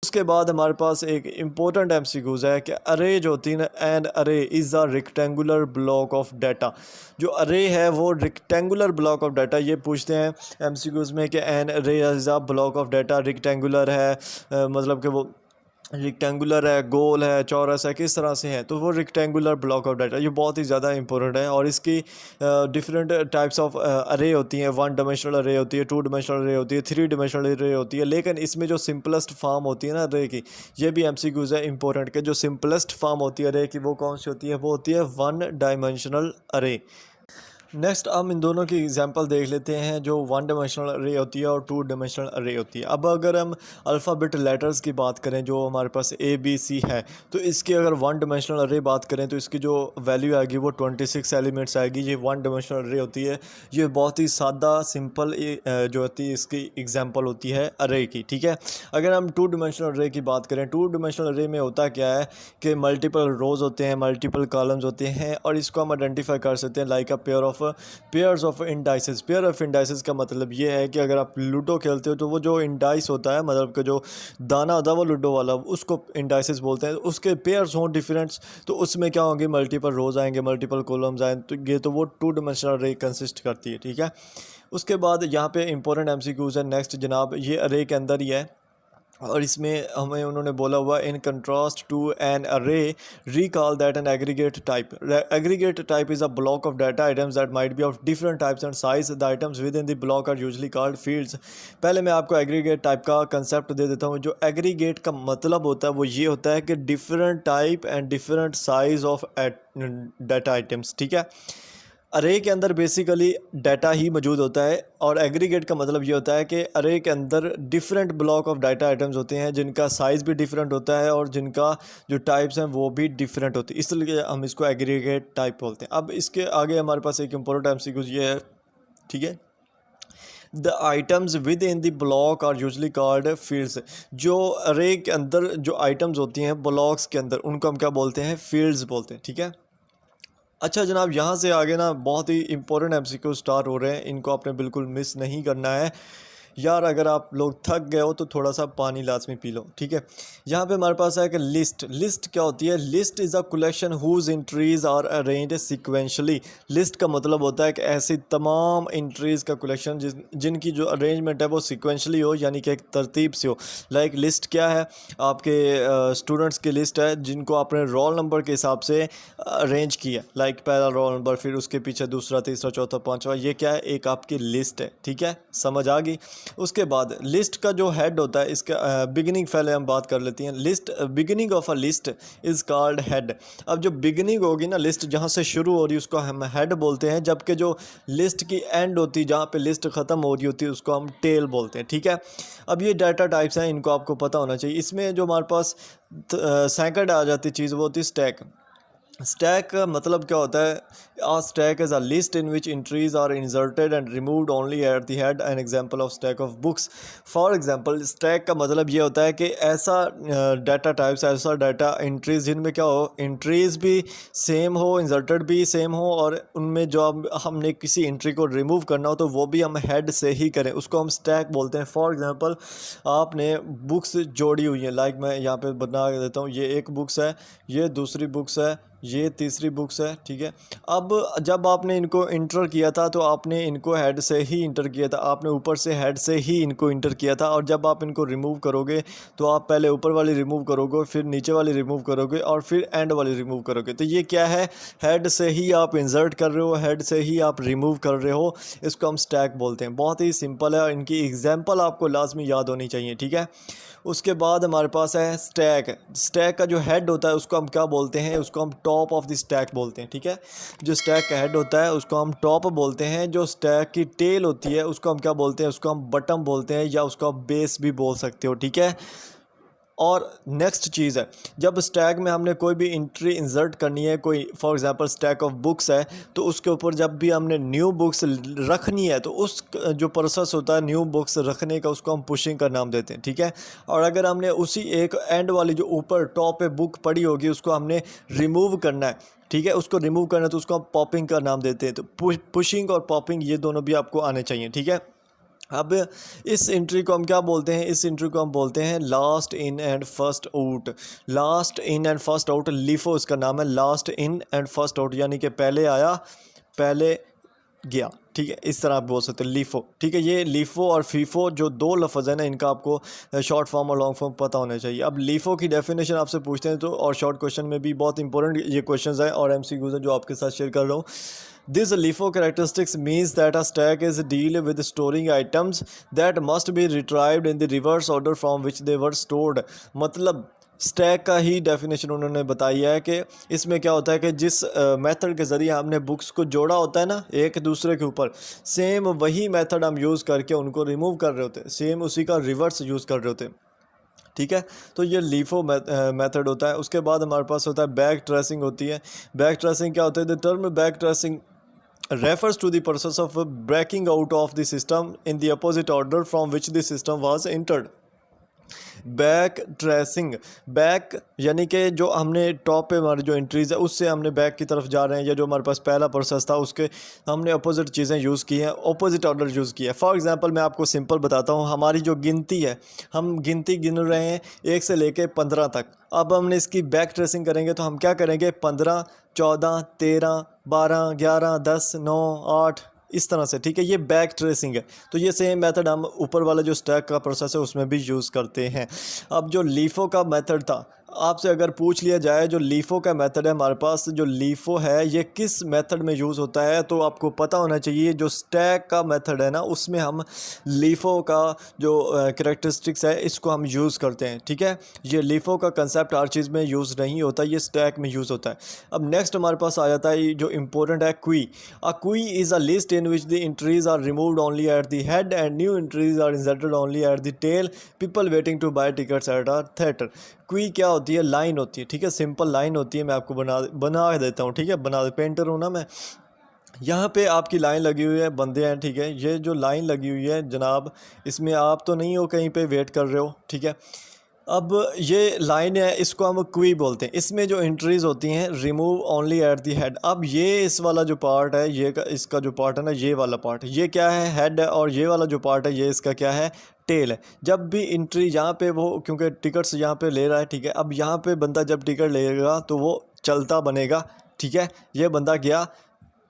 उसके बाद हमारे पास एक इम्पोर्टेंट एमसीक्यूज है कि अरे जो होती है ना, एन अरे is a rectangular block of data. जो अरे है वो रेक्टेंगुलर ब्लॉक ऑफ डाटा, ये पूछते हैं एमसीक्यूज में कि एन अरे is a block of data rectangular है, मतलब कि वो रेक्टेंगुलर है, गोल है, चौरस है, किस तरह से है, तो वो रेक्टेंगुलर ब्लॉक ऑफ डाटा ये बहुत ही ज़्यादा इंपॉर्टेंट है। और इसकी डिफरेंट टाइप्स ऑफ अरे होती हैं, वन डायमेंशनल अरे होती है, टू डायमेंशनल अरे होती है, थ्री डायमेंशनल अरे होती है। लेकिन इसमें जो सिंपलेस्ट फॉर्म होती है ना अरे की, ये भी एमसीक्यूज है इंपॉर्टेंट के, जो सिंपलेस्ट फॉर्म होती है अरे की वो कौन सी होती है, वो होती है वन डायमेंशनल अरे। नेक्स्ट हम इन दोनों की एग्जांपल देख लेते हैं, जो वन डायमेंशनल अरे होती है और टू डायमेंशनल अरे होती है। अब अगर हम अल्फ़ाबेट लेटर्स की बात करें, जो हमारे पास ए बी सी है, तो इसकी अगर वन डायमेंशनल अरे बात करें तो इसकी जो वैल्यू आएगी वो 26 एलिमेंट्स आएगी। ये वन डायमेंशनल अरे होती है। ये बहुत ही सादा सिंपल जो होती है इसकी एग्जांपल होती है अरे की, ठीक है। अगर हम टू डायमेंशनल अरे की बात करें, टू डायमेंशनल अरे में होता क्या है कि मल्टीपल रोज़ होते हैं, मल्टीपल कॉलम्स होते हैं, और इसको हम आइडेंटिफाई कर सकते हैं like a pairs of indices. Pair of indices का मतलब ये है कि अगर आप लूडो खेलते हो तो वो जो इंडाइस होता है, मतलब कि जो दाना होता है वो लूडो वाला, उसको इंडाइसेस बोलते हैं। उसके पेयर्स हों डिफरेंट्स, तो उसमें क्या होंगे, मल्टीपल रोज आएंगे, मल्टीपल कॉलम्स आएंगे, तो ये तो वो टू डायमेंशनल अरे कंसिस्ट करती है, ठीक है। उसके बाद यहाँ पे इंपॉर्टेंट एमसीक्यूज है नेक्स्ट जनाब, ये अरे के अंदर ही है, और इसमें हमें उन्होंने बोला हुआ इन कंट्रास्ट टू एन अरे recall that an aggregate type aggregate type is a block of data items that might be of different types and size. The items within the block are usually called fields. पहले मैं आपको aggregate type का concept दे देता हूँ। जो aggregate का मतलब होता है वो ये होता है कि different type and different size of data items, ठीक है। अरे के अंदर बेसिकली डाटा ही मौजूद होता है, और एग्रीगेट का मतलब ये होता है कि अरे के अंदर different block of data items होते हैं, जिनका साइज़ भी डिफरेंट होता है और जिनका जो टाइप्स हैं वो भी डिफरेंट होती है, इसलिए हम इसको एग्रीगेट टाइप बोलते हैं। अब इसके आगे हमारे पास एक इंपॉर्टेंट एमसीक्यूज ये है, ठीक है। The items within the block are usually called fields. जो अरे के अंदर जो आइटम्स होती हैं ब्लॉक्स के अंदर, उनको हम क्या बोलते हैं, फील्ड्स बोलते हैं, ठीक है। अच्छा जनाब, यहाँ से आगे ना बहुत ही इंपॉर्टेंट एमसीक्यू स्टार्ट हो रहे हैं, इनको आपने बिल्कुल मिस नहीं करना है यार। अगर आप लोग थक गए हो तो थोड़ा सा पानी लाजमी पी लो, ठीक है। यहाँ पे हमारे पास है कि लिस्ट। लिस्ट क्या होती है, list is a collection whose entries are arranged sequentially. List का मतलब होता है कि ऐसी तमाम एंट्रीज़ का कलेक्शन जिनकी जो अरेंजमेंट है वो सिक्वेंशली हो, यानी कि एक तरतीब से हो। लाइक लिस्ट क्या है, आपके स्टूडेंट्स की लिस्ट है जिनको आपने रोल नंबर के हिसाब से अरेंज किया, लाइक पहला रोल नंबर, फिर उसके पीछे दूसरा, तीसरा, चौथा, पांचवा, ये क्या है, एक आपकी लिस्ट है, ठीक है। समझ आ गई। उसके बाद लिस्ट का जो हेड होता है, इसका बिगिनिंग पहले हम बात कर लेते हैं। List, beginning of a list is called head. अब जो बिगिनिंग होगी ना लिस्ट, जहाँ से शुरू हो रही है उसको हम हेड बोलते हैं, जबकि जो लिस्ट की एंड होती है, जहाँ पे लिस्ट ख़त्म हो रही होती है, उसको हम टेल बोलते हैं, ठीक है। अब ये डाटा टाइप्स हैं, इनको आपको पता होना चाहिए। इसमें जो हमारे पास सेकंड आ जाती चीज़ वो होती है स्टैक। स्टैक का मतलब क्या होता है, a stack is a list in which entries are inserted and removed only at the head. An example of stack of books. For example, stack का मतलब ये होता है कि ऐसा डाटा टाइप्स, ऐसा डाटा एंट्रीज जिनमें क्या हो, एंट्रीज भी सेम हो, इंसर्टेड भी सेम हो, और उनमें जो हमने किसी एंट्री को रिमूव करना हो तो वो भी हम हेड से ही करें, उसको हम स्टैक बोलते हैं। फॉर एग्जांपल, आपने बुक्स जोड़ी हुई हैं, लाइक मैं यहाँ पे बना देता हूँ, ये एक बुक्स है, ये दूसरी बुक्स है, ये तीसरी बुक्स है, ठीक है। अब जब आपने इनको इंटर किया था तो आपने इनको हेड से ही इंटर किया था, आपने ऊपर से हेड से ही इनको इंटर किया था, और जब आप इनको रिमूव करोगे तो आप पहले ऊपर वाली रिमूव करोगे, फिर नीचे वाली रिमूव करोगे, और फिर एंड वाली रिमूव करोगे। तो ये क्या है, हेड से ही आप इंसर्ट कर रहे हो, हेड से ही आप रिमूव कर रहे हो, इसको हम स्टैक बोलते हैं। बहुत ही सिंपल है, इनकी एग्जाम्पल आपको लाजमी याद होनी चाहिए, ठीक है। उसके बाद हमारे पास है स्टैक। स्टैक का जो हेड होता है उसको हम क्या बोलते हैं, उसको हम टॉप ऑफ द स्टैक बोलते हैं, ठीक है। जो स्टैक का हेड होता है उसको हम टॉप बोलते हैं। जो स्टैक की टेल होती है उसको हम क्या बोलते हैं, उसको हम बटम बोलते हैं, या उसको आप बेस भी बोल सकते हो, ठीक है। और नेक्स्ट चीज़ है, जब स्टैक में हमने कोई भी एंट्री इंसर्ट करनी है, कोई for example stack of books है, तो उसके ऊपर जब भी हमने न्यू बुक्स रखनी है तो उस जो प्रोसेस होता है न्यू बुक्स रखने का, उसको हम पुशिंग का नाम देते हैं, ठीक है। और अगर हमने उसी एक एंड वाली जो ऊपर टॉप पे बुक पड़ी होगी उसको हमने रिमूव करना है, ठीक है, उसको रिमूव करना है तो उसको हम पॉपिंग का नाम देते हैं। तो पुशिंग और पॉपिंग ये दोनों भी आपको आने चाहिए, ठीक है। अब इस एंट्री को हम क्या बोलते हैं, इस एंट्री को हम बोलते हैं last in and first out. Last in and first out, LIFO इसका नाम है, last in and first out, यानी कि पहले आया पहले गया, ठीक है, इस तरह आप बोल सकते हैं लीफो, ठीक है। ये लीफो और फीफो जो दो लफ्ज़ है ना, इनका आपको शॉर्ट फॉर्म और लॉन्ग फॉर्म पता होना चाहिए। अब लीफो की डेफिनेशन आपसे पूछते हैं तो, और शॉर्ट क्वेश्चन में भी बहुत इंपॉर्टेंट ये क्वेश्चंस हैं और एमसीक्यूज हैं जो आपके साथ शेयर कर रहा हूँ। This LIFO characteristics means that a stack is deal with storing items that must be retrieved in the reverse order from which they were stored। मतलब स्टैक का ही डेफिनेशन उन्होंने बताई है कि इसमें क्या होता है कि जिस मेथड के ज़रिए हमने बुक्स को जोड़ा होता है ना एक दूसरे के ऊपर, सेम वही मेथड हम यूज़ करके उनको रिमूव कर रहे होते हैं, सेम उसी का रिवर्स यूज़ कर रहे होते हैं, ठीक है। तो ये लीफो मेथड होता है। उसके बाद हमारे पास होता है बैक ट्रेसिंग होती है। बैक ट्रेसिंग क्या होता है? The term back tracing refers to the process of breaking out of the system in the opposite order from which the system was entered। Back tracing, back यानी कि जो हमने top पे हमारी जो एंट्रीज़ है उससे हमने बैक की तरफ जा रहे हैं, या जो हमारे पास पहला प्रोसेस था उसके हमने अपोजिट चीज़ें यूज़ की हैं, अपोजिट ऑर्डर यूज़ किया है। फॉर एग्जांपल मैं आपको सिंपल बताता हूँ, हमारी जो गिनती है, हम गिनती गिन रहे हैं 1 से लेके 15 तक। अब हमने इसकी बैक ट्रेसिंग करेंगे तो हम क्या करेंगे, 15, 14, 13, 12, 11, 10, 9, 8 इस तरह से, ठीक है। ये बैक ट्रेसिंग है। तो ये सेम मेथड हम ऊपर वाला जो स्टैक का प्रोसेस है उसमें भी यूज़ करते हैं। अब जो लीफो का मेथड था, आपसे अगर पूछ लिया जाए जो लीफो का मेथड है हमारे पास, जो लीफो है ये किस मेथड में यूज़ होता है, तो आपको पता होना चाहिए जो स्टैक का मेथड है ना उसमें हम लीफो का जो करैक्टरिस्टिक्स है इसको हम यूज़ करते हैं, ठीक है। ये लीफो का कंसेप्ट हर चीज़ में यूज़ नहीं होता, ये स्टैक में यूज़ होता है। अब नेक्स्ट हमारे पास आ जाता है जो इम्पोर्टेंट है queue. A queue is a list in which the entries are removed only at the head and new entries are inserted only at the tail, people waiting to buy tickets at a theatre. Queue क्या होती है? Line होती है, ठीक है, simple line होती है। मैं आपको बना देता हूँ, ठीक है, पेंटर हूँ ना मैं। यहाँ पे आपकी लाइन लगी हुई है, बंदे हैं, ठीक है। ये जो लाइन लगी हुई है जनाब, इसमें आप तो नहीं हो कहीं पे वेट कर रहे हो, ठीक है। अब ये लाइन है, इसको हम क्वी बोलते हैं। इसमें जो एंट्रीज होती हैं remove only at the head. अब ये इस वाला जो पार्ट है, इसका जो पार्ट है ना, ये वाला पार्ट, ये क्या है? हेड है। और ये वाला जो पार्ट है ये इसका क्या है? टेल है। जब भी एंट्री यहाँ पे वो, क्योंकि टिकट्स यहाँ पे ले रहा है, ठीक है, अब यहाँ पे बंदा जब टिकट लेगा तो वो चलता बनेगा, ठीक है। ये बंदा गया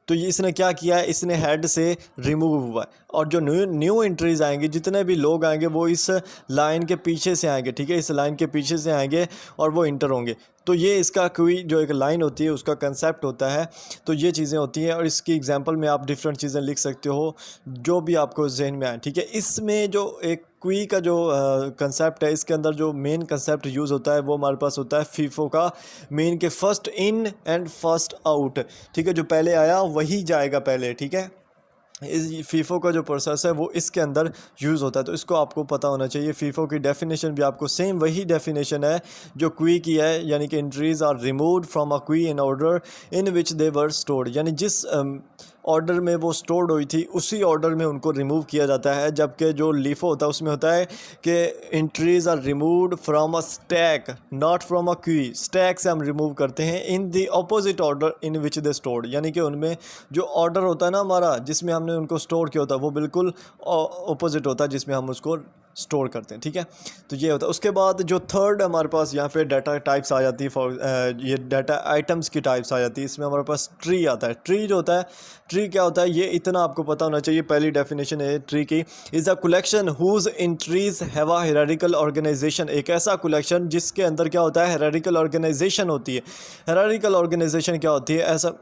तो ये इसने क्या किया है, इसने हेड से रिमूव हुआ है। और जो न्यू एंट्रीज आएंगे, जितने भी लोग आएंगे वो इस लाइन के पीछे से आएंगे, ठीक है, इस लाइन के पीछे से आएंगे और वो इंटर होंगे। तो ये इसका कोई जो एक लाइन होती है उसका कंसेप्ट होता है। तो ये चीज़ें होती हैं और इसकी एग्जांपल में आप डिफरेंट चीज़ें लिख सकते हो जो भी आपको जहन में आए, ठीक है। इसमें जो एक क्वी का जो कंसेप्ट है, इसके अंदर जो मेन कंसेप्ट यूज़ होता है वो हमारे पास होता है फीफो का मेन के first in and first out, ठीक है। जो पहले आया वही जाएगा पहले, ठीक है। इस फीफो का जो प्रोसेस है वो इसके अंदर यूज़ होता है, तो इसको आपको पता होना चाहिए। फीफो की डेफिनेशन भी आपको सेम वही डेफिनेशन है जो क्वी की है, यानी कि entries are removed from a queue in order in which they were stored, यानी जिस ऑर्डर में वो स्टोर्ड हुई थी उसी ऑर्डर में उनको रिमूव किया जाता है। जबकि जो लीफो होता है उसमें होता है कि entries are removed from a stack not from a queue. Stack से हम रिमूव करते हैं in the opposite order in which they stored, यानी कि उनमें जो ऑर्डर होता है ना हमारा जिसमें हमने उनको स्टोर किया होता है वो बिल्कुल अपोजिट होता है जिसमें हम उसको स्टोर करते हैं, ठीक है। तो ये होता है। उसके बाद जो थर्ड हमारे पास यहाँ पे डाटा टाइप्स आ जाती है, फॉर ये डाटा आइटम्स की टाइप्स आ जाती है। इसमें हमारे पास ट्री आता है। ट्री जो होता है, ट्री क्या होता है ये इतना आपको पता होना चाहिए। पहली डेफिनेशन है ट्री की, is a collection whose entries have a hierarchical organisation. एक ऐसा कलेक्शन जिसके अंदर क्या होता है? हायरार्किकल ऑर्गेनाइजेशन होती है। हायरार्किकल ऑर्गेनाइजेशन क्या होती है? ऐसा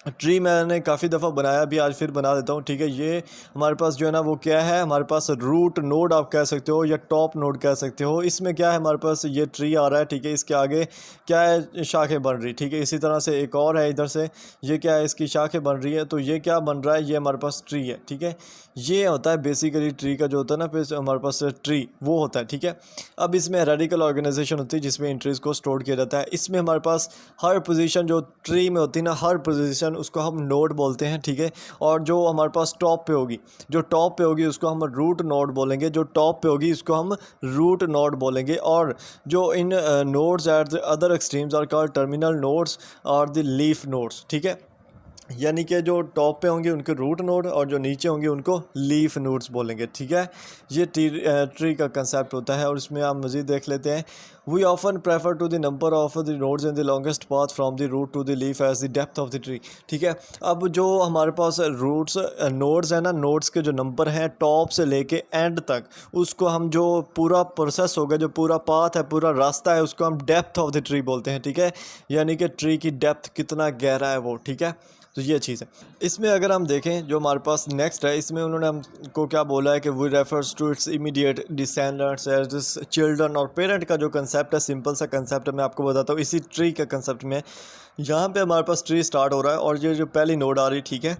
ट्री मैंने काफ़ी दफ़ा बनाया भी, आज फिर बना देता हूँ, ठीक है। ये हमारे पास जो है ना वो क्या है, हमारे पास रूट नोड आप कह सकते हो या टॉप नोड कह सकते हो। इसमें क्या है, हमारे पास ये ट्री आ रहा है, ठीक है, इसके आगे क्या है? शाखें बन रही, ठीक है। इसी तरह से एक और है इधर से, ये क्या है? इसकी शाखें बन रही है। तो ये क्या बन रहा है? ये हमारे पास ट्री है, ठीक है। ये होता है बेसिकली ट्री का जो होता है ना, फिर हमारे पास ट्री वो होता है, ठीक है। अब इसमें हायरार्किकल ऑर्गेनाइजेशन होती है जिसमें एंट्रीज को स्टोर किया जाता है। इसमें हमारे पास हर पोजीशन जो ट्री में होती है ना, हर पोजीशन उसको हम नोड बोलते हैं, ठीक है। और जो हमारे पास टॉप पे होगी, जो टॉप पे होगी उसको हम रूट नोड बोलेंगे, जो टॉप पे होगी उसको हम रूट नोड बोलेंगे। और जो इन nodes at the other extremes are called terminal nodes और द लीफ नोड्स, ठीक है। यानी कि जो टॉप पे होंगे उनके रूट नोड और जो नीचे होंगे उनको लीफ नोड्स बोलेंगे, ठीक है। ये ट्री का कंसेप्ट होता है। और इसमें आप मज़ीद देख लेते हैं, we often prefer to the number of the nodes in the longest path from the root to the leaf as the depth of the tree, ठीक है। अब जो हमारे पास रूट्स नोड्स हैं ना, नोड्स के जो नंबर हैं टॉप से लेके एंड तक, उसको हम जो पूरा प्रोसेस होगा, जो पूरा पाथ है, पूरा रास्ता है, उसको हम डेप्थ ऑफ द ट्री बोलते हैं, ठीक है। यानी कि ट्री की डेप्थ कितना गहरा है वो, ठीक है। तो ये चीज़ है। इसमें अगर हम देखें जो हमारे पास नेक्स्ट है, इसमें उन्होंने हमको क्या बोला है कि we refers to its immediate descendants as children. और पेरेंट का जो कंसेप्ट है, सिंपल सा कंसेप्ट है, मैं आपको बताता हूँ। इसी ट्री के कंसेप्ट में यहाँ पे हमारे पास ट्री स्टार्ट हो रहा है और ये जो पहली नोड आ रही है, ठीक है।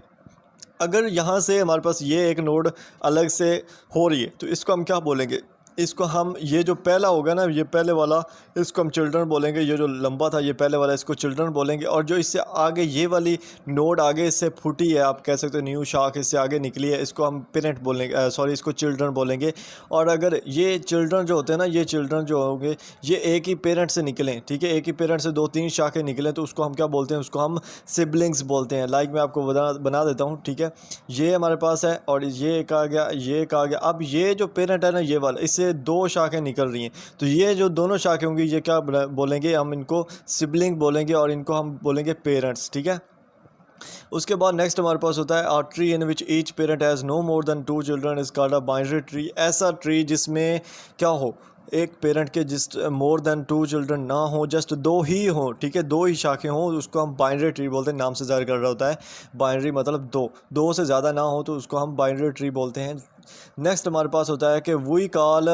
अगर यहाँ से हमारे पास ये एक नोड अलग से हो रही है तो इसको हम क्या बोलेंगे, इसको हम, ये जो पहला होगा ना, ये पहले वाला, इसको हम चिल्ड्रन बोलेंगे। ये जो लंबा था ये पहले वाला, इसको चिल्ड्रन बोलेंगे। और जो इससे आगे ये वाली नोड आगे इससे फूटी है, आप कह सकते हो न्यू शाख इससे आगे निकली है, इसको हम पेरेंट बोलेंगे, सॉरी इसको चिल्ड्रन बोलेंगे। और अगर ये चिल्ड्रन जो होते हैं ना, ये चिल्ड्रन जो होंगे ये एक ही पेरेंट से निकलें, ठीक है, एक ही पेरेंट से 2-3 शाखें निकलें, तो उसको हम क्या बोलते हैं, उसको हम सिबलिंग्स बोलते हैं। लाइक मैं आपको बना देता हूँ, ठीक है। ये हमारे पास है और ये एक आ गया, ये एक आ गया। अब ये जो पेरेंट है ना, ये वाला, इससे 2 शाखें निकल रही हैं, तो ये जो दोनों शाखें होंगी ये क्या बोलेंगे, हम इनको सिबलिंग बोलेंगे और इनको हम बोलेंगे पेरेंट्स, ठीक है। उसके बाद नेक्स्ट हमारे पास होता है a tree in which each parent has no more than 2 children is called a binary tree. ऐसा ट्री जिसमें क्या हो, एक पेरेंट के जिस मोर देन 2 चिल्ड्रन ना हो, जस्ट 2 ही हो, ठीक है, 2 ही शाखें हों, उसको हम बाइनरी ट्री बोलते हैं। नाम से ज़ाहिर कर रहा होता है, बाइनरी मतलब 2 से ज़्यादा ना हो तो उसको हम बाइनरी ट्री बोलते हैं। नेक्स्ट हमारे पास होता है कि we call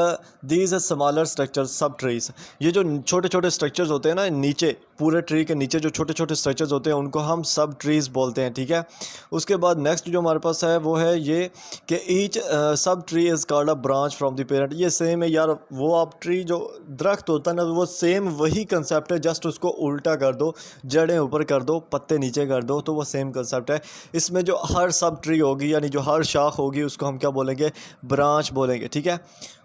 these smaller structures subtrees. ये जो छोटे छोटे स्ट्रक्चर्स होते हैं ना नीचे, पूरे ट्री के नीचे जो छोटे छोटे स्ट्रक्चर्स होते हैं उनको हम सब ट्रीज बोलते हैं, ठीक है। उसके बाद नेक्स्ट जो हमारे पास है वो है ये कि each sub tree is called a branch from the parent. ये सेम है यार, वो आप ट्री जो दरख्त होता है ना, वो सेम वही कंसेप्ट है, जस्ट उसको उल्टा कर दो, जड़ें ऊपर कर दो, पत्ते नीचे कर दो, तो वो सेम कंसेप्ट है। इसमें जो हर सब ट्री होगी, यानी जो हर शाख होगी, उसको हम क्या बोलेंगे, ब्रांच बोलेंगे, ठीक है।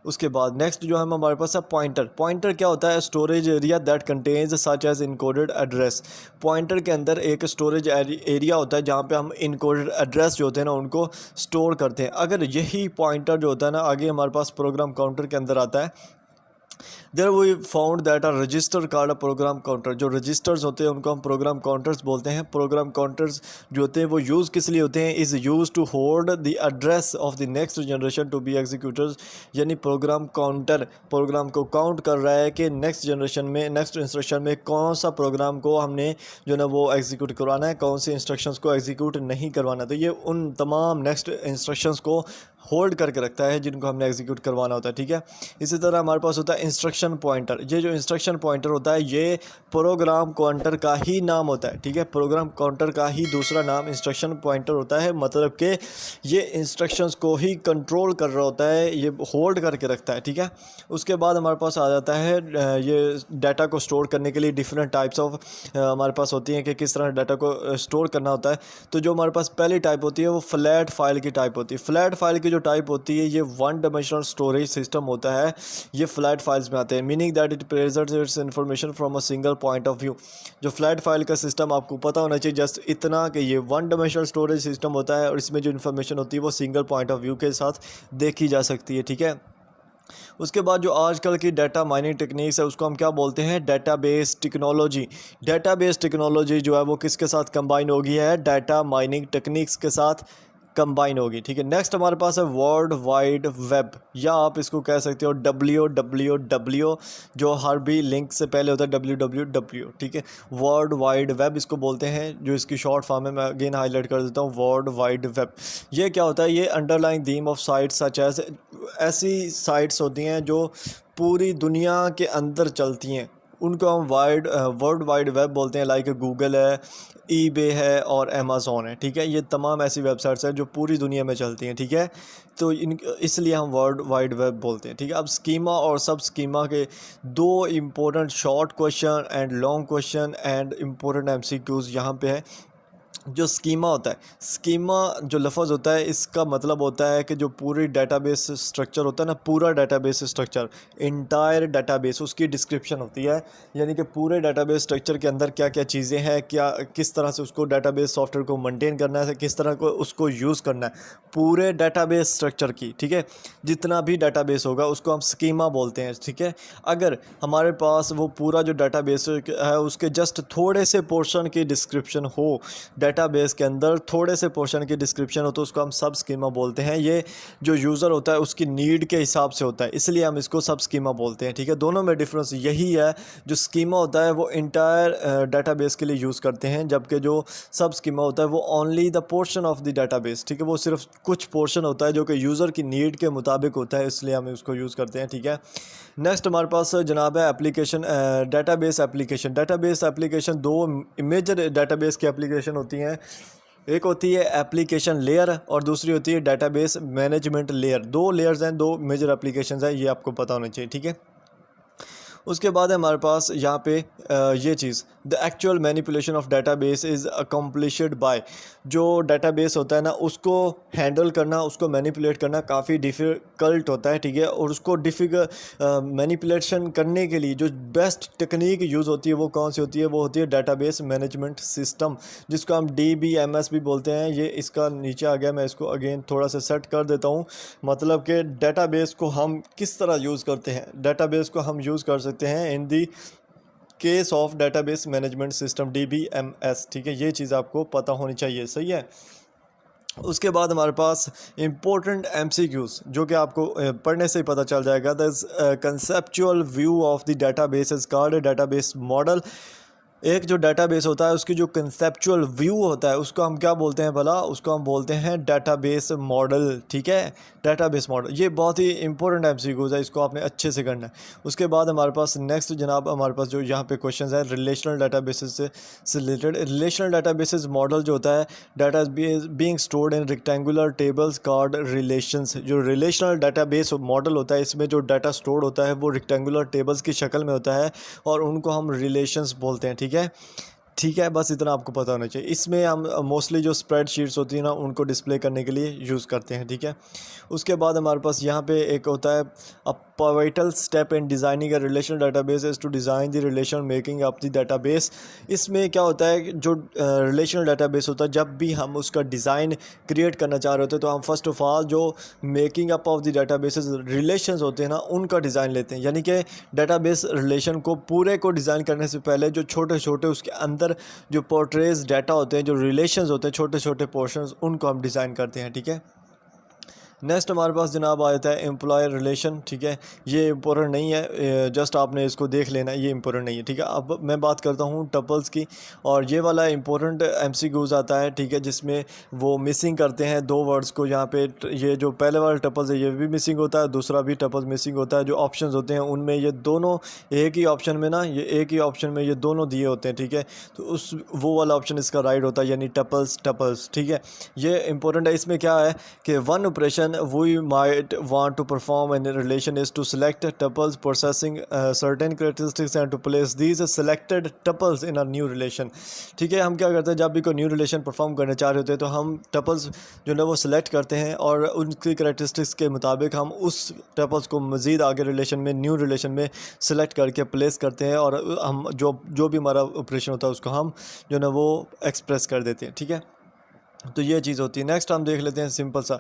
उसके बाद नेक्स्ट जो हम हमारे पास है पॉइंटर। पॉइंटर क्या होता है, storage area that contains such as encoded address. Pointer के अंदर एक स्टोरेज एरिया होता है जहाँ पे हम इनकोडेड एड्रेस जो होते हैं ना उनको स्टोर करते हैं। अगर यही पॉइंटर जो होता है ना आगे हमारे पास प्रोग्राम काउंटर के अंदर आता है, there we found that are register card a program counter. जो रजिस्टर्स होते हैं उनको हम प्रोग्राम काउंटर्स बोलते हैं। प्रोग्राम काउंटर्स जो होते हैं वो यूज़ किस लिए होते हैं, is use to hold the address of the next generation to be executors. यानी प्रोग्राम काउंटर प्रोग्राम को काउंट कर रहा है कि नेक्स्ट जनरेशन में, नेक्स्ट इंस्ट्रक्शन में कौन सा प्रोग्राम को हमने जो ना वो एग्जीक्यूट करवाना है, कौन सी इंस्ट्रक्शंस को एग्जीक्यूट नहीं करवाना। तो ये उन तमाम नेक्स्ट इंस्ट्रक्शंस को होल्ड करके रखता है जिनको हमने एग्जीक्यूट करवाना होता है, ठीक है। इसी तरह हमारे पास होता है इंस्ट्रक्शन पॉइंटर। ये जो इंस्ट्रक्शन पॉइंटर होता है ये प्रोग्राम काउंटर का ही नाम होता है, ठीक है। प्रोग्राम काउंटर का ही दूसरा नाम इंस्ट्रक्शन पॉइंटर होता है, मतलब कि ये इंस्ट्रक्शंस को ही कंट्रोल कर रहा होता है, ये होल्ड करके रखता है, ठीक है। उसके बाद हमारे पास आ जाता है ये डाटा को स्टोर करने के लिए डिफरेंट टाइप्स ऑफ हमारे पास होती हैं कि किस तरह डाटा को स्टोर करना होता है। तो जो हमारे पास पहली टाइप होती है वो फ्लैट फाइल की टाइप होती है। फ्लैट फाइल की जो टाइप होती है ये 1 डायमेंशनल स्टोरेज सिस्टम होता है, ये फ्लैट फाइल्स में आते हैं। Meaning that it presents it's information from a single point of view. जो फ्लैट फाइल का सिस्टम आपको पता होना चाहिए जस्ट इतना कि ये 1 डायमेंशनल स्टोरेज सिस्टम होता है और इसमें जो इन्फॉर्मेशन होती है वो सिंगल पॉइंट ऑफ व्यू के साथ देखी जा सकती है, ठीक है। उसके बाद जो आजकल की डाटा माइनिंग टेक्निक्स है उसको हम क्या बोलते हैं, डेटाबेस टेक्नोलॉजी। डेटाबेस टेक्नोलॉजी जो है वो किसके साथ कंबाइन होगी है, डाटा माइनिंग टेक्निक्स के साथ कंबाइन होगी, ठीक है। नेक्स्ट हमारे पास है वर्ल्ड वाइड वेब, या आप इसको कह सकते हो WWW, जो हर भी लिंक से पहले होता है WWW, ठीक है। वर्ल्ड वाइड वेब इसको बोलते हैं, जो इसकी शॉर्ट फॉर्म है, मैं अगेन हाईलाइट कर देता हूँ, वर्ल्ड वाइड वेब। ये क्या होता है, ये underline theme of sites such as, ऐसी साइट्स होती हैं जो पूरी दुनिया के अंदर चलती हैं, उनको हम वर्ल्ड वाइड वेब बोलते हैं। लाइक गूगल है, ईबे है और अमेज़ॉन है, ठीक है। ये तमाम ऐसी वेबसाइट्स हैं जो पूरी दुनिया में चलती हैं, ठीक है। तो इसलिए हम वर्ल्ड वाइड वेब बोलते हैं, ठीक है। अब स्कीमा और सब स्कीमा के 2 important short question and long question and important MCQs यहाँ पे है। जो स्कीमा होता है, स्कीमा जो लफ्ज़ होता है इसका मतलब होता है कि जो पूरी डेटाबेस स्ट्रक्चर होता है ना, पूरा डेटाबेस स्ट्रक्चर, इंटायर डेटाबेस, उसकी डिस्क्रिप्शन होती है। यानी कि पूरे डेटाबेस स्ट्रक्चर के अंदर क्या क्या चीज़ें हैं, क्या किस तरह से उसको डेटाबेस सॉफ्टवेयर को मेंटेन करना है, किस तरह को उसको यूज़ करना है, पूरे डेटाबेस स्ट्रक्चर की, ठीक है। जितना भी डेटाबेस होगा उसको हम स्कीमा बोलते हैं, ठीक है। अगर हमारे पास वो पूरा जो डेटाबेस है उसके जस्ट थोड़े से पोर्शन की डिस्क्रिप्शन हो, डेटाबेस के अंदर थोड़े से पोर्शन की डिस्क्रिप्शन हो, तो उसको हम सब स्कीमा बोलते हैं। ये जो यूज़र होता है उसकी नीड के हिसाब से होता है, इसलिए हम इसको सब स्कीमा बोलते हैं, ठीक है। दोनों में डिफरेंस यही है, जो स्कीमा होता है वो इंटायर डेटाबेस के लिए यूज़ करते हैं, जबकि जो सब स्कीमा होता है वो only the portion of the database, ठीक है। वो सिर्फ कुछ पोर्शन होता है जो कि यूज़र की नीड के मुताबिक होता है, इसलिए हम उसको यूज़ करते हैं, ठीक है। नेक्स्ट हमारे पास जनाब है application, database application. Database application दो मेजर डेटाबेस की एप्लीकेशन होती हैं। एक होती है एप्लीकेशन लेयर और दूसरी होती है डेटाबेस मैनेजमेंट लेयर। दो लेयर्स हैं, दो मेजर एप्लीकेशंस हैं, ये आपको पता होना चाहिए, ठीक है। उसके बाद है हमारे पास यहाँ पे ये चीज़, the actual manipulation of database is accomplished by, जो डाटाबेस होता है ना उसको हैंडल करना, उसको मैनिपुलेट करना काफ़ी डिफ़िकल्ट होता है, ठीक है। और उसको मैनिपुलेशन करने के लिए जो बेस्ट टेक्निक यूज़ होती है वो कौन सी होती है, वो होती है डाटाबेस मैनेजमेंट सिस्टम, जिसको हम DBMS भी बोलते हैं। ये इसका नीचे आ गया, मैं इसको अगेन थोड़ा सा सेट कर देता हूँ। मतलब कि डेटाबेस को हम किस तरह यूज़ करते हैं, डेटाबेस को हम यूज़ कर सकते हैं in the case of database management system, DBMS, ठीक है। ये चीज़ आपको पता होनी चाहिए, सही है। उसके बाद हमारे पास इंपॉर्टेंट MCQs, जो कि आपको पढ़ने से ही पता चल जाएगा। The conceptual view of the database is called database model. एक जो डेटाबेस होता है उसकी जो कंसेप्चुअल व्यू होता है उसको हम क्या बोलते हैं भला, उसको हम बोलते हैं डेटाबेस मॉडल, ठीक है। डेटाबेस मॉडल ये बहुत ही इंपॉर्टेंट MCQs है, इसको आपने अच्छे से करना है। उसके बाद हमारे पास नेक्स्ट जनाब, हमारे पास जो यहाँ पे क्वेश्चन है रिलेशनल डेटाबेसेस से रिलेटेड। रिलेशनल डेटाबेसेस मॉडल जो होता है, data being stored in rectangular tables called relations. जो रिलेशनल डेटाबेस मॉडल होता है इसमें जो डाटा स्टोर्ड होता है वो रेक्टेंगुलर टेबल्स की शक्ल में होता है और उनको हम रिलेशंस बोलते हैं, ठीक है। ठीक है, बस इतना आपको पता होना चाहिए। इसमें हम मोस्टली जो स्प्रेडशीट्स होती है ना उनको डिस्प्ले करने के लिए यूज़ करते हैं, ठीक है। उसके बाद हमारे पास यहाँ पे एक होता है a pivotal step in designing a relational database is to design the relation making of the database. इसमें क्या होता है कि जो रिलेशनल डेटाबेस होता है, जब भी हम उसका डिज़ाइन क्रिएट करना चाह रहे होते हैं तो हम फर्स्ट ऑफ ऑल जो making up of the databases relations होते हैं ना उनका डिज़ाइन लेते हैं। यानी कि डेटाबेस रिलेशन को पूरे को डिज़ाइन करने से पहले जो छोटे छोटे उसके अंदर जो पोर्ट्रेज डाटा होते हैं, जो रिलेशंस होते हैं, छोटे छोटे पोर्शंस, उनको हम डिज़ाइन करते हैं, ठीक है। नेक्स्ट हमारे पास जनाब आ जाता है एम्प्लॉयर रिलेशन, ठीक है। ये इंपॉर्टेंट नहीं है, जस्ट आपने इसको देख लेना है, ये इंपॉर्टेंट नहीं है, ठीक है। अब मैं बात करता हूँ टपल्स की, और ये वाला इंपॉर्टेंट MCQs आता है, ठीक है, जिसमें वो मिसिंग करते हैं दो वर्ड्स को। यहाँ पे ये जो पहले वाला टपल्स है ये भी मिसिंग होता है, दूसरा भी टपल्स मिसिंग होता है। जो ऑप्शंस होते हैं उनमें ये दोनों एक ही ऑप्शन में ना, ये एक ही ऑप्शन में ये दोनों दिए होते हैं, ठीक है। तो उस वो वाला ऑप्शन इसका राइट होता है, यानी टपल्स टपल्स, ठीक है। ये इंपॉर्टेंट है। इसमें क्या है कि one operation we might want to perform in a relation is to select tuples possessing certain characteristics and to place these selected tuples in a new relation, ठीक है। हम क्या करते हैं, जब भी कोई न्यू रिलेशन परफॉर्म करने चाह रहे होते हैं तो हम टपल्स जो है वो सिलेक्ट करते हैं और उनकी करैक्टरिस्टिक्स के मुताबिक हम उस टपल्स को मज़ीद आगे रिलेशन में, न्यू रिलेशन में सिलेक्ट करके प्लेस करते हैं और हम जो भी हमारा ऑपरेशन होता है उसको हम जो है वो एक्सप्रेस कर देते हैं, ठीक है। तो ये चीज़ होती है। नेक्स्ट हम देख लेते हैं सिंपल सा,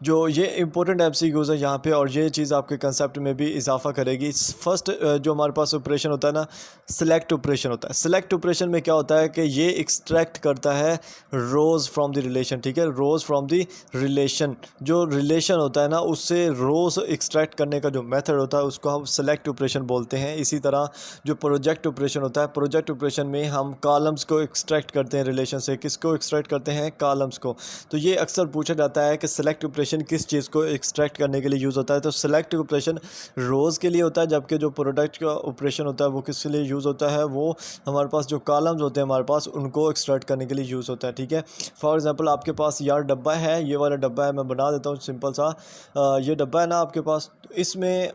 जो ये इंपॉर्टेंट MCQs है यहाँ पे, और ये चीज़ आपके कंसेप्ट में भी इजाफा करेगी। फर्स्ट जो हमारे पास ऑपरेशन होता है ना, सिलेक्ट ऑपरेशन होता है। सिलेक्ट ऑपरेशन में क्या होता है कि ये एक्सट्रैक्ट करता है रोज़ फ्रॉम द रिलेशन, ठीक है। रोज़ फ्रॉम द रिलेशन, जो रिलेशन होता है ना उससे रोज़ एक्सट्रैक्ट करने का जो मेथड होता है उसको हम सिलेक्ट ऑपरेशन बोलते हैं। इसी तरह जो प्रोजेक्ट ऑपरेशन होता है, प्रोजेक्ट ऑपरेशन में हम कॉलम्स को एक्सट्रैक्ट करते हैं रिलेशन से। किसको एक्सट्रैक्ट करते हैं? कॉलम्स को। तो ये अक्सर पूछा जाता है कि सिलेक्ट ऑपरेशन किस चीज़ को एक्सट्रैक्ट करने के लिए यूज़ होता है। तो सिलेक्ट ऑपरेशन रोज़ के लिए होता है, जबकि जो प्रोडक्ट का ऑपरेशन होता है वो किसके लिए यूज़ होता है, वो हमारे पास जो कॉलम्स होते हैं हमारे पास उनको एक्सट्रैक्ट करने के लिए यूज़ होता है, ठीक है। फॉर एग्जांपल आपके पास यार डब्बा है, ये वाला डब्बा है, मैं बना देता हूँ सिंपल सा। ये डब्बा है ना आपके पास, तो इसमें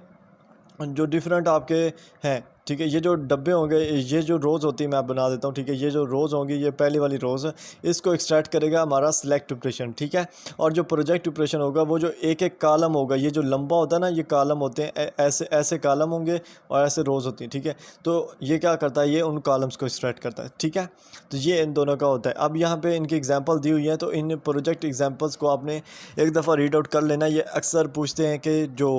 जो डिफरेंट आपके हैं ठीक है। ये जो डब्बे होंगे, ये जो रोज़ होती है मैं बना देता हूँ, ठीक है। ये जो रोज़ होंगी, ये पहली वाली रोज़, इसको एक्सट्रैक्ट करेगा हमारा सिलेक्ट ऑपरेशन, ठीक है। और जो प्रोजेक्ट ऑपरेशन होगा, वो जो एक एक कालम होगा, ये जो लंबा होता है ना, ये कालम होते हैं, ऐसे ऐसे कालम होंगे और ऐसे रोज़ होती हैं, ठीक है। तो ये क्या करता है, ये उन कॉलम्स को एक्सट्रैक्ट करता है, ठीक है। तो ये इन दोनों का होता है। अब यहाँ पे इनकी एग्जांपल दी हुई है, तो इन प्रोजेक्ट एग्जांपल्स को आपने एक दफ़ा रीड आउट कर लेना। ये अक्सर पूछते हैं कि जो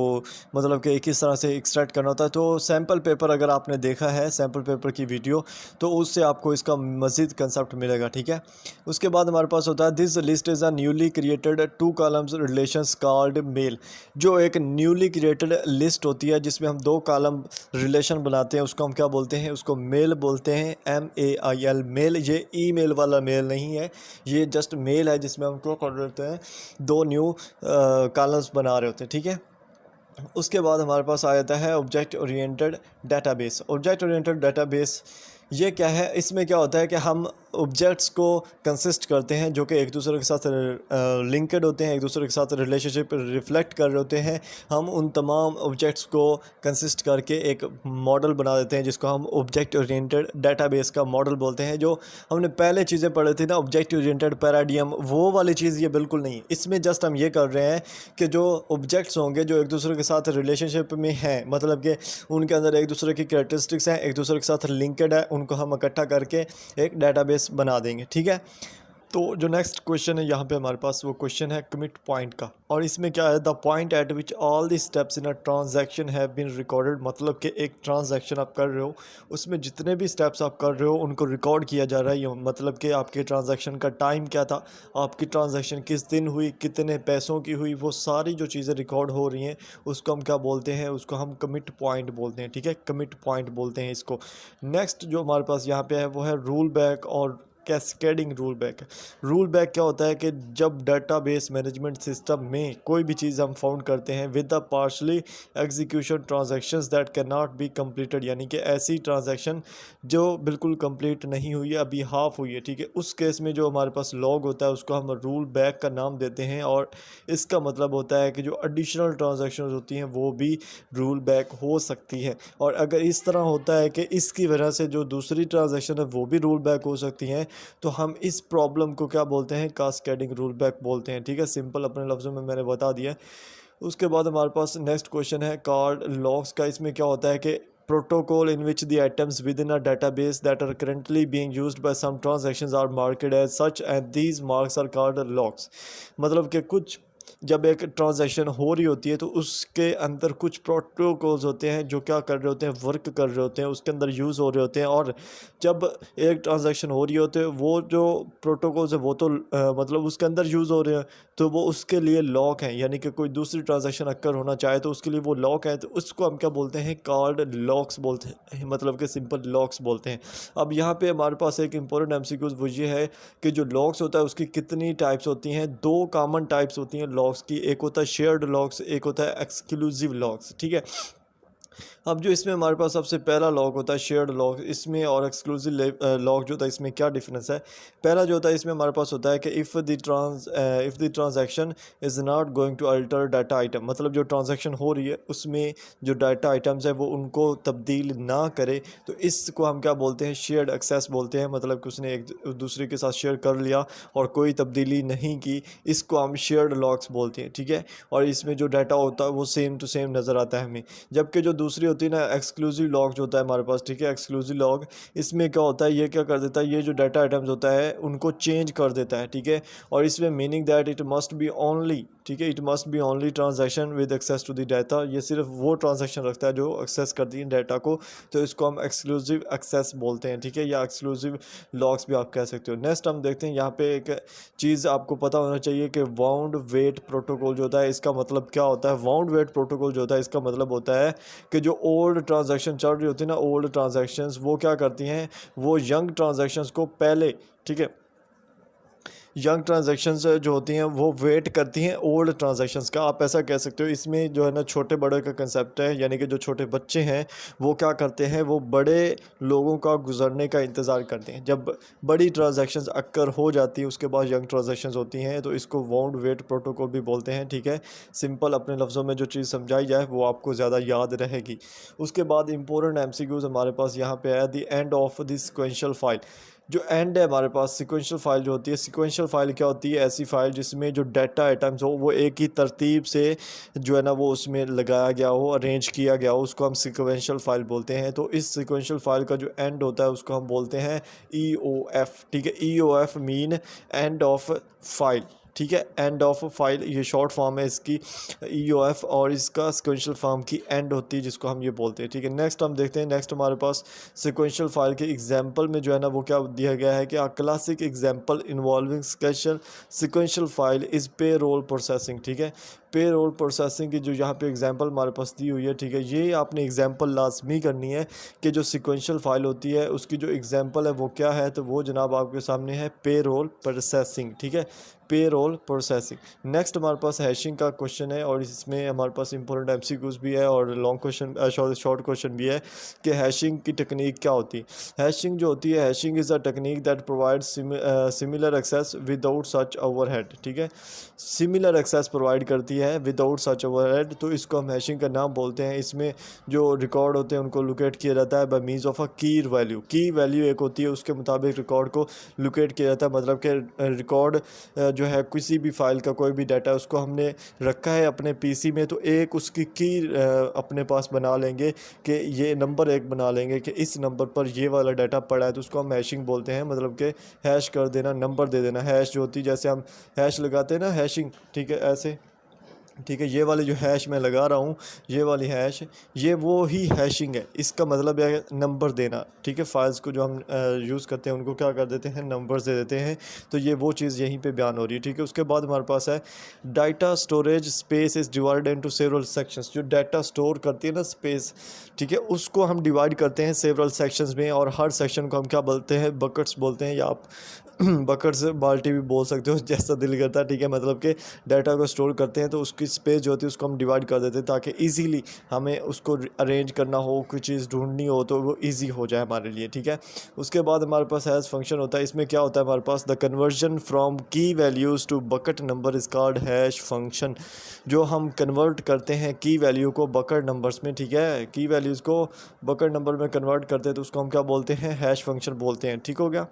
मतलब कि किस तरह से एक्सट्रैक्ट करना होता है। तो सैम्पल पेपर अगर आपने देखा है, सैम्पल पेपर की वीडियो, तो उससे आपको इसका मज़ीद कंसेप्ट मिलेगा, ठीक है। उसके बाद हमारे पास होता है this list is a newly created 2 columns relations called male. जो एक न्यूली क्रिएटेड लिस्ट होती है जिसमें हम 2 कॉलम रिलेशन बनाते हैं, उसको हम क्या बोलते हैं, उसको मेल बोलते हैं, MEL मेल। ये ईमेल वाला मेल नहीं है, ये जस्ट मेल है जिसमें हम क्या कर रहे होते हैं, 2 न्यू कॉलम्स बना रहे होते हैं, ठीक है। उसके बाद हमारे पास आ जाता है object oriented database. Object oriented database ये क्या है, इसमें क्या होता है कि हम ऑब्जेक्ट्स को कंसिस्ट करते हैं जो कि एक दूसरे के साथ लिंक्ड होते हैं, एक दूसरे के साथ रिलेशनशिप रिफ्लेक्ट कर रहे होते हैं। हम उन तमाम ऑब्जेक्ट्स को कंसिस्ट करके एक मॉडल बना देते हैं जिसको हम ऑब्जेक्ट ओरिएंटेड डाटाबेस का मॉडल बोलते हैं। जो हमने पहले चीज़ें पढ़ी थी ना, ऑब्जेक्ट ओरिएंटेड पैराडियम, वो वाली चीज़ ये बिल्कुल नहीं। इसमें जस्ट हम ये कर रहे हैं कि जो ऑब्जेक्ट्स होंगे जो एक दूसरे के साथ रिलेशनशिप में हैं, मतलब कि उनके अंदर एक दूसरे की कैरेक्टरिस्टिक्स हैं, एक दूसरे के साथ लिंक्ड है, उनको हम इकट्ठा करके एक डाटाबेस बना देंगे, ठीक है। तो जो नेक्स्ट क्वेश्चन है यहाँ पे हमारे पास, वो क्वेश्चन है कमिट पॉइंट का। और इसमें क्या है, the point at which all the steps in a transaction have been recorded. मतलब कि एक ट्रांजैक्शन आप कर रहे हो, उसमें जितने भी स्टेप्स आप कर रहे हो उनको रिकॉर्ड किया जा रहा है। ये मतलब कि आपके ट्रांजैक्शन का टाइम क्या था, आपकी ट्रांजैक्शन किस दिन हुई, कितने पैसों की हुई, वो सारी जो चीज़ें रिकॉर्ड हो रही हैं उसको हम क्या बोलते हैं, उसको हम कमिट पॉइंट बोलते हैं, ठीक है। कमिट पॉइंट बोलते हैं इसको। नेक्स्ट जो हमारे पास यहाँ पे है वो है रूल बैक और cascading rule back. Rule back क्या होता है कि जब डेटाबेस मैनेजमेंट सिस्टम में कोई भी चीज़ हम फाउंड करते हैं with the partially execution transactions that can not be completed, यानी कि ऐसी ट्रांजैक्शन जो बिल्कुल कंप्लीट नहीं हुई है, अभी हाफ हुई है, ठीक है। उस केस में जो हमारे पास लॉग होता है उसको हम रूल बैक का नाम देते हैं। और इसका मतलब होता है कि जो एडिशनल ट्रांजैक्शन होती हैं वो भी रूल बैक हो सकती है। और अगर इस तरह होता है कि इसकी वजह से जो दूसरी ट्रांजैक्शन है वो भी रूल बैक हो सकती हैं, तो हम इस प्रॉब्लम को क्या बोलते हैं, कास्केडिंग रूल बैक बोलते हैं, ठीक है। सिंपल अपने लफ्ज़ों में मैंने बता दिया है। उसके बाद हमारे पास नेक्स्ट क्वेश्चन है कार्ड लॉक्स का। इसमें क्या होता है कि protocol in which the items within a database that are currently being used by some transactions are marked as such and these marks are called locks. मतलब कि कुछ जब एक ट्रांजैक्शन हो रही होती है तो उसके अंदर कुछ प्रोटोकॉल्स होते हैं जो क्या कर रहे होते हैं, वर्क कर रहे होते हैं, उसके अंदर यूज़ हो रहे होते हैं। और जब एक ट्रांजैक्शन हो रही होती है, वो जो प्रोटोकॉल्स है वो तो मतलब उसके अंदर यूज़ हो रहे हैं, तो वो उसके लिए लॉक हैं। यानी कि कोई दूसरी ट्रांजैक्शन अक्कर होना चाहे तो उसके लिए वो लॉक है, तो उसको हम क्या बोलते हैं, कॉल्ड लॉक्स बोलते हैं, मतलब कि सिंपल लॉक्स बोलते हैं। अब यहाँ पे हमारे पास एक इंपॉर्टेंट एमसीक्यूज वो ये है कि जो लॉक्स होता है उसकी कितनी टाइप्स होती हैं। 2 कॉमन टाइप्स होती हैं लॉक्स की, एक होता है शेयर्ड लॉक्स, एक होता है एक्सक्लूसिव लॉक्स, ठीक है। अब जो इसमें हमारे पास सबसे पहला लॉक होता है शेयर्ड लॉक, इसमें और एक्सक्लूसिव लॉक जो होता है इसमें क्या डिफरेंस है। पहला जो होता है इसमें हमारे पास होता है कि if the transaction is not going to alter data item, मतलब जो ट्रांजैक्शन हो रही है उसमें जो डाटा आइटम्स है वो उनको तब्दील ना करे, तो इसको हम क्या बोलते हैं, शेयर्ड एक्सेस बोलते हैं। मतलब कि उसने एक दूसरे के साथ शेयर कर लिया और कोई तब्दीली नहीं की, इसको हम शेयर्ड लॉक्स बोलते हैं, ठीक है। और इसमें जो डाटा होता है वो सेम टू सेम नज़र आता है हमें। जबकि जो दूसरी होती है ना, एक्सक्लूसिव लॉक जो होता है हमारे पास, ठीक है। एक्सक्लूसिव लॉक इसमें क्या होता है, ये क्या कर देता है, ये जो डाटा आइटम्स होता है उनको चेंज कर देता है, ठीक है। और इसमें meaning that it must be only, ठीक है, it must be only transaction with access to the data. ये सिर्फ वो ट्रांजैक्शन रखता है जो एक्सेस करती है डाटा को, तो इसको हम एक्सक्लूसिव एक्सेस बोलते हैं, ठीक है, या एक्सक्लूसिव लॉक्स भी आप कह सकते हो। नेक्स्ट हम देखते हैं यहाँ पे एक चीज़ आपको पता होना चाहिए कि वाउंड वेट प्रोटोकॉल जो होता है इसका मतलब क्या होता है। वाउंड वेट प्रोटोकॉल जो होता है इसका मतलब होता है कि जो ओल्ड ट्रांजैक्शन चल रही होती है ना, ओल्ड ट्रांजैक्शंस वो क्या करती हैं, वो यंग ट्रांजैक्शंस को पहले, ठीक है, यंग ट्रांजैक्शंस जो होती हैं वो वेट करती हैं ओल्ड ट्रांजैक्शंस का, आप ऐसा कह सकते हो। इसमें जो है ना छोटे बड़े का कंसेप्ट है, यानी कि जो छोटे बच्चे हैं वो क्या करते हैं, वो बड़े लोगों का गुजरने का इंतज़ार करते हैं। जब बड़ी ट्रांजैक्शंस अक्कर हो जाती है उसके बाद यंग ट्रांजैक्शंस होती हैं, तो इसको वाउंड वेट प्रोटोकॉल भी बोलते हैं। ठीक है, सिंपल अपने लफ्ज़ों में जो चीज़ समझाई जाए वो आपको ज़्यादा याद रहेगी। उसके बाद इंपॉर्टेंट एमसीक्यूज़ हमारे पास यहाँ पे है, the end of the sequential file. जो एंड है हमारे पास सिक्वेंशियल फाइल जो होती है, सिक्वेंशियल फाइल क्या होती है, ऐसी फाइल जिसमें जो डाटा आइटम्स हो वो एक ही तरतीब से जो है ना वो उसमें लगाया गया हो, अरेंज किया गया हो, उसको हम सिक्वेंशियल फाइल बोलते हैं। तो इस सिक्वेंशियल फाइल का जो एंड होता है उसको हम बोलते हैं ई ओ एफ। ठीक है, E O F mean end of file. ठीक है, एंड ऑफ फाइल ये शॉर्ट फॉर्म है इसकी ई ओ एफ, और इसका सिक्वेंशियल फॉर्म की एंड होती है जिसको हम ये बोलते हैं। ठीक है, नेक्स्ट हम देखते हैं। नेक्स्ट हमारे पास सिक्वेंशियल फाइल के एग्जांपल में जो है ना वो क्या दिया गया है कि a classic example involving special sequential file is पे रोल प्रोसेसिंग। ठीक है, पे रोल प्रोसेसिंग की जो यहाँ पे एग्जांपल हमारे पास दी हुई है। ठीक है, ये आपने एग्जांपल लाजमी करनी है कि जो सिक्वेंशियल फाइल होती है उसकी जो एग्जांपल है वो क्या है, तो वो जनाब आपके सामने है पे रोल प्रोसेसिंग। ठीक है, पे रोल प्रोसेसिंग। नेक्स्ट हमारे पास हैशिंग का क्वेश्चन है, और इसमें हमारे पास इंपॉर्टेंट एमसीक्यूज़ भी है और लॉन्ग क्वेश्चन शॉर्ट क्वेश्चन भी है कि हैशिंग की टेक्निक क्या होती है। हैशिंग जो होती है, hashing is a technique that provide similar access without such overhead. ठीक है, सिमिलर एक्सेस प्रोवाइड करती है विदाउट सच ओवरहेड, तो इसको हम हैशिंग का नाम बोलते हैं। इसमें जो रिकॉर्ड होते हैं उनको लोकेट किया जाता है बाय मीन्स ऑफ अ की वैल्यू। की वैल्यू एक होती है, उसके मुताबिक रिकॉर्ड को लोकेट किया जाता है। मतलब कि रिकॉर्ड जो है किसी भी फाइल का कोई भी डाटा उसको हमने रखा है अपने पीसी में, तो एक उसकी की अपने पास बना लेंगे कि ये नंबर एक बना लेंगे कि इस नंबर पर ये वाला डाटा पड़ा है, तो उसको हम हैशिंग बोलते हैं। मतलब कि हैश कर देना, नंबर दे देना। हैश जो होती है, जैसे हम हैश लगाते हैं ना, हैशिंग। ठीक है, ऐसे। ठीक है, ये वाली जो हैश मैं लगा रहा हूँ, ये वाली हैश, ये वो ही हैशिंग है। इसका मतलब है नंबर देना। ठीक है, फाइल्स को जो हम यूज़ करते हैं उनको क्या कर देते हैं, नंबर्स दे देते हैं। तो ये वो चीज़ यहीं पे बयान हो रही है। ठीक है, उसके बाद हमारे पास है data storage space is divided into several sections. जो डाटा स्टोर करती है ना स्पेस, ठीक है, उसको हम डिवाइड करते हैं सेवरल सेक्शंस में, और हर सेक्शन को हम क्या बोलते हैं, बकेट्स बोलते हैं, या आप बकेट्स बाल्टी भी बोल सकते हो, जैसा दिल करता है। ठीक है, मतलब कि डाटा को स्टोर करते हैं तो उसकी स्पेस जो होती है उसको हम डिवाइड कर देते हैं ताकि इजीली हमें उसको अरेंज करना हो, कोई चीज़ ढूंढनी हो तो वो इजी हो जाए हमारे लिए। ठीक है, उसके बाद हमारे पास हैश फंक्शन होता है। इसमें क्या होता है हमारे पास, the conversion from key values to bucket number is called hash function. जो हम कन्वर्ट करते हैं की वैल्यू को बकेट नंबर्स में, ठीक है, की वैल्यूज़ को बकेट नंबर में कन्वर्ट करते हैं तो उसको हम क्या बोलते हैं, हैश फंक्शन बोलते हैं। ठीक हो गया।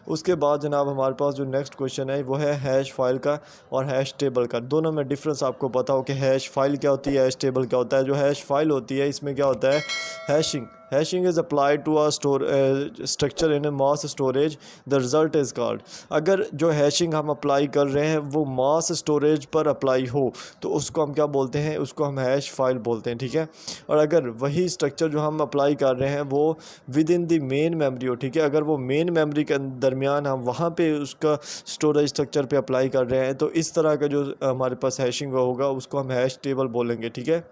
उसके बाद जनाब हमारे पास जो नेक्स्ट क्वेश्चन है वो है हैश फाइल का और हैश टेबल का। दोनों में डिफरेंस आपको पता हो कि हैश फाइल क्या होती है, हैश टेबल क्या होता है। जो हैश फाइल होती है इसमें क्या होता है, hashing. Hashing is applied to a structure in a mass storage, the result is called. अगर जो हैशिंग हम अप्लाई कर रहे हैं वो मास स्टोरेज पर अप्लाई हो तो उसको हम क्या बोलते हैं, उसको हम हैश फाइल बोलते हैं। ठीक है, और अगर वही स्ट्रक्चर जो हम अप्लाई कर रहे हैं वो with in the main memory हो, ठीक है, अगर वो मेन मेमोरी के दरमियान हम वहाँ पे उसका स्टोरेज स्ट्रक्चर पे अप्लाई कर रहे हैं, तो इस तरह का जो हमारे पास हैशिंग होगा उसको हम हैश टेबल बोलेंगे। ठीक है,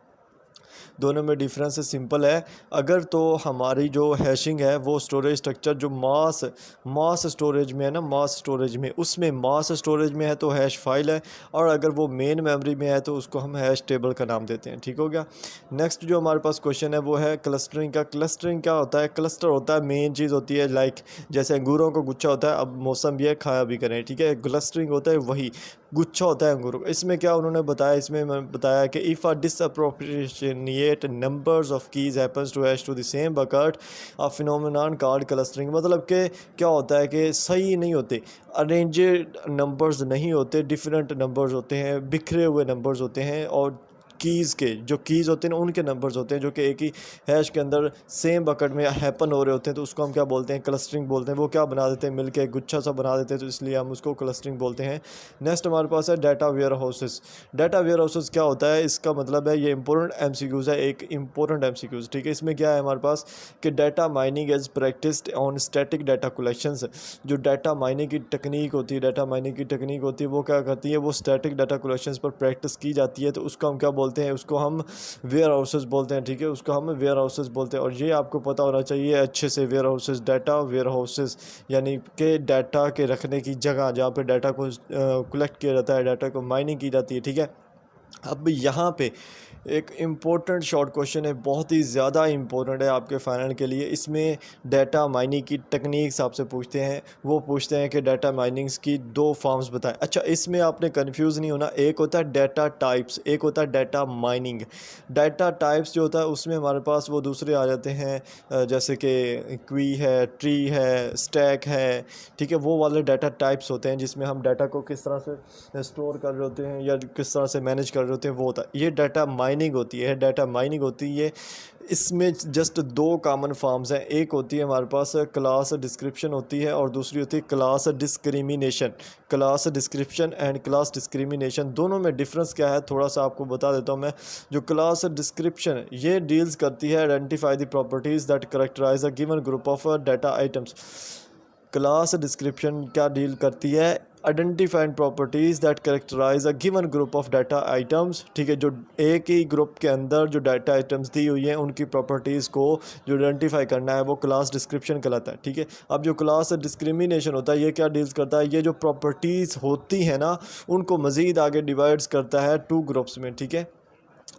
दोनों में डिफरेंस सिंपल है। अगर तो हमारी जो हैशिंग है वो स्टोरेज स्ट्रक्चर जो मास स्टोरेज में है ना, मास स्टोरेज में, उसमें मास स्टोरेज में है तो हैश फाइल है, और अगर वो मेन मेमोरी में है तो उसको हम हैश टेबल का नाम देते हैं। ठीक हो गया। नेक्स्ट जो हमारे पास क्वेश्चन है वो है क्लस्टरिंग का। क्लस्टरिंग क्या होता है, क्लस्टर होता है मेन चीज़ होती है, लाइक जैसे अंगूरों को गुच्छा होता है, अब मौसम भी है खाया भी करें। ठीक है, क्लस्टरिंग होता है वही गुच्छा होता है अंगूरों का। इसमें क्या उन्होंने बताया, इसमें मैं बताया कि if a disproportionate numbers of keys happens to hash to the same bucket a phenomenon called clustering. मतलब कि क्या होता है कि सही नहीं होते, अरेंजेड नंबर्स नहीं होते, डिफरेंट नंबर्स होते हैं, बिखरे हुए नंबर्स होते हैं, और कीज़ के जो कीज़ होते हैं ना उनके नंबर्स होते हैं जो कि एक ही हैश के अंदर सेम बकेट में हैपन हो रहे होते हैं, तो उसको हम क्या बोलते हैं, क्लस्टरिंग बोलते हैं। वो क्या बना देते हैं, मिलके एक गुच्छा सा बना देते हैं, तो इसलिए हम उसको क्लस्टरिंग बोलते हैं। नेक्स्ट हमारे पास है data warehouses. Data warehouses क्या होता है, इसका मतलब है, ये इंपॉर्टेंट एमसीक्यूज़ है, एक इंपॉर्टेंट एमसीक्यूज़। ठीक है, इसमें क्या है हमारे पास कि data mining as practised on static data collections. जो डाटा माइनिंग की टेक्निक होती है, डाटा माइनिंग की टेक्निक होती है वो क्या करती है, वो स्टैटिक डाटा कलेक्शंस पर प्रैक्टिस की जाती है, तो उसको हम क्या बोलते बोलते हैं, उसको हम वेयर हाउसेस बोलते हैं, ठीक है, उसको हम वेयर हाउसेस बोलते हैं। और ये आपको पता होना चाहिए अच्छे से, warehouses, data warehouses यानी कि डाटा के रखने की जगह जहाँ पे डाटा को कलेक्ट किया जाता है, डाटा को माइनिंग की जाती है, ठीक है। अब यहाँ पे एक इम्पोर्टेंट शॉर्ट क्वेश्चन है, बहुत ही ज़्यादा इम्पोर्टेंट है आपके फाइनल के लिए। इसमें डाटा माइनिंग की टेक्निक्स आपसे पूछते हैं, वो पूछते हैं कि डाटा माइनिंग्स की दो फॉर्म्स बताएं। अच्छा, इसमें आपने कंफ्यूज नहीं होना, एक होता है डाटा टाइप्स, एक होता है डाटा माइनिंग। डाटा टाइप्स जो होता है उसमें हमारे पास वो दूसरे आ जाते हैं, जैसे कि क्वी है, ट्री है, स्टैक है, ठीक है, वो वाले डाटा टाइप्स होते हैं जिसमें हम डाटा को किस तरह से स्टोर कर रहे होते हैं या किस तरह से मैनेज कर रहे होते हैं, वो होता है। ये डाटा माइनिंग होती है, डाटा माइनिंग होती है। इसमें जस्ट दो कॉमन फॉर्म्स हैं, एक होती है हमारे पास क्लास डिस्क्रिप्शन होती है और दूसरी होती है class discrimination. Class description and class discrimination, दोनों में डिफरेंस क्या है थोड़ा सा आपको बता देता हूँ मैं। जो क्लास डिस्क्रिप्शन ये डील्स करती है identify the properties that characterise a given group of data items. Class description क्या डील करती है, identified properties that characterise a given group of data items, ठीक है, जो एक ही ग्रुप के अंदर जो डाटा आइटम्स दी हुई हैं उनकी प्रॉपर्टीज़ को जो आइडेंटिफाई करना है वो क्लास डिस्क्रिप्शन कहलाता है, ठीक है। अब जो क्लास डिस्क्रिमिनेशन होता है ये क्या डील्स करता है, ये जो प्रॉपर्टीज़ होती हैं ना उनको मज़ीद आगे डिवाइड्स करता है टू ग्रुप्स में, ठीक है,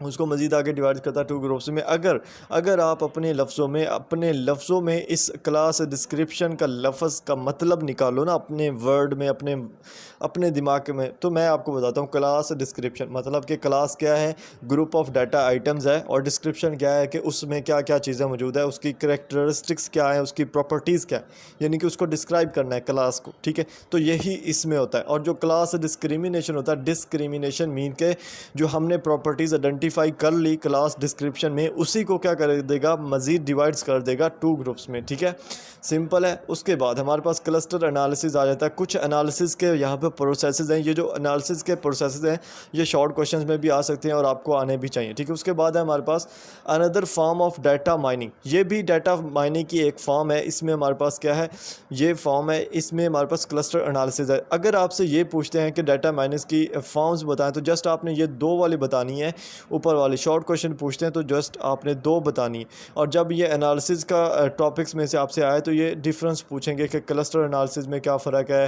उसको मज़ीद आगे डिवाइड करता है टू ग्रुप्स में। अगर आप अपने लफ्ज़ों में इस क्लास डिस्क्रिप्शन का लफ्ज़ का मतलब निकालो ना अपने वर्ड में, अपने दिमाग में, तो मैं आपको बताता हूँ क्लास डिस्क्रिप्शन मतलब कि क्लास क्या है, ग्रुप ऑफ डाटा आइटम्स है, और डिस्क्रिप्शन क्या है कि उसमें क्या क्या चीज़ें मौजूद है, उसकी करेक्टरिस्टिक्स क्या है, उसकी प्रॉपर्टीज़ क्या है, यानी कि उसको डिस्क्राइब करना है क्लास को, ठीक है। तो यही इसमें होता है। और जो क्लास डिस्क्रिमिनेशन होता है, डिस्क्रिमिनेशन मीन के जो हमने प्रॉपर्टीज़ आइडेंटिफाई कर ली क्लास डिस्क्रिप्शन में, उसी को क्या कर देगा, मज़ीद डिवाइड्स कर देगा टू ग्रुप्स में, ठीक है, सिंपल है। उसके बाद हमारे पास क्लस्टर एनालिसिस आ जाता है। कुछ एनालिसिस के यहाँ पे प्रोसेसेस हैं, ये जो एनालिसिस के प्रोसेसेस हैं ये शॉर्ट क्वेश्चंस में भी आ सकते हैं और आपको आने भी चाहिए, ठीक है। उसके बाद है हमारे पास another form of data mining, ये भी डाटा माइनिंग की एक फॉर्म है। इसमें हमारे पास क्या है, ये फॉर्म है, इसमें हमारे पास क्लस्टर एनालिसिस है। अगर आपसे ये पूछते हैं कि डाटा माइनिंग की फॉर्म्स बताएं तो जस्ट आपने ये दो वाली बतानी है, ऊपर वाले शॉर्ट क्वेश्चन पूछते हैं तो जस्ट आपने दो बतानी है। और जब ये एनालिसिस का टॉपिक्स में से आपसे आए तो ये डिफरेंस पूछेंगे कि क्लस्टर एनालिसिस में क्या फ़र्क है,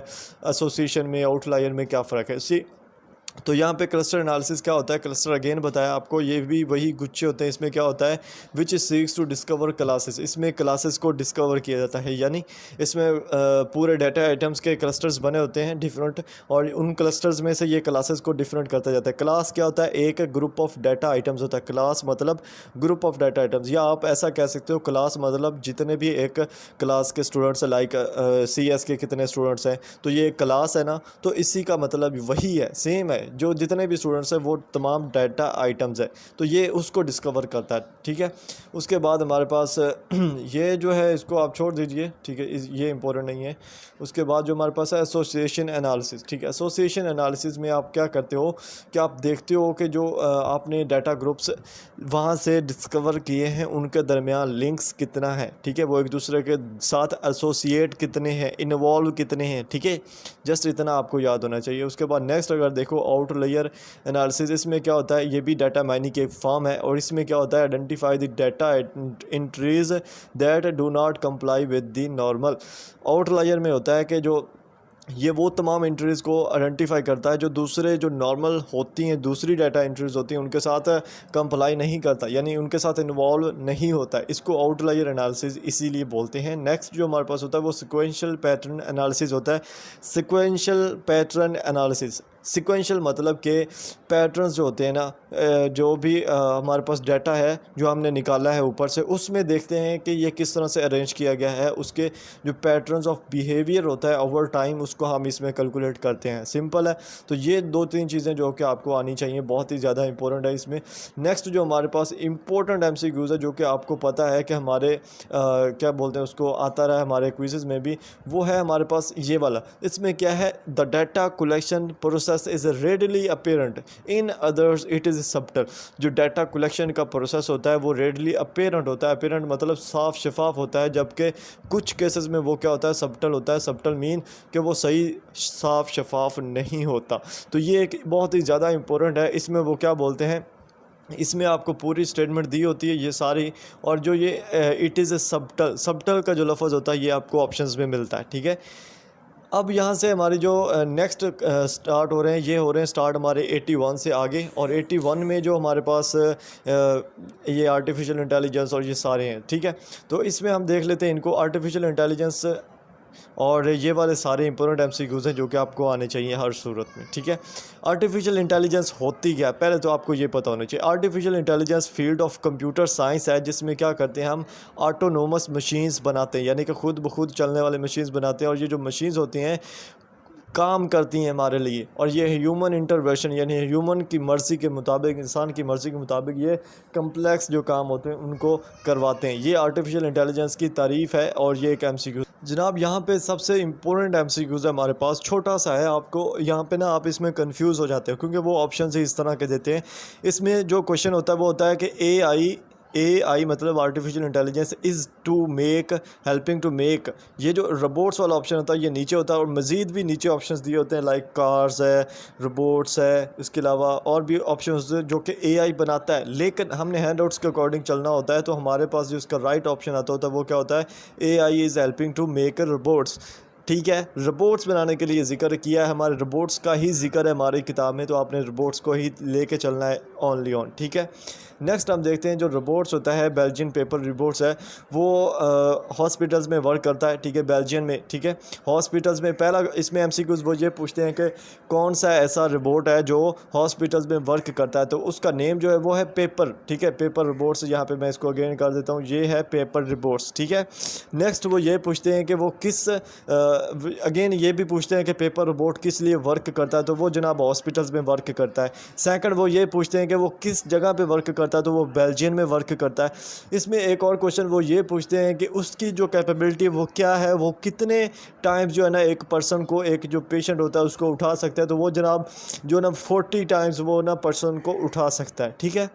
एसोसिएशन में, आउटलायर में क्या फ़र्क है। सी तो यहाँ पे क्लस्टर एनालिसिस क्या होता है, क्लस्टर अगेन बताया आपको, ये भी वही गुच्छे होते हैं। इसमें क्या होता है, विच सीक्स टू डिस्कवर क्लासेस, इसमें क्लासेस को डिस्कवर किया जाता है, यानी इसमें पूरे डाटा आइटम्स के क्लस्टर्स बने होते हैं डिफरेंट, और उन क्लस्टर्स में से ये क्लासेस को डिफरेंट करता जाता है। क्लास क्या होता है, एक ग्रुप ऑफ डाटा आइटम्स होता है, क्लास मतलब ग्रुप ऑफ डाटा आइटम्स, या आप ऐसा कह सकते हो क्लास मतलब जितने भी एक क्लास के स्टूडेंट्स लाइक CS के कितने स्टूडेंट्स हैं, तो ये एक क्लास है ना, तो इसी का मतलब वही है, सेम है, जो जितने भी स्टूडेंट्स हैं वो तमाम डाटा आइटम्स है, तो ये उसको डिस्कवर करता है, ठीक है। उसके बाद हमारे पास ये जो है इसको आप छोड़ दीजिए, ठीक है, ये इंपॉर्टेंट नहीं है। उसके बाद जो हमारे पास है एसोसिएशन एनालिसिस, ठीक है। एसोसिएशन एनालिसिस में आप क्या करते हो कि आप देखते हो कि जो आपने डाटा ग्रुप्स वहाँ से डिस्कवर किए हैं उनके दरमियान लिंक्स कितना है, ठीक है, वो एक दूसरे के साथ एसोसिएट कितने हैं, इन्वॉल्व कितने हैं, ठीक है, जस्ट इतना आपको याद होना चाहिए। उसके बाद नेक्स्ट अगर देखो आउटलायर एनालिसिस, इसमें क्या होता है, ये भी डाटा माइनिंग की एक फॉर्म है, और इसमें क्या होता है, identify the data entries that do not comply with the normal. Outlier में होता है कि जो ये वो तमाम एंट्रीज़ को आइडेंटिफाई करता है जो दूसरे जो नॉर्मल होती हैं, दूसरी डाटा एंट्रीज़ होती हैं उनके साथ कंप्लाई नहीं करता, यानी उनके साथ इन्वॉल्व नहीं होता है, इसको आउटलायर एनालिसिस इसीलिए बोलते हैं। नेक्स्ट जो हमारे पास होता है वो सिक्वेंशियल पैटर्न एनालिसिस होता है। सिक्वेंशियल पैटर्न एनालिसिस, सिक्वेंशियल मतलब कि पैटर्न्स जो होते हैं ना, जो भी हमारे पास डाटा है जो हमने निकाला है ऊपर से, उसमें देखते हैं कि ये किस तरह से अरेंज किया गया है, उसके जो पैटर्न्स ऑफ बिहेवियर होता है ओवर टाइम उसको हम इसमें कैलकुलेट करते हैं, सिंपल है। तो ये दो तीन चीज़ें जो कि आपको आनी चाहिए, बहुत ही ज़्यादा इंपॉर्टेंट है इसमें। नेक्स्ट जो हमारे पास इंपॉर्टेंट MCQs है जो कि आपको पता है कि हमारे क्या बोलते हैं उसको आता रहा है हमारे क्विज़ में भी, वो है हमारे पास ये वाला। इसमें क्या है, the data collection process is readily apparent, in others it is subtle. जो डाटा कलेक्शन का प्रोसेस होता है वो रेडली अपेरेंट होता है, अपेरेंट मतलब साफ शफाफ होता है, जबकि कुछ केसेस में वो क्या होता है, सबटल होता है। सबटल मीन कि वो सही साफ शफाफ नहीं होता। तो ये एक बहुत ही ज़्यादा इंपॉर्टेंट है। इसमें वो क्या बोलते हैं, इसमें आपको पूरी स्टेटमेंट दी होती है ये सारी, और जो ये it is a subtle, subtle का जो लफ्ज़ होता है ये आपको ऑप्शंस में मिलता है, ठीक है। अब यहाँ से हमारी जो नेक्स्ट स्टार्ट हो रहे हैं, ये हो रहे हैं स्टार्ट हमारे 81 से आगे, और 81 में जो हमारे पास ये आर्टिफिशियल इंटेलिजेंस और ये सारे हैं, ठीक है। तो इसमें हम देख लेते हैं इनको, आर्टिफिशियल इंटेलिजेंस और ये वाले सारे इंपॉर्टेंट एमसीक्यूज़ हैं जो कि आपको आने चाहिए हर सूरत में, ठीक है। आर्टिफिशियल इंटेलिजेंस होती क्या है, पहले तो आपको ये पता होना चाहिए। Artificial intelligence field of computer science है जिसमें क्या करते हैं हम ऑटोनोमस मशीन्स बनाते हैं, यानी कि खुद ब खुद चलने वाले मशीन्स बनाते हैं, और ये जो मशीन्स होती हैं काम करती हैं हमारे लिए, और ये ह्यूमन इंटरवेंशन यानी ह्यूमन की मर्ज़ी के मुताबिक, इंसान की मर्ज़ी के मुताबिक ये कम्प्लेक्स जो काम होते हैं उनको करवाते हैं। ये आर्टिफिशियल इंटेलिजेंस की तारीफ़ है, और ये एक एमसीक्यू जनाब यहाँ पे सबसे इम्पोर्टेंट एमसीक्यूज़ है हमारे पास, छोटा सा है, आपको यहाँ पे ना आप इसमें कंफ्यूज हो जाते हो क्योंकि वो ऑप्शन ही इस तरह के देते हैं। इसमें जो क्वेश्चन होता है वो होता है कि AI मतलब artificial intelligence is to make, helping to make, ये जो रोबोट्स वाला ऑप्शन होता है ये नीचे होता है, और मज़ीद भी नीचे ऑप्शंस दिए होते हैं लाइक कार्स है, रोबोट्स है, इसके अलावा और भी ऑप्शंस जो कि AI बनाता है, लेकिन हमने हैंड आउट्स के अकॉर्डिंग चलना होता है। तो हमारे पास जो इसका राइट ऑप्शन आता होता है वो क्या होता है, AI is helping to make robots, ठीक है। रोबोट्स बनाने के लिए ज़िक्र किया है, हमारे रोबोट्स का ही जिक्र है हमारी किताब में, तो आपने रोबोट्स को ही लेके चलना है ओनली ऑन, ठीक है। नेक्स्ट हम देखते हैं जो रोबोट्स होता है, बेल्जियन पेपर रोबोट्स है, वो हॉस्पिटल्स में वर्क करता है, ठीक है, बेल्जियन में, ठीक है। हॉस्पिटल्स में पहला इसमें एमसीक्यूज़ वो ये पूछते हैं कि कौन सा ऐसा रोबोट है जो हॉस्पिटल्स में वर्क करता है, तो उसका नेम जो है वो है पेपर, ठीक है, पेपर रोबोट्स। यहाँ पे मैं इसको अगेन कर देता हूँ, ये है पेपर रोबोट्स, ठीक है। नेक्स्ट वो ये पूछते हैं कि वो किस अगेन ये भी पूछते हैं कि पेपर रोबोट किस लिए वर्क करता है, तो वो जनाब हॉस्पिटल्स में वर्क करता है। सेकंड वो ये पूछते हैं कि वो किस जगह पे वर्क करता है, तो वो बेल्जियम में वर्क करता है। इसमें एक और क्वेश्चन वो ये पूछते हैं कि उसकी जो कैपेबिलिटी वो क्या है, वो कितने टाइम्स जो है ना एक पर्सन को, एक जो पेशेंट होता है उसको उठा सकता है, तो वो जनाब जो ना 40 टाइम्स वो ना पर्सन को उठा सकता है, ठीक है।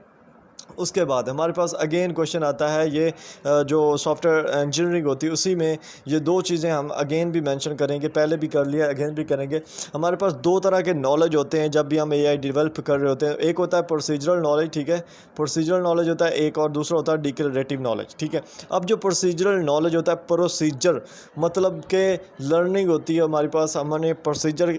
उसके बाद हमारे पास अगेन क्वेश्चन आता है, ये जो सॉफ्टवेयर इंजीनियरिंग होती है उसी में ये दो चीज़ें हम अगेन भी मेंशन करेंगे, पहले भी कर लिया अगेन भी करेंगे। हमारे पास दो तरह के नॉलेज होते हैं जब भी हम AI डेवलप कर रहे होते हैं, एक होता है प्रोसीजरल नॉलेज, ठीक है, प्रोसीजरल नॉलेज होता है एक, और दूसरा होता है डिक्लेरेटिव नॉलेज, ठीक है। अब जो प्रोसीजरल नॉलेज होता है, प्रोसीजर मतलब के लर्निंग होती है हमारे पास, हमने प्रोसीजर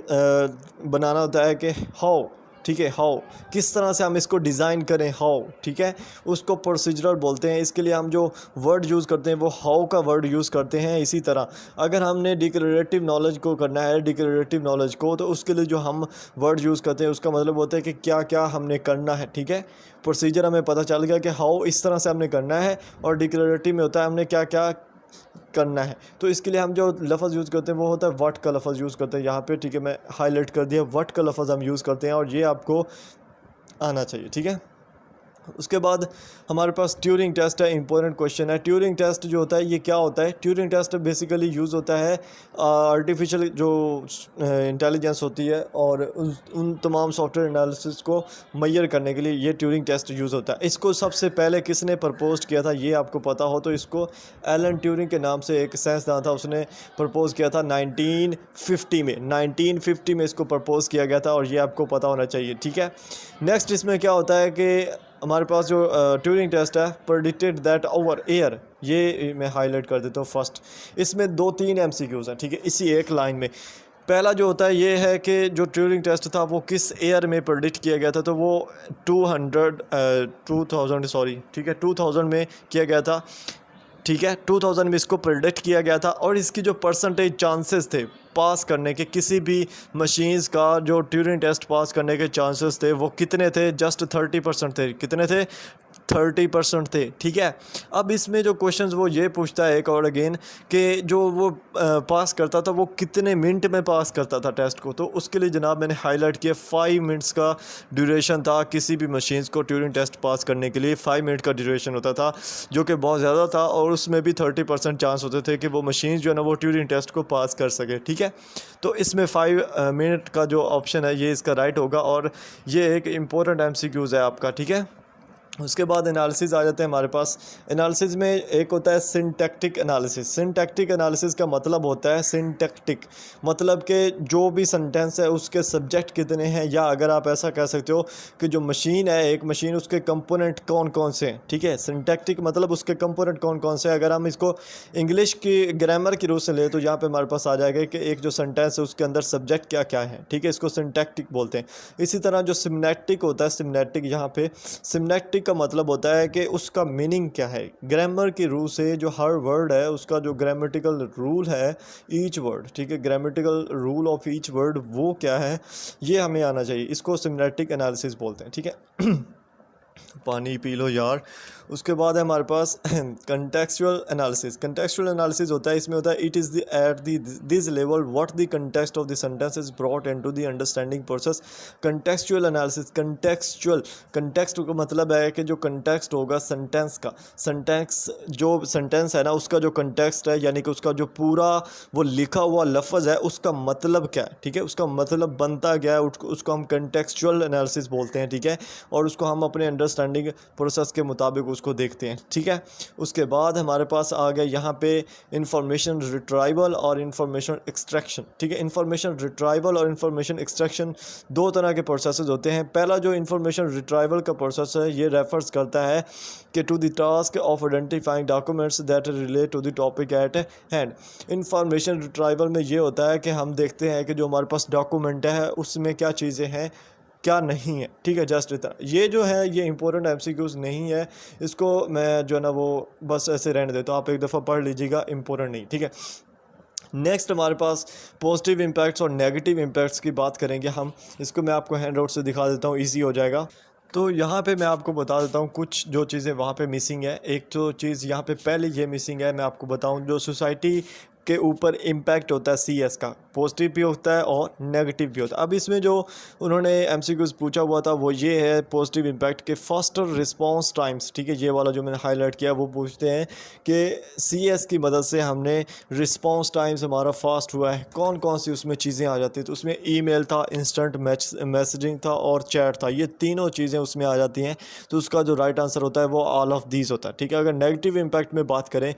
बनाना होता है कि हाउ, ठीक है, हाउ किस तरह से हम इसको डिज़ाइन करें, हाउ, ठीक है, उसको प्रोसीजरल बोलते हैं। इसके लिए हम जो वर्ड यूज़ करते हैं वो हाउ का वर्ड यूज़ करते हैं। इसी तरह अगर हमने डिक्लेरेटिव नॉलेज को करना है, डिक्लेरेटिव नॉलेज को, तो उसके लिए जो हम वर्ड यूज़ करते हैं उसका मतलब होता है कि क्या क्या हमने करना है, ठीक है। प्रोसीजर हमें पता चल गया कि हाउ इस तरह से हमने करना है, और डिक्लेरेटिव में होता है हमने क्या क्या करना है। तो इसके लिए हम जो लफ्ज़ यूज़ करते हैं वो होता है व्हाट का लफ्ज़ यूज़ करते हैं यहाँ पे, ठीक है, मैं हाईलाइट कर दिया, व्हाट का लफ्ज़ हम यूज़ करते हैं, और ये आपको आना चाहिए, ठीक है। उसके बाद हमारे पास ट्यूरिंग टेस्ट है, इंपॉर्टेंट क्वेश्चन है। ट्यूरिंग टेस्ट जो होता है ये क्या होता है, ट्यूरिंग टेस्ट बेसिकली यूज़ होता है आर्टिफिशियल जो इंटेलिजेंस होती है और उन तमाम सॉफ्टवेयर एनालिसिस को मैयर करने के लिए ये ट्यूरिंग टेस्ट यूज़ होता है। इसको सबसे पहले किसने प्रपोज किया था ये आपको पता हो तो इसको एलन ट्यूरिंग के नाम से एक साइंसदान था, उसने प्रपोज किया था 1950 में इसको प्रपोज किया गया था, और ये आपको पता होना चाहिए, ठीक है। नेक्स्ट इसमें क्या होता है कि हमारे पास जो ट्यूरिंग टेस्ट है, प्रेडिक्टेड दैट ओवर एयर, ये मैं हाईलाइट कर देता हूँ फर्स्ट। इसमें 2-3 MCQs हैं, ठीक है, इसी एक लाइन में। पहला जो होता है ये है कि जो ट्यूरिंग टेस्ट था वो किस ईयर में प्रेडिक्ट किया गया था, तो वो 2000 में किया गया था, ठीक है। 2000 में इसको प्रेडिक्ट किया गया था, और इसकी जो परसेंटेज चांसेस थे पास करने के, किसी भी मशीन्स का जो ट्यूरिंग टेस्ट पास करने के चांसेस थे वो कितने थे, जस्ट 30% थे। कितने थे, 30% थे, ठीक है। अब इसमें जो क्वेश्चंस वो ये पूछता है एक और अगेन कि जो वो पास करता था वो कितने मिनट में पास करता था टेस्ट को, तो उसके लिए जनाब मैंने हाईलाइट किया 5 मिनट्स का ड्यूरेशन था किसी भी मशीन्स को ट्यूरिंग टेस्ट पास करने के लिए, 5 मिनट का ड्यूरेशन होता था, जो कि बहुत ज़्यादा था, और उसमें भी 30% चांस होते थे कि वो मशीन जो है ना वो ट्यूरिंग टेस्ट को पास कर सके, ठीक है। तो इसमें 5 मिनट का जो ऑप्शन है ये इसका राइट होगा, और ये एक इम्पोर्टेंट MCQs है आपका, ठीक है। उसके बाद एनालिसिस आ जाते हैं हमारे पास। एनालिसिस में एक होता है सिंटैक्टिक एनालिसिस। सिंटैक्टिक एनालिसिस का मतलब होता है सिंटैक्टिक, मतलब कि जो भी सेंटेंस है उसके सब्जेक्ट कितने हैं, या अगर आप ऐसा कह सकते हो कि जो मशीन है, एक मशीन, उसके कंपोनेंट कौन कौन से हैं। ठीक है, सिंटैक्टिक मतलब उसके कंपोनेंट कौन कौन से हैं। अगर हम इसको इंग्लिश की ग्रामर की रूप से ले तो यहाँ पे हमारे पास आ जाएगा कि एक जो सेंटेंस है उसके अंदर सब्जेक्ट क्या क्या है। ठीक है, इसको सिंटैक्टिक बोलते हैं। इसी तरह जो सिमनेटिक होता है, सिमनेटिक यहाँ पे सिमनेटिक का मतलब होता है कि उसका मीनिंग क्या है। ग्रामर की रूल से जो हर वर्ड है उसका जो ग्रामेटिकल रूल है, ईच वर्ड, ठीक है, grammatical rule of each word वो क्या है, ये हमें आना चाहिए। इसको सिमनेटिक एनालिसिस बोलते हैं। ठीक है पानी पी लो यार। उसके बाद है हमारे पास कंटेक्चुअल एनालिसिस। कंटेक्चुअल एनालिसिस होता है, इसमें होता है it is the at this level what the context of the sentence is brought into the understanding process. Contextual analysis, contextual, context का मतलब है कि जो कंटेक्स्ट होगा सेंटेंस का, सेंटेंस जो सेंटेंस है ना उसका जो कंटेक्स्ट है, यानी कि उसका जो पूरा वो लिखा हुआ लफ्ज़ है उसका मतलब क्या है। ठीक है, उसका मतलब बनता क्या है, उसको हम कंटेक्चुअल एनालिसिस बोलते हैं। ठीक है, और उसको हम अपने अंडरस्टैंडिंग प्रोसेस के मुताबिक उसको देखते हैं। ठीक है, उसके बाद हमारे पास आ गया यहाँ पे इंफॉर्मेशन रिट्राइवल और इंफॉर्मेशन एक्सट्रैक्शन। ठीक है, इंफॉर्मेशन रिट्राइवल और इंफॉर्मेशन एक्सट्रैक्शन दो तरह के प्रोसेसेस होते हैं। पहला जो इंफॉर्मेशन रिट्राइवल का प्रोसेस है ये रेफर्स करता है कि to the task of identifying documents that relate to the topic at hand. Information retrieval में ये होता है कि हम देखते हैं कि जो हमारे पास डॉक्यूमेंट है उसमें क्या चीज़ें हैं क्या नहीं है। ठीक है, जस्ट इतना। ये जो है ये इंपॉर्टेंट एमसीक्यूज नहीं है, इसको मैं जो है ना वो बस ऐसे रहने देता हूँ, आप एक दफ़ा पढ़ लीजिएगा, इंपॉर्टेंट नहीं। ठीक है, नेक्स्ट हमारे पास पॉजिटिव इम्पैक्ट्स और नेगेटिव इम्पैक्ट्स की बात करेंगे हम। इसको मैं आपको हैंड आउट से दिखा देता हूँ, ईजी हो जाएगा। तो यहाँ पे मैं आपको बता देता हूँ कुछ जो चीज़ें वहाँ पे मिसिंग है। एक तो चीज़ यहाँ पे पहले ये मिसिंग है, मैं आपको बताऊँ, जो सोसाइटी के ऊपर इम्पैक्ट होता है सीएस का, पॉजिटिव भी होता है और नेगेटिव भी होता है। अब इसमें जो उन्होंने एमसीक्यूज पूछा हुआ था वो ये है पॉजिटिव इम्पैक्ट के फास्टर रिस्पांस टाइम्स। ठीक है, ये वाला जो मैंने हाईलाइट किया वो पूछते हैं कि सीएस की मदद से हमने रिस्पांस टाइम्स हमारा फास्ट हुआ है, कौन कौन सी उसमें चीज़ें आ जाती हैं। तो उसमें ईमेल था, इंस्टेंट मैसेजिंग था और चैट था, ये तीनों चीज़ें उसमें आ जाती हैं। तो उसका जो राइट आंसर होता है वो ऑल ऑफ दीज होता है। ठीक है, अगर नेगेटिव इम्पैक्ट में बात करें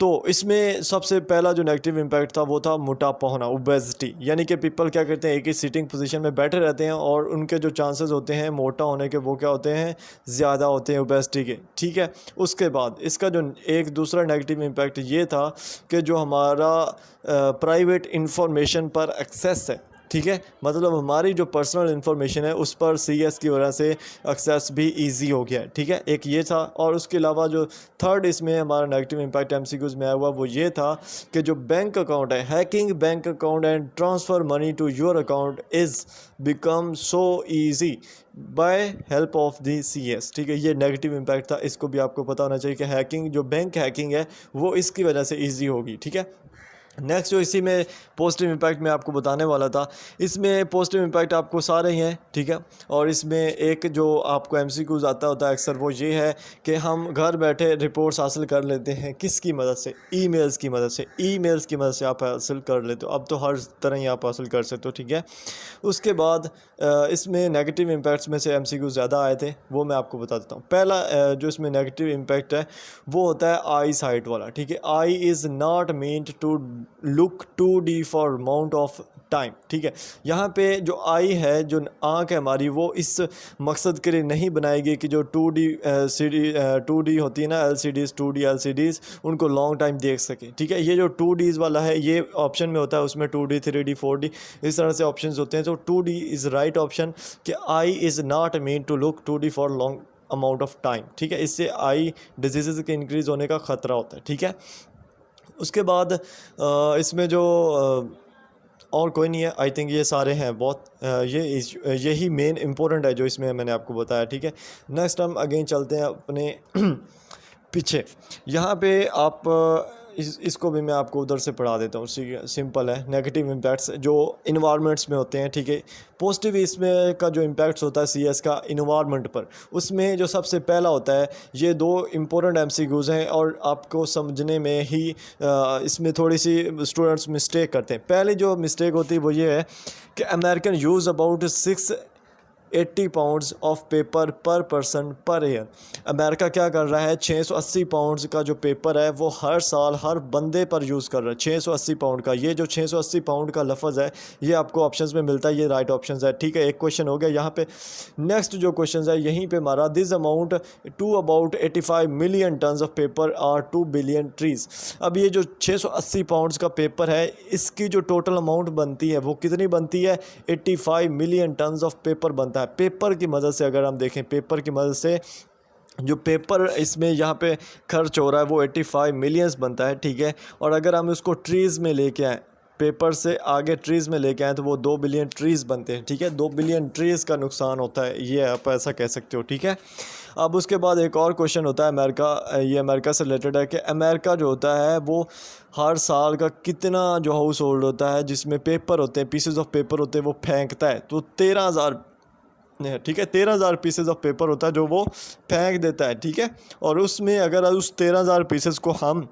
तो इसमें सबसे पहला जो नेगेटिव इम्पैक्ट था वो था मोटापा होना, ओबेसिटी, यानी कि पीपल क्या करते हैं एक ही सीटिंग पोजीशन में बैठे रहते हैं और उनके जो चांसेस होते हैं मोटा होने के वो क्या होते हैं, ज़्यादा होते हैं ओबेसिटी के। ठीक है, उसके बाद इसका जो एक दूसरा नेगेटिव इम्पैक्ट ये था कि जो हमारा प्राइवेट इंफॉर्मेशन पर एक्सेस है, ठीक है, मतलब हमारी जो पर्सनल इन्फॉर्मेशन है उस पर सीएस की वजह से एक्सेस भी इजी हो गया है। ठीक है, एक ये था। और उसके अलावा जो थर्ड इसमें हमारा नेगेटिव इम्पैक्ट एमसीक्यूज में आया हुआ वो ये था कि जो बैंक अकाउंट है, hacking bank account and transfer money to your account is become so easy by help of the CS. ठीक है, ये नेगेटिव इम्पैक्ट था, इसको भी आपको पता होना चाहिए कि हैकिंग जो बैंक हैकिंग है वो इसकी वजह से ईजी होगी। ठीक है, नेक्स्ट जो इसी में पॉजिटिव इम्पैक्ट मैं आपको बताने वाला था, इसमें पॉजिटिव इम्पैक्ट आपको सारे ही हैं। ठीक है, और इसमें एक जो आपको एमसीक्यूज आता होता है अक्सर वो ये है कि हम घर बैठे रिपोर्ट्स हासिल कर लेते हैं, किसकी मदद से, ईमेल्स की मदद से। ईमेल्स की मदद से आप हासिल कर लेते हो, अब तो हर तरह ही आप हासिल कर सकते हो। ठीक है, उसके बाद इसमें नेगेटिव इम्पैक्ट्स में से एमसीक्यूज ज़्यादा आए थे, वो मैं आपको बता देता हूँ। पहला जो इसमें नेगेटिव इम्पैक्ट है वो होता है आई साइट वाला। ठीक है, eye is not meant to look 2D for amount of time. ठीक है, यहाँ पे जो आई है, जो आँख है हमारी, वो इस मकसद के लिए नहीं बनाएगी कि जो 2D होती है ना, LCDs 2D LCDs उनको लॉन्ग टाइम देख सके। ठीक है, ये जो 2Ds वाला है ये ऑप्शन में होता है, उसमें 2D 3D 4D इस तरह से ऑप्शंस होते हैं। तो 2D इज़ राइट ऑप्शन कि eye is not mean to look 2D for long amount of time. ठीक है, इससे आई डिजीज़ के इंक्रीज़ होने का ख़तरा होता है। ठीक है, उसके बाद इसमें जो और कोई नहीं है, आई थिंक ये सारे हैं बहुत, यही मेन इंपॉर्टेंट है जो इसमें मैंने आपको बताया। ठीक है, नेक्स्ट हम अगेन चलते हैं अपने पीछे। यहाँ पे आप इसको भी मैं आपको उधर से पढ़ा देता हूँ, सिंपल है। नेगेटिव इम्पैक्ट्स जो इन्वायरमेंट्स में होते हैं। ठीक है, पॉजिटिव इसमें का जो इम्पैक्ट्स होता है सीएस का इन्वायरमेंट पर, उसमें जो सबसे पहला होता है, ये दो इम्पोर्टेंट एमसीक्यूज हैं और आपको समझने में ही इसमें थोड़ी सी स्टूडेंट्स मिस्टेक करते हैं। पहले जो मिस्टेक होती है वो ये है कि American use about 80 pounds of paper पर पर्सन पर ईयर। अमेरिका क्या कर रहा है, 680 पाउंड्स का जो पेपर है वो हर साल हर बंदे पर यूज़ कर रहा है। 680 पाउंड का, ये जो 680 पाउंड का लफ्ज़ है ये आपको ऑप्शंस में मिलता है, ये राइट ऑप्शंस है। ठीक है, एक क्वेश्चन हो गया यहाँ पे। नेक्स्ट जो क्वेश्चन है यहीं पे हमारा, this amount to about 85 million tons of paper or 2 billion trees. अब ये जो 680 पाउंड्स का पेपर है इसकी जो टोटल अमाउंट बनती है वो कितनी बनती है, 85 मिलियन टन्स ऑफ पेपर बनता है। पेपर की मदद से अगर हम देखें, पेपर की मदद से जो पेपर इसमें यहाँ पे खर्च हो रहा है वो 85 मिलियंस बनता है। ठीक है, और अगर हम उसको ट्रीज़ में लेके आएँ, पेपर से आगे ट्रीज़ में लेके आएँ तो वो 2 बिलियन ट्रीज़ बनते हैं। ठीक है, 2 बिलियन ट्रीज़ का नुकसान होता है, ये आप ऐसा कह सकते हो। ठीक है, अब उसके बाद एक और क्वेश्चन होता है अमेरिका, ये अमेरिका से रिलेटेड है कि अमेरिका जो होता है वो हर साल का कितना जो हाउस होल्ड होता है जिसमें पेपर होते हैं, पीसेज ऑफ पेपर होते हैं, वो फेंकता है। तो 13,000, ठीक है, 13,000 पीसेज ऑफ पेपर होता है जो वो फेंक देता है। ठीक है, और उसमें अगर उस 13,000 पीसेज को हम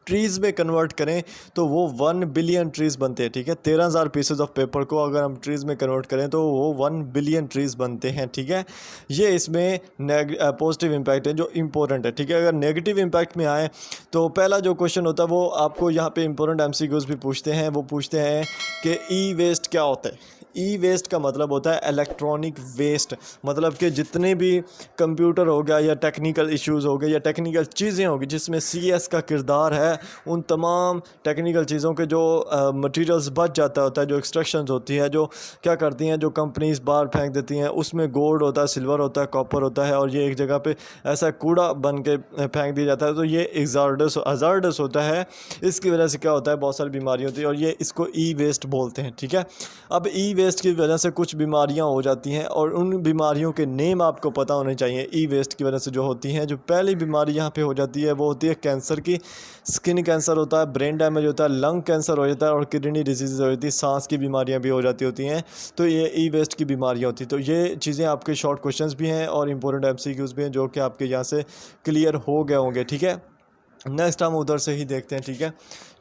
ट्रीज़ में कन्वर्ट करें तो वो 1 बिलियन ट्रीज़ बनते हैं। ठीक है, 13,000 पीसेज ऑफ पेपर को अगर हम ट्रीज़ में कन्वर्ट करें तो वो 1 बिलियन ट्रीज़ बनते हैं। ठीक है, ये इसमें पॉजिटिव इम्पैक्ट है जो इम्पोर्टेंट है। ठीक है, अगर नेगेटिव इम्पैक्ट में आए तो पहला जो क्वेश्चन होता है वो आपको यहाँ पे इम्पोर्टेंट MCQs भी पूछते हैं। वो पूछते हैं कि ई वेस्ट क्या होता है। ई वेस्ट का मतलब होता है इलेक्ट्रॉनिक वेस्ट, मतलब कि जितने भी कंप्यूटर हो गया या टेक्निकल इश्यूज़ हो गए या टेक्निकल चीज़ें होगी जिसमें CS का किरदार है, उन तमाम टेक्निकल चीज़ों के जो मटेरियल्स बच जाता होता है, जो एक्सट्रैक्शंस होती है, जो क्या करती हैं, जो कंपनीज बाहर फेंक देती हैं, उसमें गोल्ड होता है, सिल्वर होता है, कॉपर होता है, और ये एक जगह पे ऐसा कूड़ा बन के फेंक दिया जाता है। तो ये हज़ार्डस होता है। इसकी वजह से क्या होता है, बहुत सारी बीमारियाँ होती है और ये इसको ई वेस्ट बोलते हैं। ठीक है, अब ई वेस्ट की वजह से कुछ बीमारियां हो जाती हैं और उन बीमारियों के नेम आपको पता होने चाहिए। ई वेस्ट की वजह से जो होती हैं, जो पहली बीमारी यहाँ पे हो जाती है वो होती है कैंसर की। स्किन कैंसर होता है, ब्रेन डैमेज होता है, लंग कैंसर हो जाता है और किडनी डिजीज़ हो जाती है, सांस की बीमारियाँ भी हो जाती होती हैं। तो ये ई वेस्ट की बीमारियाँ होती हैं। तो ये चीज़ें आपके शॉर्ट क्वेश्चन भी हैं और इंपॉर्टेंट MCQs भी हैं जो कि आपके यहाँ से क्लियर हो गए होंगे। ठीक है, नेक्स्ट हम उधर से ही देखते हैं। ठीक है,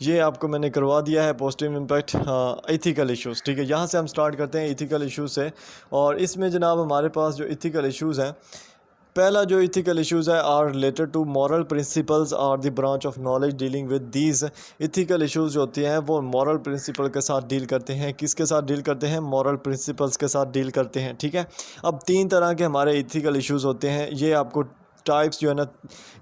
ये आपको मैंने करवा दिया है पॉजिटिव इम्पैक्ट, एथिकल इश्यूज़। ठीक है, यहाँ से हम स्टार्ट करते हैं एथिकल इश्यूज़ से। और इसमें जनाब हमारे पास जो एथिकल इश्यूज़ हैं, पहला जो एथिकल इश्यूज़ है are related to moral principles or the branch of knowledge dealing with these. Ethical issues जो होती हैं वो मॉरल प्रिंसिपल के साथ डील करते हैं। किसके साथ डील करते हैं, मॉरल प्रिंसिपल्स के साथ डील करते हैं। ठीक है, अब 3 तरह के हमारे एथिकल इश्यूज़ होते हैं। ये आपको टाइप्स जो है ना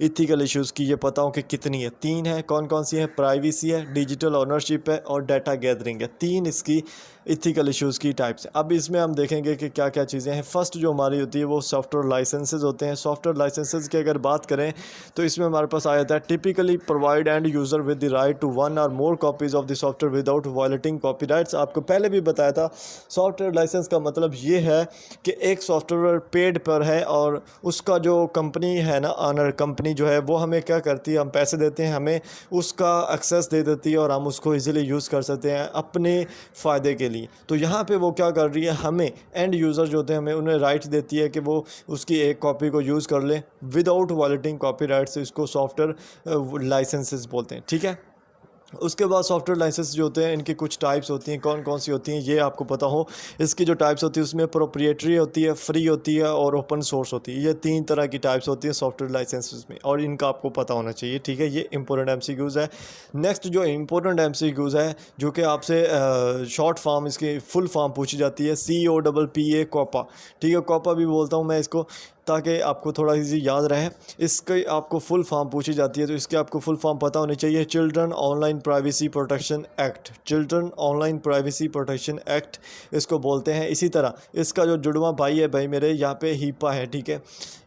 इथिकल इश्यूज़ की ये पता हो कि कितनी है, 3 है। कौन कौन सी है, प्राइवेसी है, डिजिटल ओनरशिप है और डाटा गैदरिंग है। 3 इसकी इथिकल इश्यूज़ की टाइप्स है। अब इसमें हम देखेंगे कि क्या क्या चीज़ें हैं। फर्स्ट जो हमारी होती है वो सॉफ्टवेयर लाइसेंसेज होते हैं। सॉफ्टवेयर लाइसेंसेज की अगर बात करें तो इसमें हमारे पास आ जाता है typically provide end user with the right to 1 और more copies of the software without violating copyrights. आपको पहले भी बताया था, सॉफ्टवेयर लाइसेंस का मतलब ये है कि एक सॉफ्टवेयर पेड पर है और उसका जो कंपनी है ना, ऑनर कंपनी जो है वो हमें क्या करती है, हम पैसे देते हैं, हमें उसका एक्सेस दे देती है और हम उसको इजीली यूज़ कर सकते हैं अपने फ़ायदे के लिए। तो यहाँ पे वो क्या कर रही है, हमें एंड यूज़र जो होते हैं हमें उन्हें राइट देती है कि वो उसकी एक कॉपी को यूज़ कर ले विदाउट वायलेटिंग कॉपीराइट से। इसको सॉफ्टवेयर लाइसेंसेस बोलते हैं। ठीक है, उसके बाद सॉफ्टवेयर लाइसेंस जो होते हैं इनकी कुछ टाइप्स होती हैं। कौन कौन सी होती हैं ये आपको पता हो। इसकी जो टाइप्स होती है उसमें प्रोप्रिएटरी होती है, फ्री होती है और ओपन सोर्स होती है। ये 3 तरह की टाइप्स होती है सॉफ्टवेयर लाइसेंसेस में और इनका आपको पता होना चाहिए। ठीक है, ये इंपॉर्टेंट MCQs है। नेक्स्ट जो इंपॉर्टेंट MCQs है जो कि आपसे शॉर्ट फॉर्म, इसकी फुल फॉर्म पूछी जाती है, COPPA कॉपा। ठीक है, कॉपा भी बोलता हूँ मैं इसको ताकि आपको थोड़ा इजी याद रहे। इसके आपको फुल फॉर्म पूछी जाती है तो इसके आपको फुल फॉर्म पता होनी चाहिए। Children online privacy protection act, children online privacy protection act इसको बोलते हैं। इसी तरह इसका जो जुड़वा भाई है, भाई मेरे यहाँ पे हीपा है। ठीक है,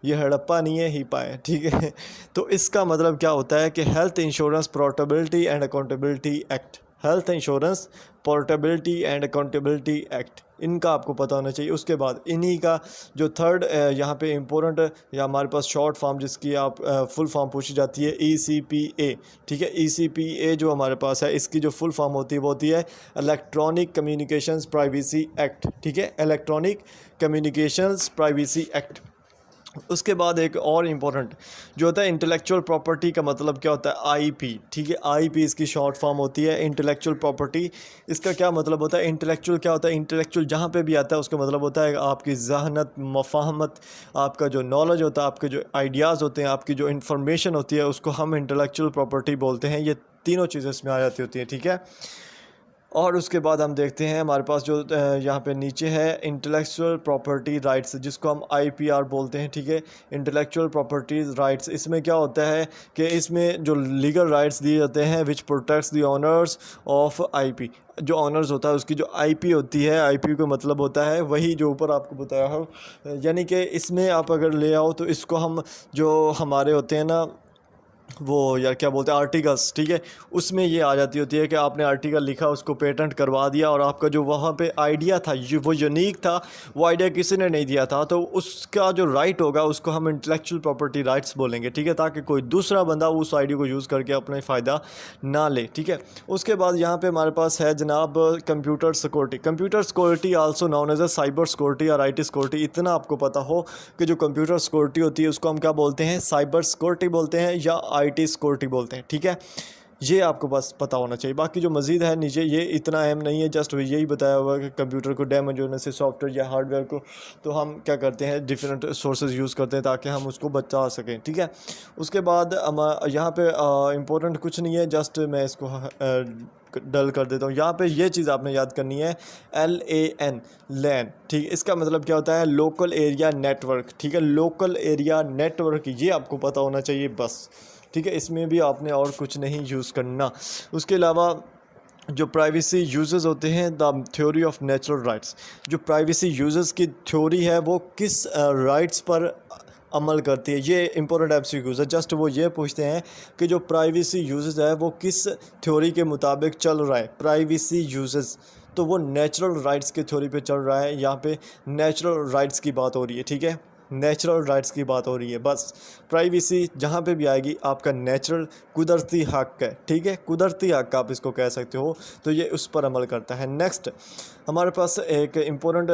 ये हड़प्पा नहीं है, हीपा है। ठीक है, तो इसका मतलब क्या होता है कि health insurance portability and accountability act, health insurance portability and accountability act, इनका आपको पता होना चाहिए। उसके बाद इन्हीं का जो थर्ड यहाँ पे इम्पोर्टेंट या हमारे पास शॉर्ट फॉर्म जिसकी आप फुल फॉर्म पूछी जाती है, ECPA। ठीक है, ECPA जो हमारे पास है इसकी जो फुल फॉर्म होती है वो होती है इलेक्ट्रॉनिक कम्युनिकेशंस प्राइवेसी एक्ट। ठीक है, इलेक्ट्रॉनिक कम्युनिकेशंस प्राइवेसी एक्ट। उसके बाद एक और इम्पोर्टेंट जो होता है इंटेलेक्चुअल प्रॉपर्टी का मतलब क्या होता है, आईपी, ठीक है। आईपी इसकी शॉर्ट फॉर्म होती है, इंटेलेक्चुअल प्रॉपर्टी। इसका क्या मतलब होता है, इंटेलेक्चुअल क्या होता है, इंटेलेक्चुअल जहाँ पे भी आता है उसका मतलब होता है आपकी जहनत, मफाहमत, आपका जो नॉलेज होता है, आपके जो आइडियाज़ होते हैं, आपकी जो इन्फॉर्मेशन होती है, उसको हम इंटेलेक्चुअल प्रॉपर्टी बोलते हैं। ये तीनों चीज़ें इसमें आ जाती होती हैं, ठीक है। और उसके बाद हम देखते हैं हमारे पास जो यहाँ पे नीचे है इंटेलेक्चुअल प्रॉपर्टी राइट्स, जिसको हम आईपीआर बोलते हैं, ठीक है। इंटेलेक्चुअल प्रॉपर्टीज राइट्स, इसमें क्या होता है कि इसमें जो लीगल राइट्स दिए जाते हैं which protects the owners of IP. जो ऑनर्स होता है उसकी जो आईपी होती है, आईपी का मतलब होता है वही जो ऊपर आपको बताया हो, यानी कि इसमें आप अगर ले आओ तो इसको हम जो हमारे होते हैं ना वो यार क्या बोलते हैं आर्टिकल्स, ठीक है। उसमें ये आ जाती होती है कि आपने आर्टिकल लिखा, उसको पेटेंट करवा दिया, और आपका जो वहाँ पे आइडिया था वो यूनिक था, वो आइडिया किसी ने नहीं दिया था, तो उसका जो राइट होगा उसको हम इंटेलेक्चुअल प्रॉपर्टी राइट्स बोलेंगे, ठीक है, ताकि कोई दूसरा बंदा उस आइडिया को यूज़ करके अपना फ़ायदा ना ले, ठीक है। उसके बाद यहाँ पे हमारे पास है जनाब computer security. Computer security also known as a cyber security और IT सिक्योरिटी। इतना आपको पता हो कि जो कंप्यूटर सिक्योरिटी होती है उसको हम क्या बोलते हैं, साइबर सिक्योरिटी बोलते हैं या IT सिक्योरिटी बोलते हैं, ठीक है। ये आपको बस पता होना चाहिए। बाकी जो मज़ीद है नीचे ये इतना अहम नहीं है, जस्ट यही बताया हुआ है कि कंप्यूटर को डैमेज होने से, सॉफ्टवेयर या हार्डवेयर को, तो हम क्या करते हैं डिफरेंट सोर्सेज यूज़ करते हैं ताकि हम उसको बचा सकें, ठीक है। उसके बाद हम यहाँ पे इम्पोर्टेंट कुछ नहीं है, जस्ट मैं इसको डल कर देता हूँ। यहाँ पे ये चीज़ आपने याद करनी है, LAN, लैन, ठीक है। इसका मतलब क्या होता है, लोकल एरिया नेटवर्क, ठीक है। लोकल एरिया नेटवर्क ये आपको पता होना चाहिए बस, ठीक है। इसमें भी आपने और कुछ नहीं यूज़ करना। उसके अलावा जो प्राइवेसी यूजेस होते हैं, the theory of natural rights, जो प्राइवेसी यूजेस की थ्योरी है वो किस राइट्स पर अमल करती है। ये इंपॉर्टेंट MCQs है, जस्ट वो ये पूछते हैं कि जो प्राइवेसी यूजेस है वो किस थ्योरी के मुताबिक चल रहा है। प्राइवेसी यूजेस तो वो नेचुरल राइट्स के थ्योरी पे चल रहा है, यहाँ पे नेचुरल राइट्स की बात हो रही है, ठीक है। नेचुरल राइट्स की बात हो रही है बस। प्राइवेसी जहाँ पे भी आएगी आपका नेचुरल कुदरती हक है, ठीक है, कुदरती हक आप इसको कह सकते हो, तो ये उस पर अमल करता है। नेक्स्ट हमारे पास एक इम्पोर्टेंट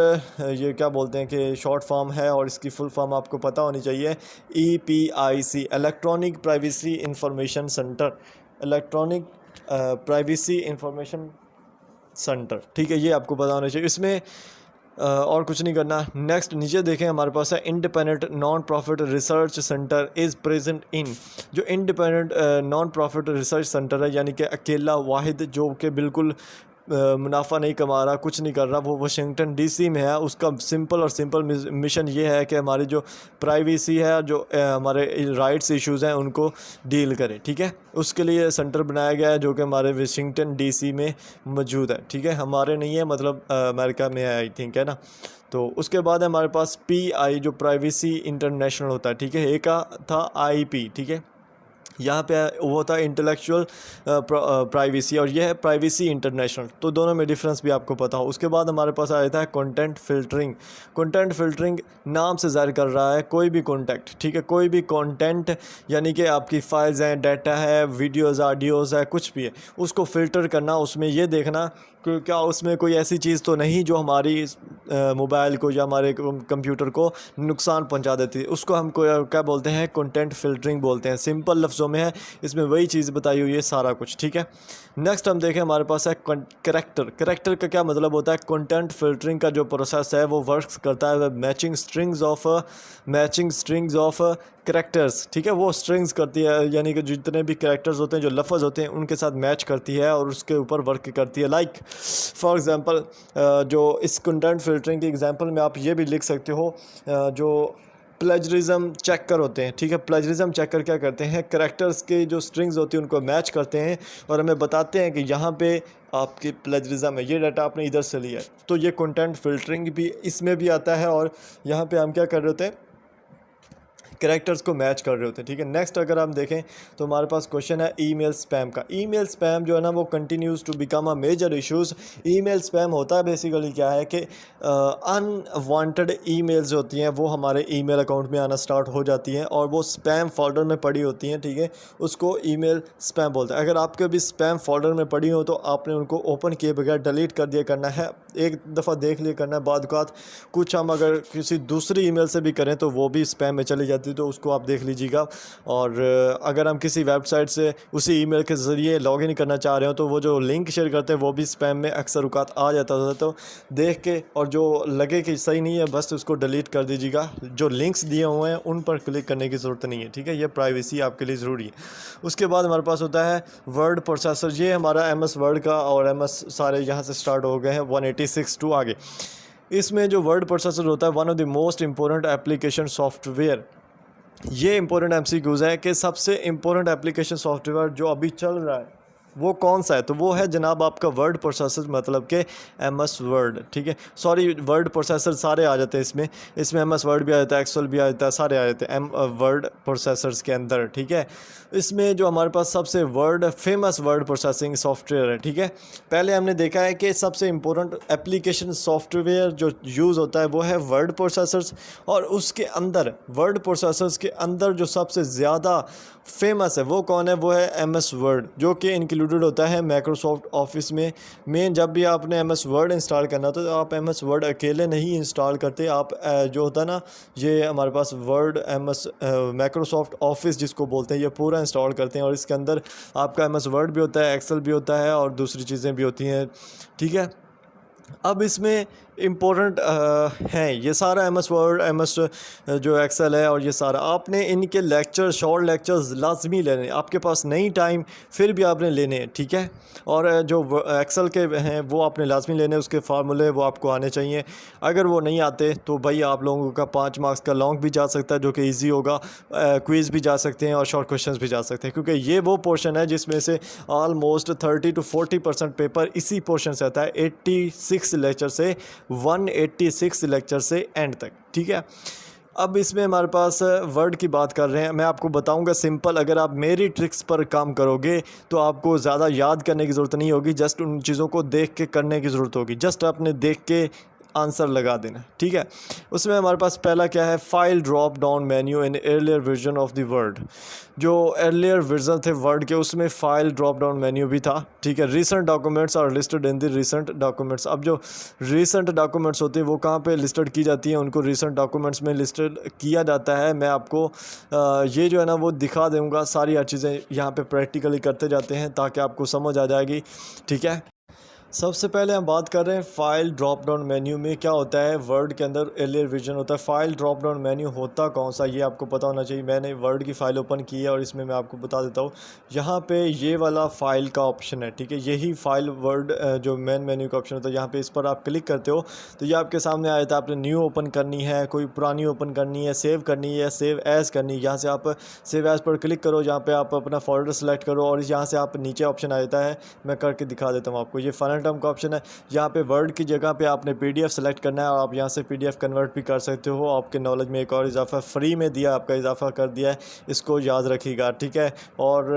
ये क्या बोलते हैं कि शॉर्ट फॉर्म है और इसकी फुल फॉर्म आपको पता होनी चाहिए, EPIC, electronic privacy information centre, electronic privacy information centre, ठीक है, ये आपको पता होना चाहिए। इसमें और कुछ नहीं करना। नेक्स्ट नीचे देखें हमारे पास है independent non profit research center is present in. जो independent non profit research center है, यानी कि अकेला वाहिद जो कि बिल्कुल मुनाफा नहीं कमा रहा, कुछ नहीं कर रहा, वो वाशिंगटन DC में है। उसका सिंपल और सिंपल मिशन ये है कि हमारी जो प्राइवेसी है, जो हमारे राइट्स इश्यूज़ हैं उनको डील करे, ठीक है। उसके लिए सेंटर बनाया गया है जो कि हमारे वाशिंगटन DC में मौजूद है, ठीक है। हमारे नहीं है, मतलब अमेरिका में है आई थिंक, है ना। तो उसके बाद हमारे पास PI जो प्राइवेसी इंटरनेशनल होता है, ठीक है। एक का था IP, ठीक है। यहाँ पे वो होता है इंटेलेक्चुअल प्राइवेसी और यह है प्राइवेसी इंटरनेशनल, तो दोनों में डिफरेंस भी आपको पता हो। उसके बाद हमारे पास आ जाता है कंटेंट फ़िल्टरिंग। कंटेंट फ़िल्टरिंग नाम से ज़ाहिर कर रहा है कोई भी कंटेंट, ठीक है, कोई भी कंटेंट, यानी कि आपकी फाइल्स हैं, डाटा है, वीडियोज़, ऑडियोज़ है, कुछ भी है, उसको फ़िल्टर करना। उसमें ये देखना कि क्या उसमें कोई ऐसी चीज़ तो नहीं जो हमारी मोबाइल को या हमारे कंप्यूटर को नुकसान पहुंचा देती है, उसको हम क्या बोलते हैं, कंटेंट फ़िल्टरिंग बोलते हैं। सिंपल लफ्ज़ों में है, इसमें वही चीज़ बताई हुई है सारा कुछ, ठीक है। नेक्स्ट हम देखें हमारे पास है करेक्टर। करेक्टर का क्या मतलब होता है, कंटेंट फ़िल्टरिंग का जो प्रोसेस है वो वर्क करता है मैचिंग स्ट्रिंग्स ऑफ करेक्टर्स, ठीक है। वो स्ट्रिंग्स करती है, यानी कि जितने भी करेक्टर्स होते हैं, जो लफ्ज़ होते हैं, उनके साथ मैच करती है और उसके ऊपर वर्क करती है। लाइक फॉर एग्ज़ाम्पल जो इस कंटेंट फ़िल्टरिंग की एग्ज़ाम्पल में आप ये भी लिख सकते हो, जो प्लेजरिज्म चेकर होते हैं, ठीक है। प्लेजरिज्म चेकर क्या करते हैं, करेक्टर्स के जो स्ट्रिंग्स होती हैं उनको मैच करते हैं और हमें बताते हैं कि यहाँ पे आपकी प्लेजरिज्म है, ये डाटा आपने इधर से लिया है। तो ये कंटेंट फ़िल्टरिंग भी इसमें भी आता है और यहाँ पे हम क्या कर रहे होते हैं, कैरेक्टर्स को मैच कर रहे होते हैं, ठीक है। नेक्स्ट अगर हम देखें तो हमारे पास क्वेश्चन है ईमेल स्पैम का। ईमेल स्पैम जो है ना वो continues to become a major issues. Email spam होता है बेसिकली क्या है कि अनवांटेड ईमेल्स होती हैं वो हमारे ईमेल अकाउंट में आना स्टार्ट हो जाती हैं और वो स्पैम फोल्डर में पड़ी होती हैं, ठीक है। उसको ईमेल स्पैम बोलते हैं। अगर आपके भी स्पैम फोल्डर में पड़ी हो तो आपने उनको ओपन किए बगैर डिलीट कर दिया करना है, एक दफ़ा देख लिया करना है। बाद कुछ हम अगर किसी दूसरी ईमेल से भी करें तो वो भी स्पैम में चली जाती है, तो उसको आप देख लीजिएगा। और अगर हम किसी वेबसाइट से उसी ईमेल के ज़रिए लॉगिन करना चाह रहे हो तो वो जो लिंक शेयर करते हैं वो भी स्पैम में अक्सर औक़ात आ जाता है। तो देख के और जो लगे कि सही नहीं है बस उसको डिलीट कर दीजिएगा। जो लिंक्स दिए हुए हैं उन पर क्लिक करने की ज़रूरत नहीं है, ठीक है। ये प्राइवेसी आपके लिए ज़रूरी है। उसके बाद हमारे पास होता है वर्ड प्रोसेसर। ये हमारा MS वर्ड का और MS सारे यहाँ से स्टार्ट हो गए हैं 186 टू आगे। इसमें जो वर्ड प्रोसेसर होता है one of the most important application software. ये इंपॉर्टेंट MCQs है कि सबसे इंपॉर्टेंट एप्लीकेशन सॉफ्टवेयर जो अभी चल रहा है वो कौन सा है, तो वो है जनाब आपका वर्ड प्रोसेसर, मतलब कि MS वर्ड, ठीक है। सॉरी, वर्ड प्रोसेसर सारे आ जाते हैं इसमें MS वर्ड भी आ जाता है, एक्सेल भी आ जाता है, सारे आ जाते हैं वर्ड प्रोसेसर्स के अंदर, ठीक है। इसमें जो हमारे पास सबसे फेमस वर्ड प्रोसेसिंग सॉफ्टवेयर है, ठीक है। पहले हमने देखा है कि सबसे इम्पोर्टेंट एप्लीकेशन सॉफ्टवेयर जो यूज़ होता है वो है वर्ड प्रोसेसर्स, और उसके अंदर वर्ड प्रोसेसर्स के अंदर जो सबसे ज़्यादा फेमस है वो कौन है, वो है MS वर्ड, जो कि इंक्लूडेड होता है माइक्रोसॉफ्ट ऑफिस में। जब भी आपने MS वर्ड इंस्टॉल करना तो आप MS वर्ड अकेले नहीं इंस्टॉल करते, आप जो होता है ना, ये हमारे पास वर्ड MS माइक्रोसॉफ्ट ऑफिस जिसको बोलते हैं, ये पूरा इंस्टॉल करते हैं। और इसके अंदर आपका MS वर्ड भी होता है, एक्सेल भी होता है और दूसरी चीज़ें भी होती हैं, ठीक है। अब इसमें इम्पोर्टेंट हैं ये सारा MS वर्ड, MS जो एक्सेल है, और ये सारा आपने इनके लेक्चर, शॉर्ट लेक्चर्स लाजमी लेने, आपके पास नहीं टाइम फिर भी आपने लेने हैं, ठीक है। और जो एक्सेल के हैं वो आपने लाजमी लेने, उसके फार्मूले वो आपको आने चाहिए। अगर वो नहीं आते तो भाई आप लोगों का 5 मार्क्स का लॉन्ग भी जा सकता है जो कि ईजी होगा, क्विज़ भी जा सकते हैं और शॉर्ट क्वेश्चंस भी जा सकते हैं, क्योंकि ये वो पोर्शन है जिसमें से ऑलमोस्ट 30 to 40% पेपर इसी पोर्शन से आता है, 86 लेक्चर से 186 लेक्चर से एंड तक, ठीक है। अब इसमें हमारे पास वर्ड की बात कर रहे हैं, मैं आपको बताऊंगा सिंपल, अगर आप मेरी ट्रिक्स पर काम करोगे तो आपको ज़्यादा याद करने की ज़रूरत नहीं होगी, जस्ट उन चीज़ों को देख के करने की ज़रूरत होगी, जस्ट आपने देख के आंसर लगा देना, ठीक है। उसमें हमारे पास पहला क्या है, file drop down menu in earlier version of the word. जो एर्लियर वर्जन थे वर्ड के उसमें फ़ाइल ड्रॉप डाउन मेन्यू भी था, ठीक है। Recent documents are listed in the recent documents. अब जो रीसेंट डॉक्यूमेंट्स होते हैं वो कहाँ पे लिस्टेड की जाती हैं, उनको रीसेंट डॉक्यूमेंट्स में लिस्टेड किया जाता है। मैं आपको ये जो है ना वो दिखा दूँगा, सारी हर चीज़ें यहाँ पे प्रैक्टिकली करते जाते हैं ताकि आपको समझ आ जाएगी, ठीक है। सबसे पहले हम बात कर रहे हैं फ़ाइल ड्रॉप डाउन मेन्यू में क्या होता है। वर्ड के अंदर एर्लियर वर्जन होता है, फ़ाइल ड्रॉप डाउन मेन्यू होता कौन सा ये आपको पता होना चाहिए। मैंने वर्ड की फ़ाइल ओपन की है और इसमें मैं आपको बता देता हूँ, यहाँ पे ये वाला फ़ाइल का ऑप्शन है, ठीक है। यही फ़ाइल वर्ड जो मेन मेन्यू का ऑप्शन होता है, यहाँ पे इस पर आप क्लिक करते हो तो ये आपके सामने आया था, आपने न्यू ओपन करनी है, कोई पुरानी ओपन करनी है, सेव करनी है, सेव एज़ करनी है। यहाँ से आप सेव एज़ पर क्लिक करो, यहाँ पर आप अपना फोल्डर सेलेक्ट करो और यहाँ से आप नीचे ऑप्शन आ जाता है, मैं करके दिखा देता हूँ आपको। ये फाइनल टर्म का ऑप्शन है, यहाँ पे वर्ड की जगह पे आपने PDF सेलेक्ट करना है और आप यहाँ से PDF कन्वर्ट भी कर सकते हो। आपके नॉलेज में एक और इजाफा फ्री में दिया, आपका इजाफा कर दिया है, इसको याद रखिएगा, ठीक है। और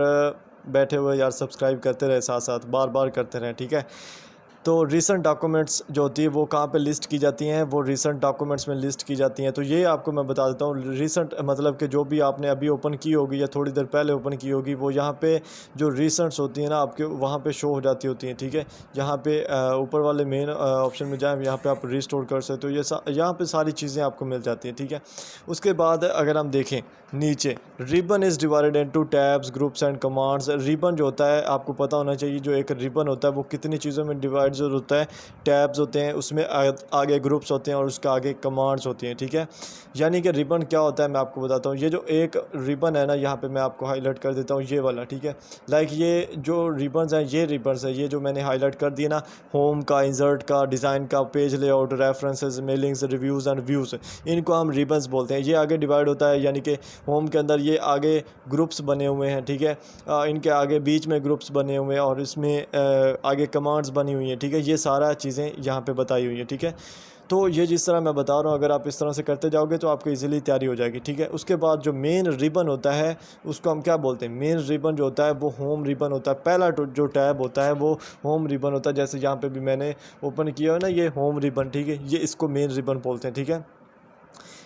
बैठे हुए यार सब्सक्राइब करते रहे, साथ साथ बार बार करते रहें, ठीक है। तो रीसेंट डॉक्यूमेंट्स जो होती है वो कहाँ पे लिस्ट की जाती हैं, वो रीसेंट डॉक्यूमेंट्स में लिस्ट की जाती हैं। तो ये आपको मैं बता देता हूँ, रीसेंट मतलब कि जो भी आपने अभी ओपन की होगी या थोड़ी देर पहले ओपन की होगी, वो यहाँ पे जो रीसेंट्स होती हैं ना आपके वहाँ पे शो हो जाती होती हैं, ठीक है। यहाँ पे ऊपर वाले मेन ऑप्शन में जाएँ, यहाँ पे आप रिस्टोर कर सकते हो, यहाँ पे सारी चीज़ें आपको मिल जाती हैं, ठीक है। उसके बाद अगर हम देखें नीचे, ribbon is divided into tabs, groups and commands. Ribbon जो होता है आपको पता होना चाहिए, जो एक रिबन होता है वो कितनी चीज़ों में डिवाइड जो होता है, टैब्स होते हैं, उसमें आगे ग्रुप्स होते हैं और उसके आगे कमांड्स होती हैं, ठीक है। यानी कि रिबन क्या होता है मैं आपको बताता हूँ। ये जो एक रिबन है ना, यहाँ पे मैं आपको हाईलाइट कर देता हूँ, ये वाला, ठीक है। लाइक ये जो रिबन्स हैं, ये रिबन्स हैं, ये जो मैंने हाईलाइट कर दिए ना, होम का, इंसर्ट का, डिज़ाइन का, page layout, references, mailings, reviews and views, इनको हम रिबन्स बोलते हैं। ये आगे डिवाइड होता है, यानी कि होम के अंदर ये आगे ग्रुप्स बने हुए हैं, ठीक है। इनके आगे बीच में ग्रुप्स बने हुए हैं और इसमें आगे कमांड्स बनी हुई हैं, ठीक है। ये सारा चीज़ें यहाँ पे बताई हुई है, ठीक है। तो ये जिस तरह मैं बता रहा हूँ, अगर आप इस तरह से करते जाओगे तो आपको इजीली तैयारी हो जाएगी, ठीक है। उसके बाद जो मेन रिबन होता है उसको हम क्या बोलते हैं, मेन रिबन जो होता है वो होम रिबन होता है। पहला जो टैब होता है वो होम रिबन होता है, जैसे यहाँ पे भी मैंने ओपन किया है ना, ये होम रिबन, ठीक है, ये इसको मेन रिबन बोलते हैं, ठीक है।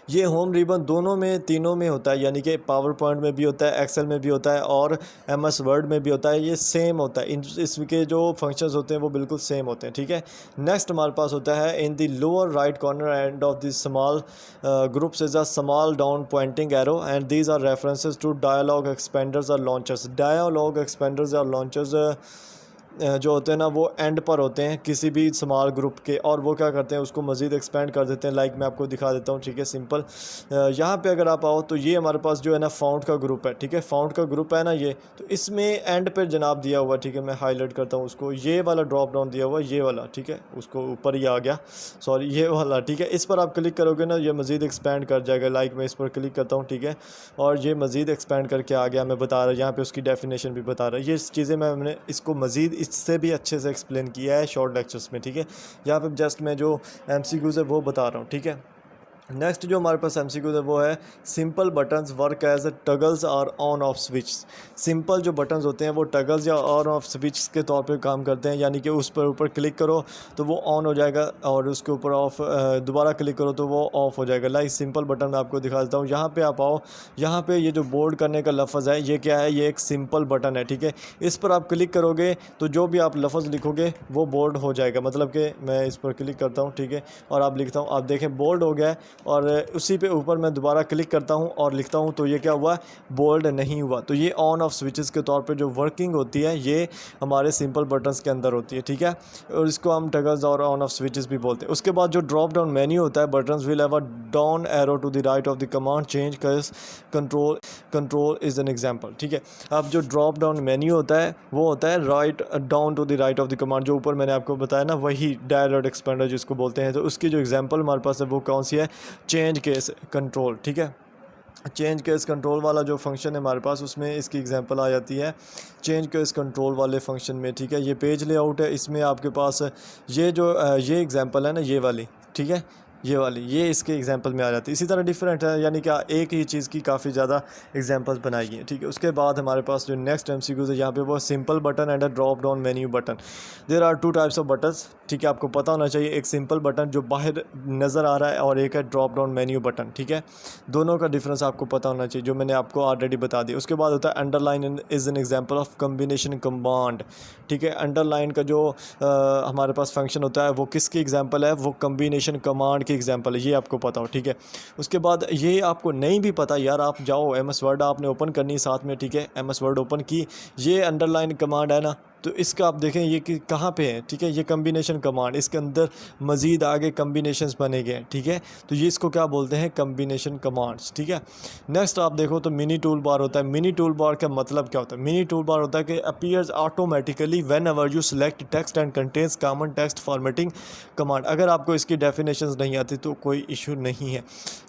ये होम रिबन दोनों में, तीनों में होता है, यानी कि पावर पॉइंट में भी होता है, एक्सेल में भी होता है और एमएस वर्ड में भी होता है। ये सेम होता है, इसके जो फंक्शंस होते हैं वो बिल्कुल सेम होते हैं, ठीक है। नेक्स्ट हमारे पास होता है in the lower right corner and of the small groups is a small down pointing arrow and these are references to dialog expanders और लॉन्चर्स। डायलॉग एक्सपेंडर्स और लॉन्चर्स जो होते हैं ना वो एंड पर होते हैं किसी भी स्मॉल ग्रुप के, और वो क्या करते हैं उसको मज़ीद एक्सपेंड कर देते हैं। लाइक मैं आपको दिखा देता हूँ, ठीक है, सिंपल। यहाँ पे अगर आप आओ तो ये हमारे पास जो है ना फाउंड का ग्रुप है, ठीक है, फाउंड का ग्रुप है ना ये, तो इसमें एंड पर जनाब दिया हुआ, ठीक है, मैं हाईलाइट करता हूँ उसको, ये वाला ड्रॉप डाउन दिया हुआ, ये वाला, ठीक है, उसको ऊपर ही आ गया, सॉरी, ये वाला, ठीक है। इस पर आप क्लिक करोगे ना ये मज़ीद एक्सपेंड कर जाएगा। लाइक मैं इस पर क्लिक करता हूँ, ठीक है, और ये मज़ीद एक्सपेंड करके आ गया। मैं बता रहा हूँ यहाँ पे उसकी डेफिनेशन भी बता रहा है। ये चीज़ें मैंने इसको मज़ीद इससे भी अच्छे से एक्सप्लेन किया है शॉर्ट लेक्चर्स में, ठीक है। यहाँ पे जस्ट मैं जो एमसीक्यूज़ है वो बता रहा हूँ, ठीक है। नेक्स्ट जो हमारे पास एमसीक्यूज़ है वो है सिंपल बटन्स वर्क एज टगल्स और ऑन ऑफ स्विच। सिंपल जो बटन्स होते हैं वो टगल्स या ऑन ऑफ स्विच के तौर पे काम करते हैं, यानी कि उस पर ऊपर क्लिक करो तो वो ऑन हो जाएगा और उसके ऊपर ऑफ दोबारा क्लिक करो तो वो ऑफ हो जाएगा। लाइक सिंपल बटन मैं आपको दिखा देता हूँ। यहाँ पे आप आओ, यहाँ पे ये जो बोल्ड करने का लफ्ज़ है ये क्या है, ये एक सिंपल बटन है, ठीक है। इस पर आप क्लिक करोगे तो जो भी आप लफ्ज़ लिखोगे वो बोल्ड हो जाएगा। मतलब कि मैं इस पर क्लिक करता हूँ, ठीक है, और आप लिखता हूँ, आप देखें बोल्ड हो गया है, और उसी पे ऊपर मैं दोबारा क्लिक करता हूँ और लिखता हूँ तो ये क्या हुआ, बोल्ड नहीं हुआ। तो ये ऑन ऑफ स्विचेस के तौर पे जो वर्किंग होती है ये हमारे सिंपल बटन्स के अंदर होती है, ठीक है, और इसको हम टगल्स और ऑन ऑफ स्विचेस भी बोलते हैं। उसके बाद जो ड्रॉप डाउन मेन्यू होता है, buttons will have a down arrow to the right of the command change case control is an example, ठीक है। अब जो ड्रॉप डाउन मेन्यू होता है वो होता है right down to the right of the command, जो ऊपर मैंने आपको बताया ना वही डायलॉग एक्सपेंडर जिसको बोलते हैं। तो उसकी जो एग्जांपल हमारे पास है वो कौन सी है, चेंज केस कंट्रोल, ठीक है। चेंज केस कंट्रोल वाला जो फंक्शन है हमारे पास उसमें इसकी एग्जांपल आ जाती है चेंज केस कंट्रोल वाले फंक्शन में, ठीक है। ये पेज लेआउट है, इसमें आपके पास ये जो ये एग्जांपल है ना ये वाली, ठीक है, ये वाली, ये इसके एग्जांपल में आ जाती है। इसी तरह डिफरेंट है, यानी कि एक ही चीज़ की काफ़ी ज़्यादा एग्जांपल्स बनाई गई हैं, ठीक है। उसके बाद हमारे पास जो नेक्स्ट एमसीक्यूज़ है यहाँ पे वो simple button and a drop down menu button. There are two types of buttons, ठीक है, आपको पता होना चाहिए। एक सिंपल बटन जो बाहर नज़र आ रहा है और एक है ड्रॉप डाउन मेन्यू बटन, ठीक है। दोनों का डिफरेंस आपको पता होना चाहिए, जो मैंने आपको ऑलरेडी बता दिया। उसके बाद होता है underline is an example of combination command, ठीक है। अंडरलाइन का जो हमारे पास फंक्शन होता है वो किसकी एग्जांपल है, वो कम्बिनेशन कमांड की एग्जांपल है, ये आपको पता हो, ठीक है। उसके बाद ये आपको नहीं भी पता यार, आप जाओ एमएस वर्ड आपने ओपन करनी साथ में, ठीक है, एमएस वर्ड ओपन की, ये अंडरलाइन कमांड है ना, तो इसका आप देखें ये कि कहाँ पे है, ठीक है, ये कम्बिनेशन कमांड, इसके अंदर मज़ीद आगे कम्बिनेशंस बने गए हैं, ठीक है। तो ये इसको क्या बोलते हैं, कम्बिनेशन कमांड्स, ठीक है। नेक्स्ट आप देखो तो मिनी टूल बार होता है। मिनी टूल बार का मतलब क्या होता है, मिनी टूल बार होता है कि appears automatically when ever you select text and contains common text formatting command. अगर आपको इसकी डेफिनेशंस नहीं आती तो कोई इशू नहीं है।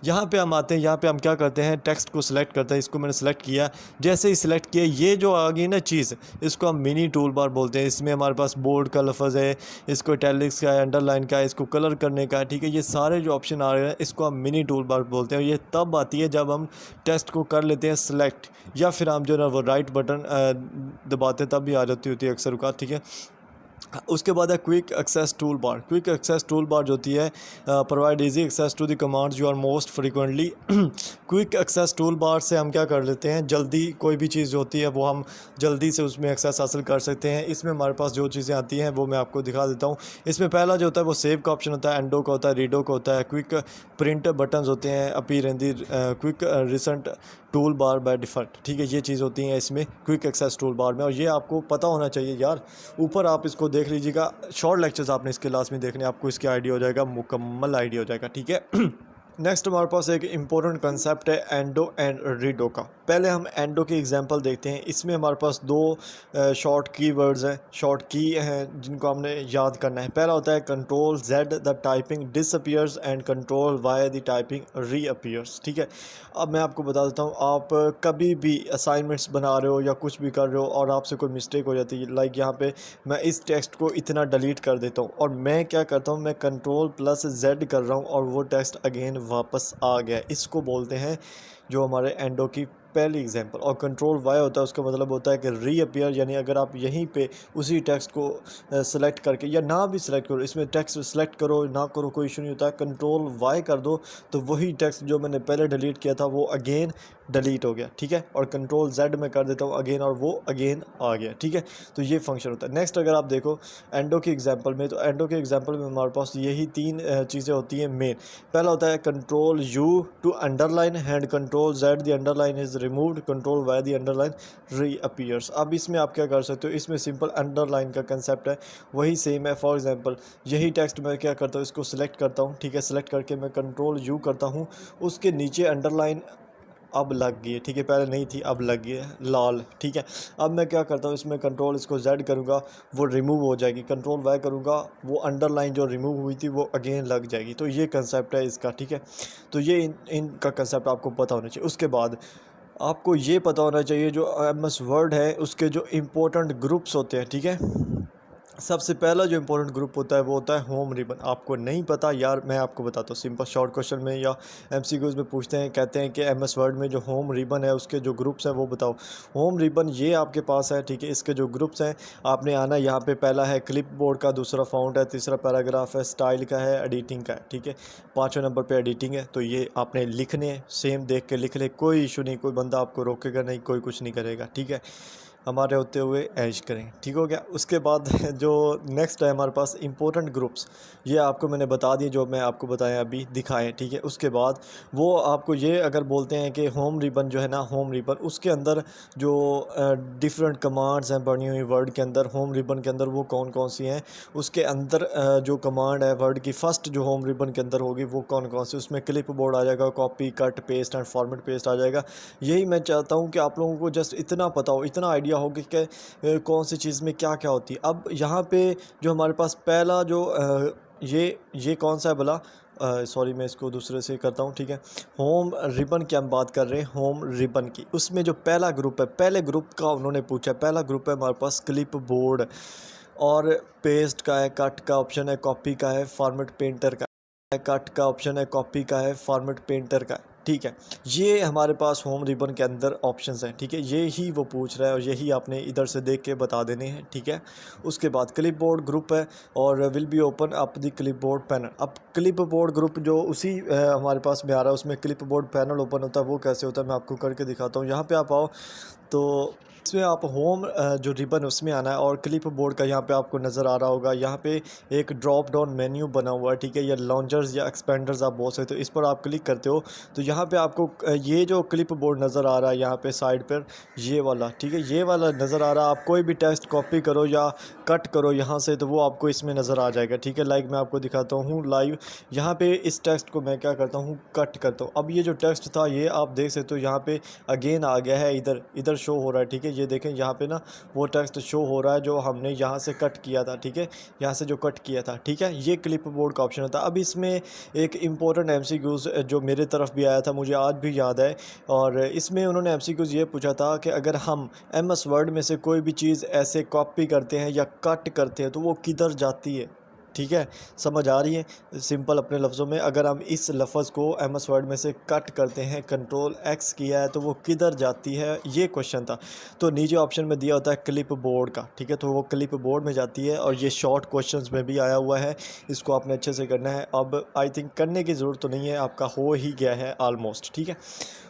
यहाँ पे हम आते हैं, यहाँ पे हम क्या करते हैं, टेक्स्ट को सिलेक्ट करते हैं। इसको मैंने सेलेक्ट किया, जैसे ही सिलेक्ट किया ये जो आ गई ना चीज़, इसको हम मिनी टूल बार बोलते हैं। इसमें हमारे पास बोर्ड का लफ्ज़ है, इसको इटैलिक्स का है, अंडरलाइन का है, इसको कलर करने का है, ठीक है। ये सारे जो ऑप्शन आ रहे हैं इसको हम मिनी टूल बार बोलते हैं। ये तब आती है जब हम टेक्स्ट को कर लेते हैं सिलेक्ट, या फिर हम जो ना वो राइट बटन दबाते तब भी आ जाती होती है अक्सर औक़ात, ठीक है। उसके बाद है quick access toolbar. Quick access toolbar जो होती है provide easy access to the commands you are most frequently. Quick access toolbar से हम क्या कर लेते हैं, जल्दी कोई भी चीज़ जो होती है वो हम जल्दी से उसमें एक्सेस हासिल कर सकते हैं। इसमें हमारे पास जो चीज़ें आती हैं वो मैं आपको दिखा देता हूँ। इसमें पहला जो होता है वो सेव का ऑप्शन होता है, एंडो का होता है, रीडो का होता है, क्विक प्रिंट बटन्स होते हैं, appear in the quick recent tool bar by default, ठीक है। ये चीज़ होती हैं इसमें क्विक एक्सेस टूल बार में, और ये आपको पता होना चाहिए यार। ऊपर आप इसको देख लीजिएगा, शॉर्ट लेक्चर्स आपने इसके क्लास में देखने, आपको इसकी आइडिया हो जाएगा, मुकम्मल आइडिया हो जाएगा, ठीक है। नेक्स्ट हमारे पास एक इम्पोर्टेंट कंसेप्ट है एंडो एंड रीडो का। पहले हम एंडो के एग्जांपल देखते हैं। इसमें हमारे पास दो शॉर्ट कीवर्ड्स हैं, शॉर्ट की हैं जिनको हमने याद करना है। पहला होता है control Z the typing disappears and control Y the typing reappears. ठीक है, अब मैं आपको बता देता हूँ, आप कभी भी असाइनमेंट्स बना रहे हो या कुछ भी कर रहे हो और आपसे कोई मिस्टेक हो जाती है, लाइक यहाँ पे मैं इस टेक्स्ट को इतना डिलीट कर देता हूँ और मैं क्या करता हूँ, मैं कंट्रोल प्लस जेड कर रहा हूँ और वो टेक्स्ट अगेन वापस आ गया। इसको बोलते हैं जो हमारे एंडो की पहली एग्जांपल। और कंट्रोल वाई होता है, उसका मतलब होता है कि रीअपीयर, यानी अगर आप यहीं पे उसी टेक्स्ट को सेलेक्ट करके या ना भी सिलेक्ट करो, इसमें टेक्स्ट सेलेक्ट करो ना करो कोई इशू नहीं होता है, कंट्रोल वाई कर दो तो वही टेक्स्ट जो मैंने पहले डिलीट किया था वो अगेन डिलीट हो गया। ठीक है, और कंट्रोल जेड में कर देता हूँ अगेन और वो अगेन आ गया। ठीक है, तो ये फंक्शन होता है। नेक्स्ट अगर आप देखो एंडो की एग्जांपल में, तो एंडो के एग्जांपल में हमारे पास यही तीन चीज़ें होती हैं मेन। पहला होता है control U to underline and control Z the underline is removed, control Y the underline reappears. अब इसमें आप क्या कर सकते हो, इसमें सिंपल अंडरलाइन का कंसेप्ट है, वही सेम है। फॉर एग्जांपल यही टेक्स्ट मैं क्या करता हूँ, इसको सिलेक्ट करता हूँ। ठीक है, सिलेक्ट करके मैं कंट्रोल यू करता हूँ, उसके नीचे अंडरलाइन अब लग गई है। ठीक है, पहले नहीं थी अब लग गई है लाल। ठीक है, अब मैं क्या करता हूँ, इसमें कंट्रोल इसको जेड करूँगा वो रिमूव हो जाएगी, कंट्रोल वाई करूँगा वो अंडरलाइन जो रिमूव हुई थी वो अगेन लग जाएगी। तो ये कंसेप्ट है इसका। ठीक है, तो ये इनका कंसेप्ट आपको पता होना चाहिए। उसके बाद आपको ये पता होना चाहिए जो MS वर्ड है उसके जो इम्पोर्टेंट ग्रुप्स होते हैं। ठीक है, सबसे पहला जो इम्पोर्टेंट ग्रुप होता है वो होता है होम रिबन। आपको नहीं पता यार, मैं आपको बताता हूँ। सिंपल शॉर्ट क्वेश्चन में या MCQs में पूछते हैं, कहते हैं कि MS वर्ड में जो होम रिबन है उसके जो ग्रुप्स हैं वो बताओ। होम रिबन ये आपके पास है। ठीक है, इसके जो ग्रुप्स हैं आपने आना, यहाँ पे पहला है क्लिप बोर्ड का, दूसरा फाउंट है, तीसरा पैराग्राफ है, स्टाइल का है, एडिटिंग का है। ठीक है, 5वें नंबर पर एडिटिंग है। तो ये आपने लिखने हैं, सेम देख के लिख ले, कोई इशू नहीं, कोई बंदा आपको रोकेगा नहीं, कोई कुछ नहीं करेगा। ठीक है, हमारे होते हुए ऐश करें। ठीक हो गया। उसके बाद जो नेक्स्ट है हमारे पास इंपॉर्टेंट ग्रुप्स, ये आपको मैंने बता दिए जो मैं आपको बताया अभी दिखाएं। ठीक है, उसके बाद वो आपको ये अगर बोलते हैं कि होम रिबन जो है ना, होम रिबन उसके अंदर जो डिफरेंट कमांड्स हैं बनी हुई वर्ड के अंदर, होम रिबन के अंदर वो कौन कौन सी हैं, उसके अंदर जो कमांड है वर्ड की फर्स्ट जो होम रिबन के अंदर होगी वो कौन कौन सी, उसमें क्लिप बोर्ड आ जाएगा, copy cut paste and format paste आ जाएगा। यही मैं चाहता हूँ कि आप लोगों को जस्ट इतना पता हो, इतना आइडिया हो कि कौन सी चीज़ में क्या क्या होती है। अब यहाँ पे जो हमारे पास पहला जो ये कौन सा है भला, सॉरी मैं इसको दूसरे से करता हूँ। ठीक है, होम रिबन की हम बात कर रहे हैं, होम रिबन की। उसमें जो पहला ग्रुप है, पहले ग्रुप का उन्होंने पूछा, पहला ग्रुप है हमारे पास क्लिप बोर्ड और पेस्ट का है, कट का ऑप्शन है, कॉपी का है, फॉर्मेट पेंटर का है, कट का ऑप्शन है, कॉपी का है, फॉर्मेट पेंटर का है। ठीक है, ये हमारे पास होम रिबन के अंदर ऑप्शंस हैं। ठीक है, ये ही वो पूछ रहा है और यही आपने इधर से देख के बता देने हैं। ठीक है, उसके बाद क्लिप बोर्ड ग्रुप है और will be open up the clip board panel. अब क्लिप बोर्ड ग्रुप जो उसी हमारे पास में आ रहा है, उसमें क्लिप बोर्ड पैनल ओपन होता है। वो कैसे होता है मैं आपको करके दिखाता हूँ। यहाँ पे आप आओ तो इसमें आप होम जो रिबन उसमें आना है और क्लिप बोर्ड का यहाँ पे आपको नज़र आ रहा होगा, यहाँ पे एक ड्रॉप डाउन मेन्यू बना हुआ है। ठीक है, या लॉन्चर्स या एक्सपेंडर्स आप बोल सकते हो। इस पर आप क्लिक करते हो तो यहाँ पे आपको ये जो क्लिप बोर्ड नज़र आ रहा है यहाँ पे साइड पर, ये वाला। ठीक है, ये वाला नज़र आ रहा है। आप कोई भी टेक्स्ट कॉपी करो या कट करो यहाँ से तो वो आपको इसमें नज़र आ जाएगा। ठीक है, लाइक मैं आपको दिखाता हूँ लाइव। यहाँ पे इस टेक्स्ट को मैं क्या करता हूँ, कट करता हूँ। अब ये जो टेक्स्ट था ये आप देख सकते हो यहाँ पे अगेन आ गया है, इधर शो हो रहा है। ठीक है, ये देखें यहाँ पे ना वो टेक्स्ट शो हो रहा है जो हमने यहाँ से कट किया था। ठीक है, यहाँ से जो कट किया था। ठीक है, ये क्लिप बोर्ड का ऑप्शन होता है। अब इसमें एक इम्पोर्टेंट MCQs जो मेरे तरफ भी आया था, मुझे आज भी याद है, और इसमें उन्होंने MCQs ये पूछा था कि अगर हम MS वर्ड में से कोई भी चीज़ ऐसे कॉपी करते हैं या कट करते हैं तो वो किधर जाती है। ठीक है, समझ आ रही है। सिंपल अपने लफ्ज़ों में, अगर हम इस लफ्ज़ को MS वर्ड में से कट करते हैं, कंट्रोल X किया है तो वो किधर जाती है, ये क्वेश्चन था। तो नीचे ऑप्शन में दिया होता है क्लिप बोर्ड का। ठीक है, तो वो क्लिप बोर्ड में जाती है और ये शॉर्ट क्वेश्चंस में भी आया हुआ है। इसको आपने अच्छे से करना है। अब आई थिंक करने की ज़रूरत तो नहीं है, आपका हो ही गया है ऑलमोस्ट। ठीक है,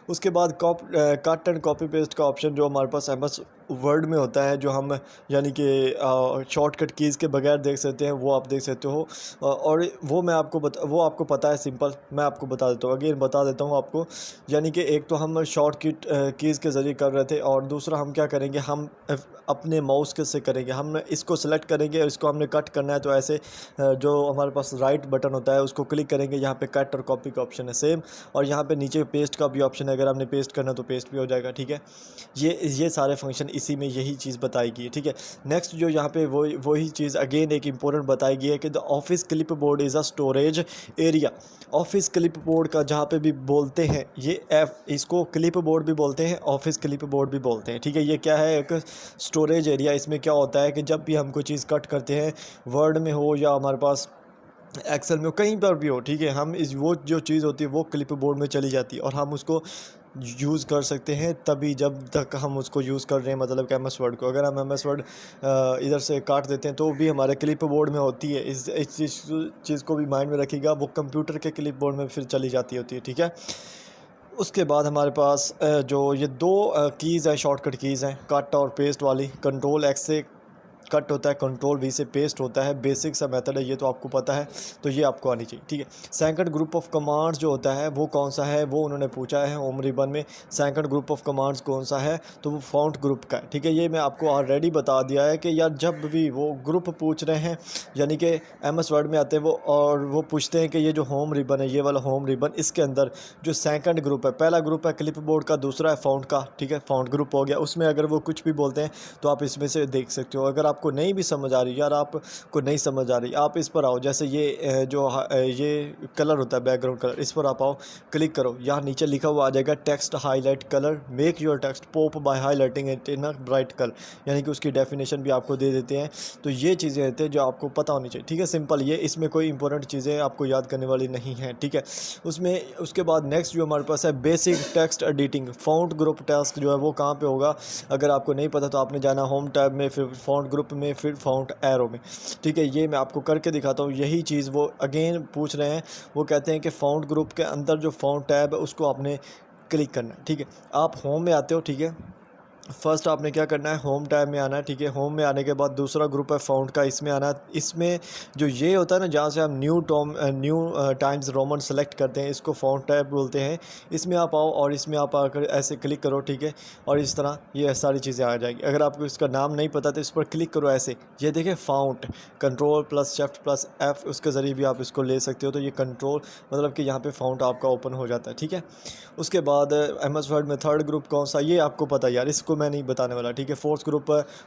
उसके बाद कट एंड कॉपी पेस्ट का ऑप्शन जो हमारे पास MS वर्ड में होता है, जो हम यानी कि शॉर्टकट कीज़ के बगैर देख सकते हैं, वो आप देख सकते हो। और वो मैं आपको वो आपको पता है, सिंपल मैं आपको बता देता हूँ, अगेन बता देता हूँ आपको। यानी कि एक तो हम शॉर्टकट कीज़ के ज़रिए कर रहे थे और दूसरा हम क्या करेंगे, हम अपने माउस के से करेंगे। हम इसको सेलेक्ट करेंगे और इसको हमने कट करना है तो ऐसे जो हमारे पास राइट बटन होता है उसको क्लिक करेंगे, यहाँ पे कट और कॉपी का ऑप्शन है सेम, और यहाँ पे नीचे पेस्ट का भी ऑप्शन है। अगर आपने पेस्ट करना तो पेस्ट भी हो जाएगा, ठीक है। ये सारे फंक्शन इसी में यही चीज़ बताई गई है, ठीक है। नेक्स्ट जो यहाँ पे वही चीज़ अगेन एक इंपॉर्टेंट बताई गई है कि the office clip board is a storage area. Office clip board का जहाँ पे भी बोलते हैं ये इसको क्लिप बोर्ड भी बोलते हैं, ऑफिस क्लिप बोर्ड भी बोलते हैं, ठीक है। ये क्या है, एक स्टोरेज एरिया। इसमें क्या होता है कि जब भी हम कोई चीज़ कट करते हैं, वर्ड में हो या हमारे पास एक्सेल में हो, कहीं पर भी हो, ठीक है, हम वो जो चीज़ होती है वो क्लिप बोर्ड में चली जाती है और हम उसको यूज़ कर सकते हैं तभी जब तक हम उसको यूज़ कर रहे हैं, मतलब कि MS वर्ड को। अगर हम MS वर्ड इधर से काट देते हैं तो भी हमारे क्लिप बोर्ड में होती है। इस चीज़ को भी माइंड में रखिएगा, वो कंप्यूटर के क्लिप बोर्ड में फिर चली जाती होती है, ठीक है। उसके बाद हमारे पास जो ये दो कीज़ हैं, शॉर्टकट कीज़ हैं, कट और पेस्ट वाली। Ctrl+X से कट होता है, Ctrl+V से पेस्ट होता है। बेसिक सा मेथड है, ये तो आपको पता है, तो ये आपको आनी चाहिए, ठीक है। सेकंड ग्रुप ऑफ कमांड्स जो होता है वो कौन सा है, वो उन्होंने पूछा है होम रिबन में। सेकंड ग्रुप ऑफ कमांड्स कौन सा है, तो वो फॉन्ट ग्रुप का है, ठीक है। ये मैं आपको ऑलरेडी बता दिया है कि यार जब भी वो ग्रुप पूछ रहे हैं, यानी कि MS वर्ड में आते हैं वो, और वो पूछते हैं कि ये जो होम रिबन है, ये वाला होम रिबन, इसके अंदर जो सेकंड ग्रुप है, पहला ग्रुप है क्लिप बोर्ड का, दूसरा है फॉन्ट का, ठीक है। फॉन्ट ग्रुप हो गया, उसमें अगर वो कुछ भी बोलते हैं तो आप इसमें से देख सकते हो। अगर आपको नहीं भी समझ आ रही, यार आपको नहीं समझ आ रही, आप इस पर आओ, जैसे ये ये कलर होता है बैकग्राउंड कलर, इस पर आप आओ, क्लिक करो, यहाँ नीचे लिखा हुआ आ जाएगा text highlight colour, make your text pop by highlighting it in a bright colour, यानी कि उसकी डेफिनेशन भी आपको दे देते हैं। तो ये चीज़ें रहती हैं जो आपको पता होनी चाहिए, ठीक है। सिंपल, ये इसमें कोई इंपॉर्टेंट चीज़ें आपको याद करने वाली नहीं हैं, ठीक है। उसके बाद नेक्स्ट जो हमारे पास है basic text editing. Font group task जो है वो कहाँ पे होगा, अगर आपको नहीं पता तो आपने जाना होम टैब में, फिर फॉन्ट ग्रुप में, फिर फॉन्ट एरो में, ठीक है। ये मैं आपको करके दिखाता हूँ। यही चीज़ वो अगेन पूछ रहे हैं, वो कहते हैं कि फॉन्ट ग्रुप के अंदर जो फॉन्ट टैब है उसको आपने क्लिक करना है, ठीक है। आप होम में आते हो, ठीक है। फर्स्ट आपने क्या करना है, होम टैब में आना है, ठीक है। होम में आने के बाद दूसरा ग्रुप है फॉन्ट का, इसमें आना है। इसमें जो ये होता है ना, जहाँ से हम न्यू टाइम्स रोमन सेलेक्ट करते हैं, इसको फॉन्ट टैब बोलते हैं। इसमें आप आओ और इसमें आप आकर ऐसे क्लिक करो, ठीक है, और इस तरह ये सारी चीज़ें आ जाएगी। अगर आपको इसका नाम नहीं पता तो इस पर क्लिक करो ऐसे, ये देखें फॉन्ट, Ctrl+Shift+F, उसके ज़रिए भी आप इसको ले सकते हो। तो ये कंट्रोल मतलब कि यहाँ पे फॉन्ट आपका ओपन हो जाता है, ठीक है। उसके बाद MS वर्ड में थर्ड ग्रुप कौन सा, ये आपको पता है यार, इसको मैं नहीं बताने वाला, ठीक है। फोर्थ ग्रुप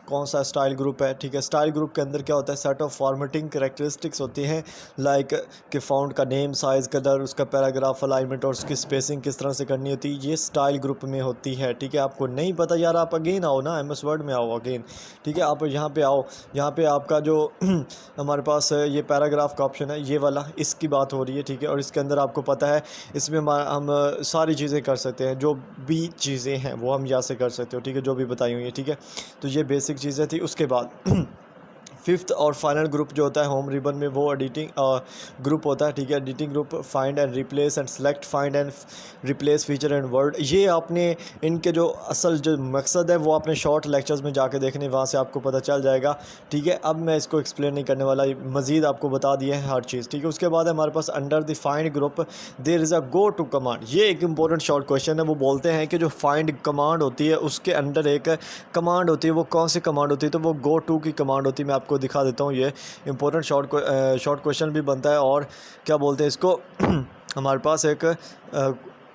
कौन सा, स्टाइल ग्रुप है, ठीक है। स्टाइल ग्रुप के अंदर क्या होता है, सेट ऑफ फॉर्मेटिंग कैरेक्टरिस्टिक्स होती हैं, लाइक कि फ़ॉन्ट का नेम, साइज़, कलर, उसका पैराग्राफ अलाइनमेंट और उसकी स्पेसिंग किस तरह से करनी होती है, ये स्टाइल ग्रुप में होती है, ठीक है। आपको नहीं पता यार, आप अगेन आओ ना, MS वर्ड में आओ अगेन, ठीक है। आप यहाँ पे आओ, यहाँ पे आपका जो हमारे पास ये पैराग्राफ का ऑप्शन है, ये वाला, इसकी बात हो रही है, ठीक है। और इसके अंदर आपको पता है, इसमें हम सारी चीज़ें कर सकते हैं, जो भी चीज़ें हैं वो हम यहाँ से कर सकते हो, ठीक है, जो भी बताई हुई है, ठीक है। तो ये बेसिक चीज़ें थी। उसके बाद फिफ्थ और फाइनल ग्रुप जो होता है होम रिबन में, वो एडिटिंग ग्रुप होता है, ठीक है। Editing group, find and replace and select, find and replace feature and word. ये आपने इनके जो असल जो मकसद है वो आपने शॉर्ट लेक्चर्स में जाके देखने, वहाँ से आपको पता चल जाएगा, ठीक है। अब मैं इसको एक्सप्लेन नहीं करने वाला, मज़ीद आपको बता दिया है हर चीज़, ठीक है। उसके बाद हमारे पास under the find group there is a go to command. ये एक इंपॉर्टेंट शॉर्ट क्वेश्चन है। वो बोलते हैं कि जो फाइंड कमांड होती है उसके अंडर एक कमांड होती है, वो कौन सी कमांड होती है, तो वो गो टू की कमांड होती है। मैं आपको दिखा देता हूँ, ये इंपॉर्टेंट शॉर्ट क्वेश्चन भी बनता है। और क्या बोलते हैं इसको हमारे पास एक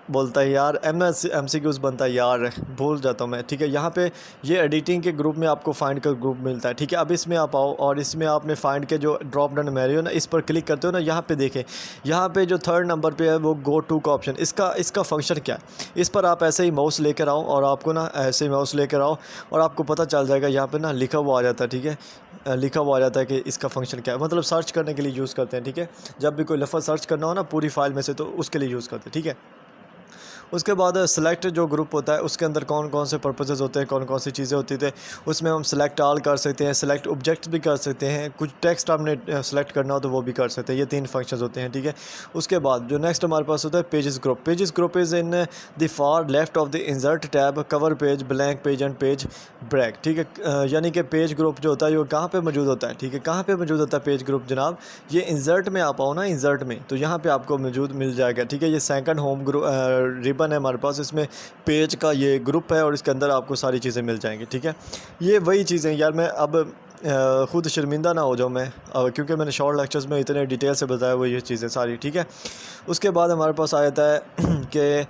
बोलता है यार, MCQs बनता है यार, भूल जाता हूँ मैं, ठीक है। यहाँ पे ये एडिटिंग के ग्रुप में आपको फाइंड का ग्रुप मिलता है, ठीक है। अब इसमें आप आओ और इसमें आपने फाइंड के जो ड्रॉप डाउन मेन्यू ना, इस पर क्लिक करते हो ना, यहाँ पे देखें, यहाँ पे जो थर्ड नंबर पे है वो गो टू का ऑप्शन, इसका फंक्शन क्या है। इस पर आप ऐसे ही माउस लेकर आओ और आपको ना ऐसे ही माउस लेकर आओ और आपको पता चल जाएगा, यहाँ पे ना लिखा हुआ आ जाता है, ठीक है। लिखा हुआ आ जाता है कि इसका फंक्शन क्या है, मतलब सर्च करने के लिए यूज़ करते हैं, ठीक है। जब भी कोई लफ्ज़ सर्च करना हो ना पूरी फाइल में से, तो उसके लिए यूज़ करते हैं, ठीक है। उसके बाद सेलेक्ट जो ग्रुप होता है उसके अंदर कौन कौन से पर्पसेस होते हैं, कौन कौन सी चीज़ें होती थी, उसमें हम सेलेक्ट ऑल कर सकते हैं, सेलेक्ट ऑब्जेक्ट भी कर सकते हैं, कुछ टेक्स्ट आपने सेलेक्ट करना हो तो वो भी कर सकते हैं। ये 3 फंक्शंस होते हैं, ठीक है। उसके बाद जो नेक्स्ट हमारे पास होता है pages group. Pages group is in the far left of the insert tab, cover page, blank page and page break, ठीक है। यानी कि पेज ग्रुप जो होता है वो कहाँ पे मौजूद होता है, ठीक है। कहाँ पे मौजूद होता है पेज ग्रुप जनाब, ये इंसर्ट में आप आओ ना, इंसर्ट में, तो यहाँ पे आपको मौजूद मिल जाएगा, ठीक है। ये सेकंड होम ग्रुप रिबन है हमारे पास, इसमें पेज का ये ग्रुप है और इसके अंदर आपको सारी चीज़ें मिल जाएंगी, ठीक है। ये वही चीज़ें यार, मैं अब ख़ुद शर्मिंदा ना हो जाऊँ मैं, क्योंकि मैंने शॉर्ट लेक्चर्स में इतने डिटेल से बताया हुआ ये चीज़ें सारी, ठीक है। उसके बाद हमारे पास आ जाता है कि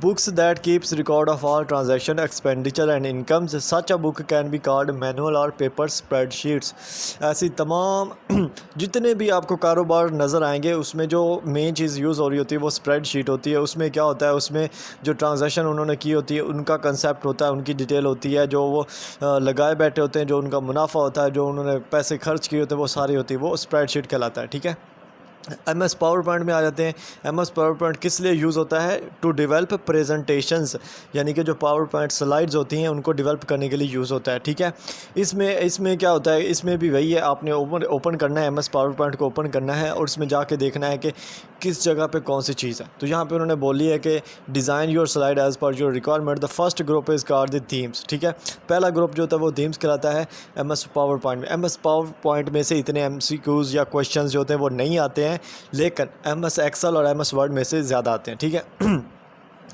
books that keeps record of all transaction expenditure and incomes, such a book can be called manual और पेपर स्प्रेडशीट्स। ऐसी तमाम जितने भी आपको कारोबार नज़र आएंगे उसमें जो मेन चीज़ यूज़ हो रही होती है वो स्प्रेडशीट होती है। उसमें क्या होता है, उसमें जो ट्रांजैक्शन उन्होंने की होती है उनका कंसेप्ट होता है, उनकी डिटेल होती है, जो वो लगाए बैठे होते हैं, जो उनका मुनाफा होता है, जो उन्होंने पैसे खर्च किए होते हैं, वो सारी होती है, वो स्प्रेडशीट कहलाता है, ठीक है। MS पावर पॉइंट में आ जाते हैं। MS पावर पॉइंट किस लिए यूज़ होता है? टू डेवलप प्रेजेंटेशंस, यानी कि जो पावर पॉइंट स्लाइड्स होती हैं उनको डेवलप करने के लिए यूज़ होता है, ठीक है। इसमें क्या होता है, इसमें भी वही है, आपने ओपन करना है, MS पावर पॉइंट को ओपन करना है और इसमें जाके देखना है कि किस जगह पे कौन सी चीज़ है। तो यहाँ पे उन्होंने बोली है कि design your slide as per your requirement, the first group is called the themes, ठीक है। पहला ग्रुप जो होता है वो थीम्स कहलाता है MS पावर पॉइंट में। MS पावर पॉइंट में से इतने MCQs या क्वेश्चंस जो होते हैं वो नहीं आते हैं, लेकिन MS एक्सेल और MS वर्ड में से ज़्यादा आते हैं, ठीक है।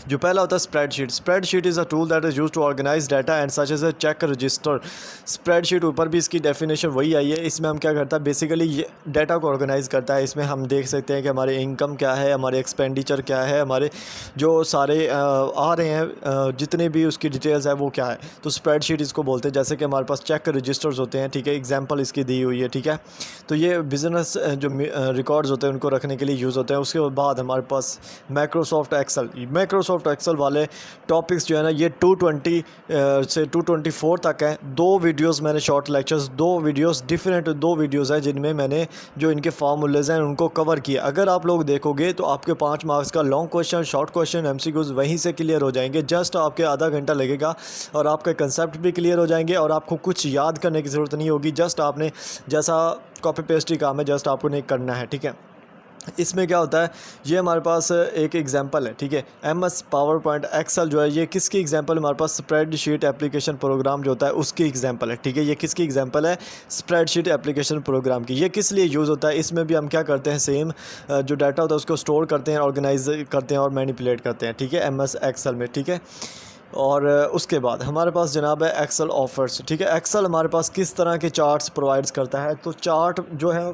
जो पहला होता है spreadsheet. Spreadsheet is a tool that is use to organise data and such as a check register. Spreadsheet ऊपर भी इसकी डेफिनेशन वही आई है। इसमें हम क्या करता है, बेसिकली ये डाटा को ऑर्गेनाइज करता है। इसमें हम देख सकते हैं कि हमारे इनकम क्या है, हमारे एक्सपेंडिचर क्या है, हमारे जो सारे आ रहे हैं जितने भी उसकी डिटेल्स है वो क्या है। तो स्प्रेडशीट इसको बोलते हैं। जैसे कि हमारे पास चेक रजिस्टर्स होते हैं, ठीक है, एग्जाम्पल इसकी दी हुई है, ठीक है। तो ये बिज़नेस जो रिकॉर्ड्स होते हैं उनको रखने के लिए यूज़ होते हैं। उसके बाद हमारे पास माइक्रोसॉफ्ट एक्सेल वाले टॉपिक्स जो है ना, ये 220 से 224 तक है। दो वीडियोस मैंने शॉर्ट लेक्चर्स, दो वीडियोस है जिनमें मैंने जो इनके फार्मूलेज हैं उनको कवर किया। अगर आप लोग देखोगे तो आपके 5 मार्क्स का long question, short question, MCQs वहीं से क्लियर हो जाएंगे। जस्ट आपके आधा घंटा लगेगा और आपके कंसेप्ट भी क्लियर हो जाएंगे और आपको कुछ याद करने की ज़रूरत नहीं होगी। जस्ट आपने जैसा कॉपी पेस्ट ही काम है, जस्ट आपको नहीं करना है, ठीक है। इसमें क्या होता है, ये हमारे पास एक एग्जांपल है, ठीक है। MS पावर पॉइंट एक्सेल जो है ये किसकी एग्जांपल, हमारे पास स्प्रेडशीट एप्लीकेशन प्रोग्राम जो होता है उसकी एग्जांपल है, ठीक है। ये किसकी एग्जांपल है? स्प्रेडशीट एप्लीकेशन प्रोग्राम की। ये किस लिए यूज़ होता है? इसमें भी हम क्या करते हैं, सेम जो डाटा होता है उसको स्टोर करते हैं, ऑर्गेनाइज करते हैं और मैनिपुलेट करते हैं, ठीक है, MS एक्सेल में, ठीक है। और उसके बाद हमारे पास जनाब है एक्सेल ऑफर्स, ठीक है। एक्सेल हमारे पास किस तरह के चार्ट्स प्रोवाइड्स करता है? तो चार्ट जो है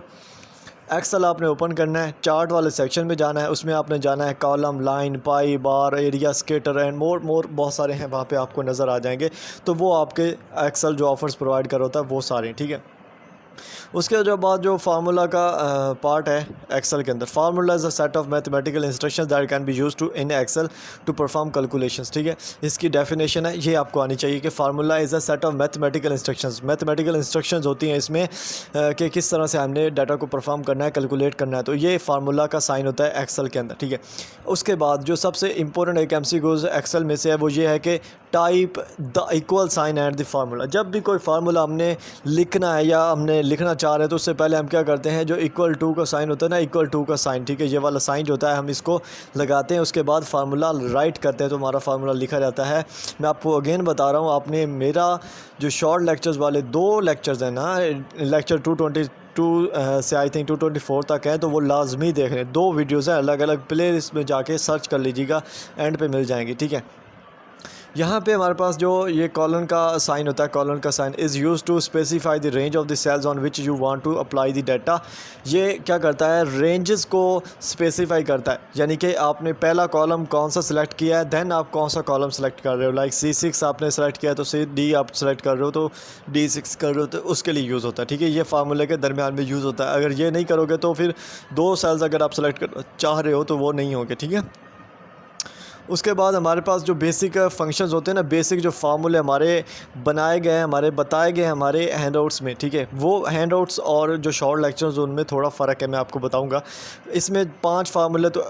एक्सेल आपने ओपन करना है, चार्ट वाले सेक्शन में जाना है, उसमें आपने जाना है column, line, pie, bar, area, scatter and more बहुत सारे हैं, वहाँ पे आपको नज़र आ जाएंगे। तो वो आपके एक्सेल जो ऑफर्स प्रोवाइड कर होता है वो सारे, ठीक है। उसके जो बाद जो फार्मूला का पार्ट है एक्सेल के अंदर, formula is a set of mathematical instructions that can be used to in Excel to perform calculations, ठीक है। इसकी डेफिनेशन है, ये आपको आनी चाहिए कि formula is a set of mathematical instructions. Mathematical instructions होती हैं इसमें कि किस तरह से हमने डाटा को परफॉर्म करना है, कैलकुलेट करना है। तो ये फार्मूला का साइन होता है एक्सेल के अंदर, ठीक है। उसके बाद जो सबसे इंपॉर्टेंट एक MCQs एक्सेल में से है वो ये है कि type the equal sign and the formula. जब भी कोई फार्मूला हमने लिखना है या हमने लिखना चाह रहे हैं तो उससे पहले हम क्या करते हैं, जो इक्वल टू का साइन होता है ना, इक्वल टू का साइन, ठीक है, ये वाला साइन जो होता है हम इसको लगाते हैं। उसके बाद फार्मूला राइट करते हैं तो हमारा फार्मूला लिखा जाता है। मैं आपको अगेन बता रहा हूँ, आपने मेरा जो शॉर्ट लेक्चर्स वाले 2 लेक्चर्स हैं ना, लेक्चर 222 से आई थिंक 224 तक है, तो वो लाजमी देख रहे हैं। 2 वीडियोज़ हैं अलग अलग, प्ले लिस्ट में जाके सर्च कर लीजिएगा, एंड पे मिल जाएंगी, ठीक है। यहाँ पे हमारे पास जो ये कॉलन का साइन होता है, कॉलन का sign is use to specify the range of the cells on which you want to apply the data. ये क्या करता है, रेंजेस को स्पेसिफाई करता है, यानी कि आपने पहला कॉलम कौन सा सिलेक्ट किया है, देन आप कौन सा कॉलम सेलेक्ट कर रहे हो। लाइक C6 आपने सेलेक्ट किया है तो D आप सेलेक्ट कर रहे हो तो D6 कर रहे हो, तो उसके लिए यूज़ होता है, ठीक है। ये फार्मूले के दरमियान में यूज़ होता है। अगर ये नहीं करोगे तो फिर 2 सेल्स अगर आप सेलेक्ट कर चाह रहे हो तो वो नहीं होंगे, ठीक है। उसके बाद हमारे पास जो बेसिक फंक्शंस होते हैं ना, बेसिक जो फार्मूले हमारे बनाए गए हैं, हमारे बताए गए हैं हमारे हैंडआउट्स में, ठीक है। वो हैंडआउट्स और जो शॉर्ट लेक्चर्स उनमें थोड़ा फ़र्क है, मैं आपको बताऊंगा। इसमें 5 फार्मूले तो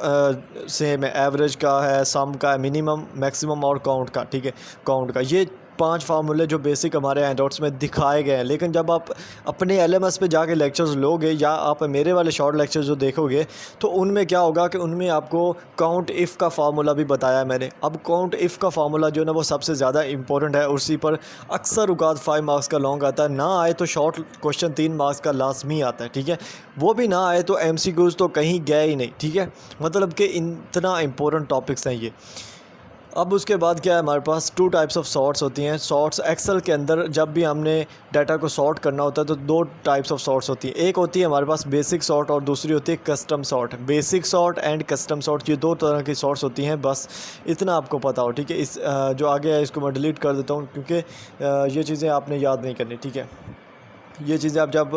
सेम है, एवरेज का है, सम का है, मिनिमम, मैक्सिमम और काउंट का, ठीक है, काउंट का। ये 5 फार्मूले जो बेसिक हमारे हैंडआउट्स में दिखाए गए हैं। लेकिन जब आप अपने LMS पे जाके लेक्चर्स लोगे या आप मेरे वाले शॉर्ट लेक्चर्स जो देखोगे तो उनमें क्या होगा कि उनमें आपको काउंट इफ़ का फार्मूला भी बताया मैंने। अब काउंट इफ़ का फार्मूला जो है ना वो सबसे ज़्यादा इंपॉर्टेंट है, उसी पर अक्सर औकात 5 मार्क्स का लॉन्ग आता है। ना आए तो शॉर्ट क्वेश्चन 3 मार्क्स का लाजमी आता है, ठीक है। वो भी ना आए तो MCQs तो कहीं गए ही नहीं, ठीक है। मतलब कि इतना इंपॉर्टेंट टॉपिक्स हैं ये। अब उसके बाद क्या है, हमारे पास टू टाइप्स ऑफ सॉर्ट्स होती हैं। सॉर्ट्स एक्सेल के अंदर जब भी हमने डाटा को सॉर्ट करना होता है तो दो टाइप्स ऑफ सॉर्ट्स होती हैं। एक होती है हमारे पास बेसिक सॉर्ट और दूसरी होती है custom sort. Basic sort and custom sort, ये दो तरह की सॉर्ट्स होती हैं, बस इतना आपको पता हो, ठीक है। इस जो आगे है इसको मैं डिलीट कर देता हूँ क्योंकि ये चीज़ें आपने याद नहीं करनी, ठीक है। ये चीज़ें आप जब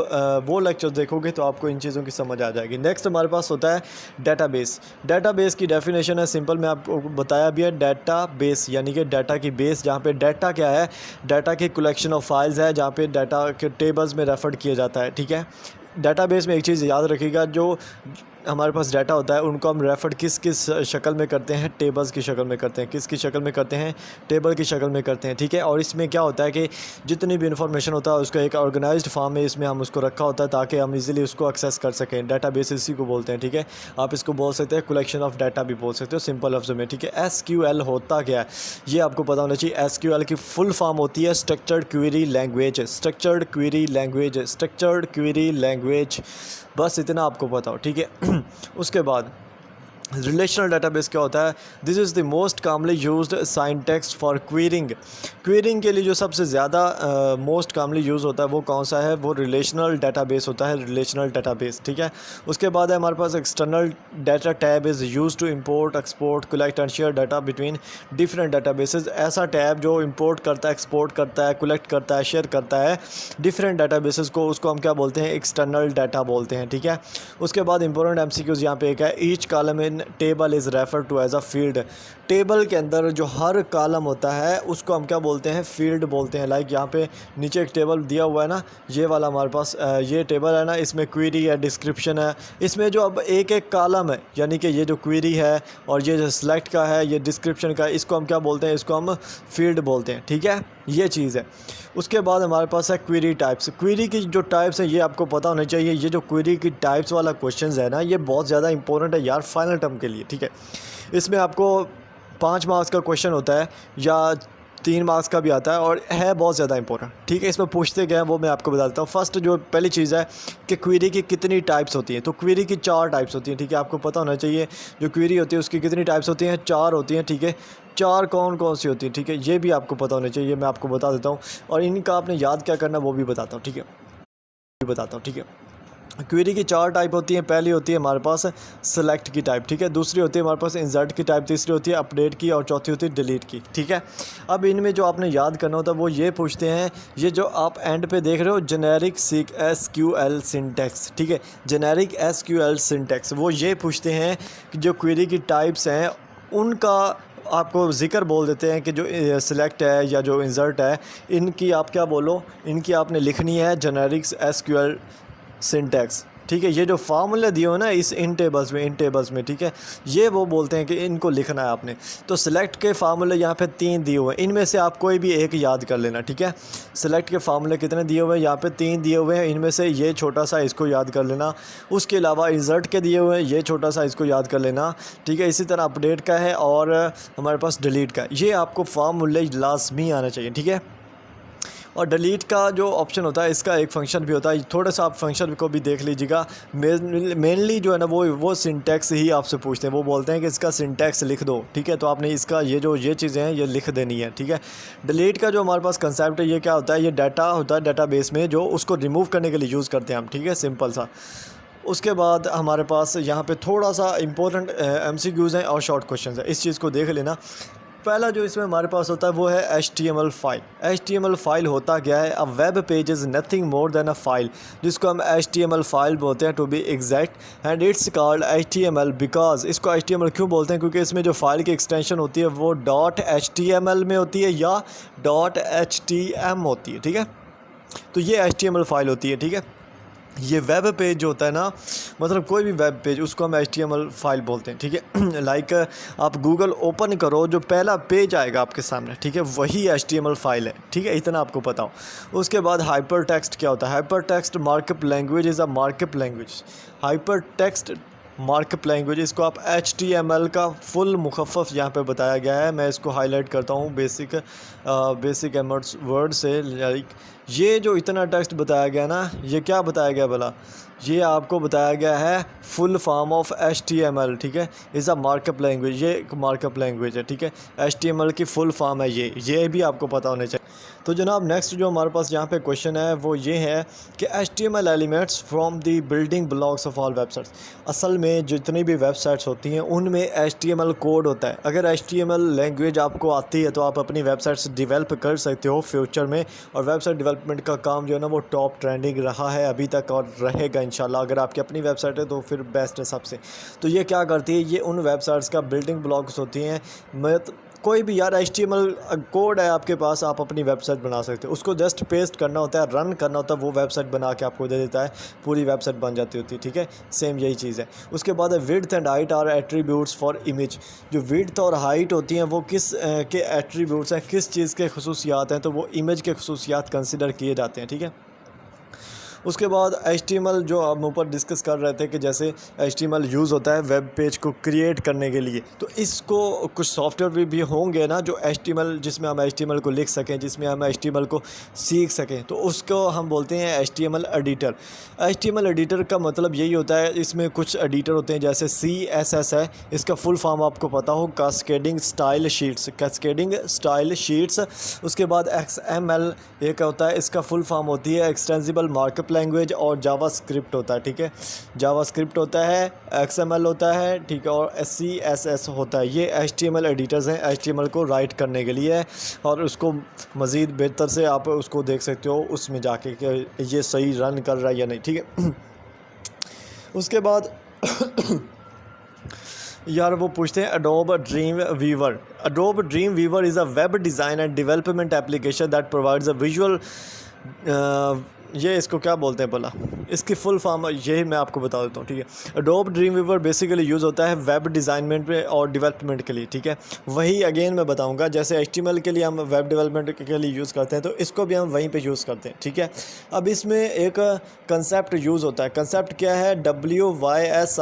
वो लेक्चर देखोगे तो आपको इन चीज़ों की समझ आ जाएगी। नेक्स्ट हमारे पास होता है डेटाबेस। डेटाबेस की डेफिनेशन है सिंपल, मैं आपको बताया भी है। डेटाबेस यानी कि डाटा की बेस, जहाँ पे डाटा क्या है, डाटा की कलेक्शन ऑफ फाइल्स है, जहाँ पे डाटा के टेबल्स में रेफर किया जाता है, ठीक है। डेटाबेस में एक चीज़ याद रखिएगा, जो हमारे पास डाटा होता है उनको हम रेफर किस किस शक्ल में करते हैं, टेबल्स की शक्ल में करते हैं। किसकी शक्ल में करते हैं, टेबल की शक्ल में करते हैं, ठीक है। और इसमें क्या होता है कि जितनी भी इन्फॉर्मेशन होता है उसका एक ऑर्गेनाइज्ड फॉर्म में इसमें हम उसको रखा होता है ताकि हम इजीली उसको एक्सेस कर सकें। डाटाबेस इसी को बोलते हैं, ठीक है। आप इसको बोल सकते हैं कलेक्शन ऑफ डाटा भी बोल सकते हो सिंपल लफ्ज़ में, ठीक है। SQL होता क्या है ये आपको पता होना चाहिए। SQL की फुल फॉर्म होती है structured query language. Structured query language, structured query language, बस इतना आपको पता हो, ठीक है। उसके बाद रिलेशनल डेटाबेस क्या होता है, this is the most commonly used syntax for quarrying. Quarrying के लिए जो सबसे ज़्यादा मोस्ट कॉमनली यूज़ होता है वो कौन सा है, वो रिलेशनल डेटाबेस होता है, रिलेशनल डेटाबेस, ठीक है। उसके बाद है हमारे पास external data tab is use to import, export, collect and share data between different databases. ऐसा टैब जो इंपोर्ट करता है, एक्सपोर्ट करता है, कलेक्ट करता है, शेयर करता है डिफरेंट डेटाबेसेस को, उसको हम क्या बोलते हैं, एक्सटर्नल डाटा बोलते हैं, ठीक है। उसके बाद इंपॉर्टेंट MCQs यहाँ पे एक है, each column in table is refer to as a field. Table के अंदर जो हर कॉलम होता है उसको हम क्या बोलते हैं, फील्ड बोलते हैं। लाइक यहाँ पे नीचे एक टेबल दिया हुआ है ना, ये वाला हमारे पास ये टेबल है ना, इसमें क्वेरी है, डिस्क्रिप्शन है, इसमें जो अब एक एक कॉलम है, यानी कि ये जो क्वेरी है और ये जो सिलेक्ट का है, ये डिस्क्रिप्शन का है, इसको हम क्या बोलते हैं, इसको हम फील्ड बोलते हैं, ठीक है। ये चीज़ है। उसके बाद हमारे पास है क्वेरी टाइप्स। क्वेरी की जो टाइप्स हैं ये आपको पता होना चाहिए। ये जो क्वेरी की टाइप्स वाला क्वेश्चन है ना, ये बहुत ज़्यादा इंपॉर्टेंट है यार फाइनल टर्म के लिए, ठीक है। इसमें आपको 5 मार्क्स का क्वेश्चन होता है या 3 मार्क्स का भी आता है और है बहुत ज़्यादा इंपॉर्टेंट, ठीक है। इसमें पूछते गए हैं वो मैं आपको बता देता हूँ। फर्स्ट जो पहली चीज़ है कि क्वेरी की कितनी टाइप्स होती हैं, तो क्वेरी की 4 टाइप्स होती हैं, ठीक है। आपको पता होना चाहिए जो क्वेरी होती है उसकी कितनी टाइप्स होती हैं, 4 होती हैं, ठीक है। 4 कौन कौन सी होती हैं, ठीक है, ये भी आपको पता होना चाहिए, मैं आपको बता देता हूँ। और इनका आपने याद क्या करना वो भी बताता हूँ, ठीक है, बताता हूँ, ठीक है। क्वेरी की 4 टाइप होती हैं। पहली होती है हमारे पास सेलेक्ट की टाइप, ठीक है। दूसरी होती है हमारे पास इंसर्ट की टाइप, तीसरी होती है अपडेट की और चौथी होती है डिलीट की, ठीक है। अब इनमें जो आपने याद करना होता है वो ये पूछते हैं, ये जो आप एंड पे देख रहे हो जेनेरिक SQL सिंटैक्स, ठीक है। जेनेरिक SQL सिंटैक्स वो ये पूछते हैं कि जो क्वेरी की टाइप्स हैं उनका आपको ज़िक्र बोल देते हैं कि जो सिलेक्ट है या जो इंसर्ट है, इनकी आप क्या बोलो, इनकी आपने लिखनी है जेनेरिक SQL सिंटैक्स, ठीक है। ये जो फार्मूला दिए हो ना इन टेबल्स में, ठीक है, ये वो बोलते हैं कि इनको लिखना है आपने। तो सिलेक्ट के फार्मूले यहाँ पे 3 दिए हुए हैं, इनमें से आप कोई भी एक याद कर लेना, ठीक है। सिलेक्ट के फार्मूले कितने दिए हुए हैं, यहाँ पे 3 दिए हुए हैं, इनमें से ये छोटा सा इसको याद कर लेना। उसके अलावा इंसर्ट के दिए हुए हैं, ये छोटा सा इसको याद कर लेना, ठीक है। इसी तरह अपडेट का है और हमारे पास डिलीट का है, ये आपको फार्मूले लाजमी आना चाहिए, ठीक है। और डिलीट का जो ऑप्शन होता है इसका एक फंक्शन भी होता है, थोड़ा सा आप फंक्शन को भी देख लीजिएगा। मेनली जो है ना वो सिंटैक्स ही आपसे पूछते हैं, वो बोलते हैं कि इसका सिंटैक्स लिख दो, ठीक है। तो आपने इसका ये चीज़ें हैं ये लिख देनी है, ठीक है। डिलीट का जो हमारे पास कंसेप्ट है ये क्या होता है, ये डाटा होता है डाटाबेस में जो उसको रिमूव करने के लिए यूज़ करते हैं हम, ठीक है, सिंपल सा। उसके बाद हमारे पास यहाँ पे थोड़ा सा इंपॉर्टेंट MCQs हैं और शॉर्ट क्वेश्चन है, इस चीज़ को देख लेना। पहला जो इसमें हमारे पास होता है वो है HTML फाइल। HTML फाइल होता क्या है, a web page is nothing more than a file, जिसको हम HTML फाइल बोलते हैं to be exact, and it's called HTML because, इसको HTML क्यों बोलते हैं, क्योंकि इसमें जो फाइल की एक्सटेंशन होती है वो .html में होती है या .htm होती है, ठीक है। तो ये HTML फाइल होती है, ठीक है। ये वेब पेज जो होता है ना, मतलब कोई भी वेब पेज, उसको हम HTML फाइल बोलते हैं, ठीक है। लाइक आप गूगल ओपन करो, जो पहला पेज आएगा आपके सामने, ठीक है, वही HTML फाइल है, ठीक है, इतना आपको पता हो। उसके बाद हाइपर टेक्स्ट क्या होता है, hyper text markup language is a markup language. Hyper text markup language, इसको आप HTML का फुल मुखफ़फ़ यहाँ पे बताया गया है। मैं इसको हाईलाइट करता हूँ बेसिक एमर्स वर्ड से। लाइक ये जो इतना टेक्स्ट बताया गया ना, ये क्या बताया गया भला, ये आपको बताया गया है फुल फॉर्म ऑफ HTML, ठीक है, इज़ अ मार्कअप लैंग्वेज, ये एक मार्कअप लैंग्वेज है, ठीक है। HTML की फुल फॉर्म है ये भी आपको पता होने चाहिए। तो जनाब नेक्स्ट जो हमारे पास यहाँ पे क्वेश्चन है वो ये है कि HTML elements from the building blocks of all websites. असल में जितनी भी वेबसाइट्स होती हैं उनमें HTML कोड होता है। अगर HTML लैंग्वेज आपको आती है तो आप अपनी वेबसाइट्स डेवलप कर सकते हो फ्यूचर में। और वेबसाइट डेवलपमेंट का काम जो है ना वो टॉप ट्रेंडिंग रहा है अभी तक और रहेगा इंशाल्लाह। अगर आपकी अपनी वेबसाइट है तो फिर बेस्ट है सबसे। तो ये क्या करती है, ये उन वेबसाइट्स का बिल्डिंग ब्लॉक्स होती हैं। कोई भी यार HTML कोड है आपके पास, आप अपनी वेबसाइट बना सकते हो, उसको जस्ट पेस्ट करना होता है, रन करना होता है, वो वेबसाइट बना के आपको दे देता है, पूरी वेबसाइट बन जाती होती है, ठीक है। सेम यही चीज़ है। उसके बाद है width and height are attributes for image. जो विड्थ और हाइट होती हैं वो किस के एट्रीब्यूट्स हैं, किस चीज़ के खसूसियात हैं, तो वो इमेज के खसूसियात कंसिडर किए जाते हैं, ठीक है। उसके बाद HTML जो हम ऊपर डिस्कस कर रहे थे कि जैसे HTML यूज़ होता है वेब पेज को क्रिएट करने के लिए, तो इसको कुछ सॉफ्टवेयर भी होंगे ना जो HTML जिसमें हम HTML को लिख सकें, जिसमें हम HTML को सीख सकें, तो उसको हम बोलते हैं HTML एडिटर। HTML एडिटर का मतलब यही होता है, इसमें कुछ एडिटर होते हैं जैसे CSS है, इसका फुल फॉर्म आपको पता हो cascading style sheets, cascading style sheets. उसके बाद XML एक होता है, इसका फुल फॉर्म होती है एक्सटेंसिबल मार्कअप लैंग्वेज, और जावास्क्रिप्ट होता है, ठीक है। जावास्क्रिप्ट होता है, XML होता है, ठीक है, और CSS होता है। ये HTML एडिटर्स हैं HTML को राइट करने के लिए, और उसको मज़ीद बेहतर से आप उसको देख सकते हो उसमें जाके कि ये सही रन कर रहा है या नहीं, ठीक है। उसके बाद यार वो पूछते हैं Adobe Dreamweaver. Adobe Dreamweaver is a web design and development application that provides a visual, ये इसको क्या बोलते हैं भला, इसकी फुल फॉर्म यही मैं आपको बता देता हूँ, ठीक है। Adobe Dreamweaver basically use होता है वेब डिज़ाइनमेंट में और डेवलपमेंट के लिए, ठीक है। वही अगेन मैं बताऊँगा, जैसे HTML के लिए हम वेब डेवलपमेंट के लिए यूज़ करते हैं तो इसको भी हम वहीं पे यूज़ करते हैं, ठीक है। अब इसमें एक कंसेप्ट यूज़ होता है, कंसेप्ट क्या है, WYSIWYG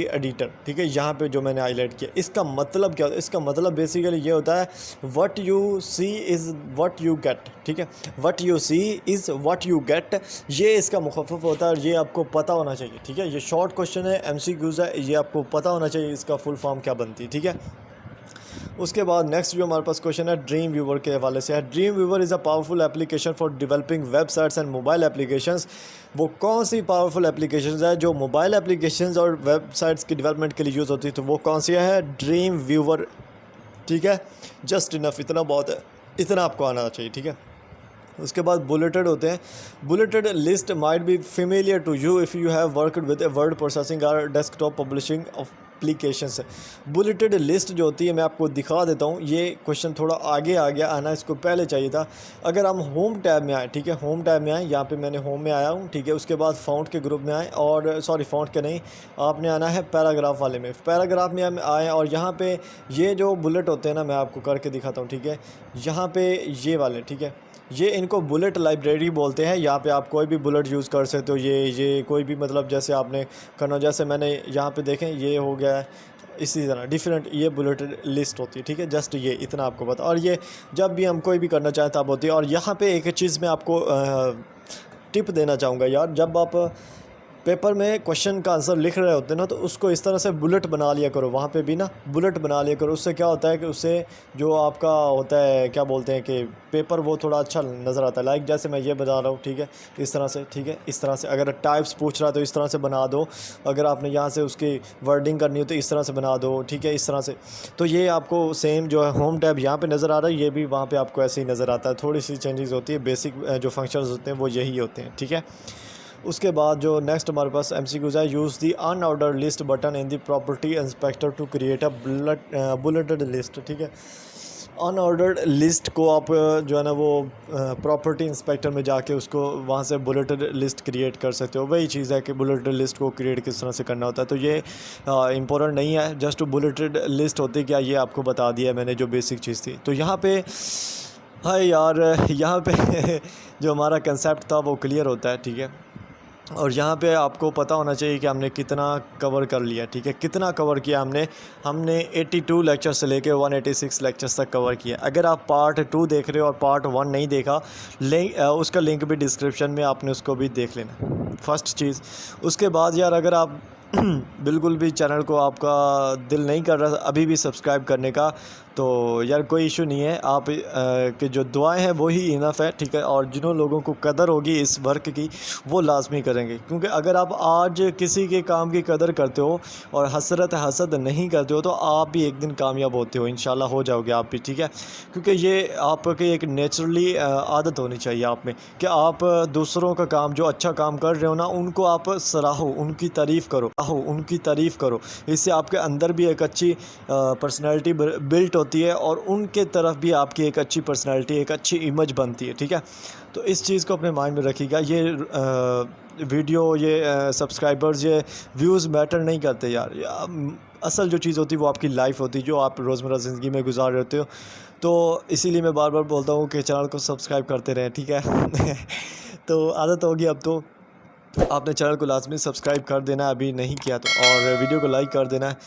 एडिटर, ठीक है। यहाँ पे जो मैंने हाईलाइट किया, इसका मतलब क्या होता है, इसका मतलब बेसिकली ये होता है what you see is what you get, ठीक है। What you see is what you get, ये इसका मुखफ़फ़ होता है और ये आपको पता होना चाहिए, ठीक है। ये शॉर्ट क्वेश्चन है, MCQs है, ये आपको पता होना चाहिए इसका फुल फॉर्म क्या बनती है, ठीक है। उसके बाद नेक्स्ट जो हमारे पास क्वेश्चन है ड्रीम व्यूवर के हवाले से है। Dream viewer is a powerful application for developing websites and mobile applications. वो कौन सी पावरफुल एप्लीकेशंस है जो मोबाइल एप्लीकेशंस और वेबसाइट्स की डेवलपमेंट के लिए यूज़ होती है, तो वो कौन सी है, ड्रीम व्यूवर, ठीक है। जस्ट इनफ, इतना बहुत है, इतना आपको आना चाहिए, ठीक है। उसके बाद बुलेटेड होते हैं। Bulleted list might be familiar to you if you have worked with word processing और desktop publishing applications. Bulleted list जो होती है मैं आपको दिखा देता हूँ, ये क्वेश्चन थोड़ा आगे आ गया, आना इसको पहले चाहिए था। अगर हम होम टैब में आए, ठीक है, होम टैब में आए, यहाँ पे मैंने होम में आया हूँ, ठीक है। उसके बाद फ़ॉन्ट के ग्रुप में आए, और सॉरी फ़ॉन्ट के नहीं, आपने आना है पैराग्राफ वाले में, पैराग्राफ में हम आए, और यहाँ पे ये जो बुलेट होते हैं ना मैं आपको करके दिखाता हूँ, ठीक है। यहाँ पे ये वाले, ठीक है, ये इनको बुलेट लाइब्रेरी बोलते हैं। यहाँ पे आप कोई भी बुलेट यूज़ कर सकते हो, ये कोई भी मतलब जैसे आपने करना, जैसे मैंने यहाँ पे देखें ये हो गया है, इसी तरह डिफरेंट ये बुलेटेड लिस्ट होती है, ठीक है। जस्ट ये इतना आपको पता, और ये जब भी हम कोई भी करना चाहें तब होती है। और यहाँ पे एक चीज़ मैं आपको टिप देना चाहूँगा यार, जब आप पेपर में क्वेश्चन का आंसर लिख रहे होते हैं ना, तो उसको इस तरह से बुलेट बना लिया करो, वहाँ पे भी ना बुलेट बना लिया करो। उससे क्या होता है कि उससे जो आपका होता है क्या बोलते हैं कि पेपर वो थोड़ा अच्छा नज़र आता है। लाइक जैसे मैं ये बना रहा हूँ, ठीक है, इस तरह से, ठीक है, इस तरह से। अगर टाइप्स पूछ रहा है तो इस तरह से बना दो, अगर आपने यहाँ से उसकी वर्डिंग करनी हो तो इस तरह से बना दो, ठीक है, इस तरह से। तो ये आपको सेम जो है होम टैब यहाँ पर नज़र आ रहा है, ये भी वहाँ पर आपको ऐसे ही नज़र आता है। थोड़ी सी चेंजेस होती है, बेसिक जो फंक्शंस होते हैं वो यही होते हैं, ठीक है। उसके बाद जो नेक्स्ट हमारे पास MCQs है, use the unordered list button in the property inspector to create a bulleted list, ठीक है। अनऑर्डर्ड लिस्ट को आप जो है ना वो प्रॉपर्टी इंस्पेक्टर में जाके उसको वहाँ से बुलेटेड लिस्ट क्रिएट कर सकते हो। वही चीज़ है कि बुलेटेड लिस्ट को क्रिएट किस तरह से करना होता है, तो ये इंपॉर्टेंट नहीं है, जस्ट बुलेटेड लिस्ट होती क्या, ये आपको बता दिया मैंने जो बेसिक चीज़ थी। तो यहाँ पे हाय यार, यहाँ पे जो हमारा कंसेप्ट था वो क्लियर होता है, ठीक है। और यहाँ पे आपको पता होना चाहिए कि हमने कितना कवर कर लिया, ठीक है, कितना कवर किया हमने 82 लेक्चर से लेके 186 लेक्चर्स तक कवर किया। अगर आप पार्ट 2 देख रहे हो और पार्ट 1 नहीं देखा, उसका लिंक भी डिस्क्रिप्शन में, आपने उसको भी देख लेना, फर्स्ट चीज़। उसके बाद यार अगर आप बिल्कुल भी चैनल को आपका दिल नहीं कर रहा अभी भी सब्सक्राइब करने का, तो यार कोई इशू नहीं है, आप कि जो दुआएं हैं वही इनफ है, ठीक है। और जिन्होंने लोगों को कदर होगी इस वर्क की वो लाजमी करेंगे, क्योंकि अगर आप आज किसी के काम की कदर करते हो और हसरत हसद नहीं करते हो तो आप भी एक दिन कामयाब होते हो, इंशाल्लाह हो जाओगे आप भी, ठीक है। क्योंकि ये आपकी एक नेचुरली आदत होनी चाहिए आप में कि आप दूसरों का काम, जो अच्छा काम कर रहे हो ना, उनको आप सराहो, उनकी तारीफ़ करो। इससे आपके अंदर भी एक अच्छी पर्सनैलिटी बिल्ट होती है और उनके तरफ भी आपकी एक अच्छी पर्सनैलिटी, एक अच्छी इमेज बनती है, ठीक है। तो इस चीज़ को अपने माइंड में रखिएगा। ये वीडियो, ये सब्सक्राइबर्स, ये व्यूज़ मैटर नहीं करते यार, असल जो चीज़ होती है वो आपकी लाइफ होती है, जो आप रोज़मर्रा ज़िंदगी में गुजार रहे होते हो। तो इसीलिए मैं बार बार बोलता हूँ कि चैनल को सब्सक्राइब करते रहें, ठीक है। तो आदत होगी अब तो आपने चैनल को लाजमी सब्सक्राइब कर देना, अभी नहीं किया तो, और वीडियो को लाइक कर देना है।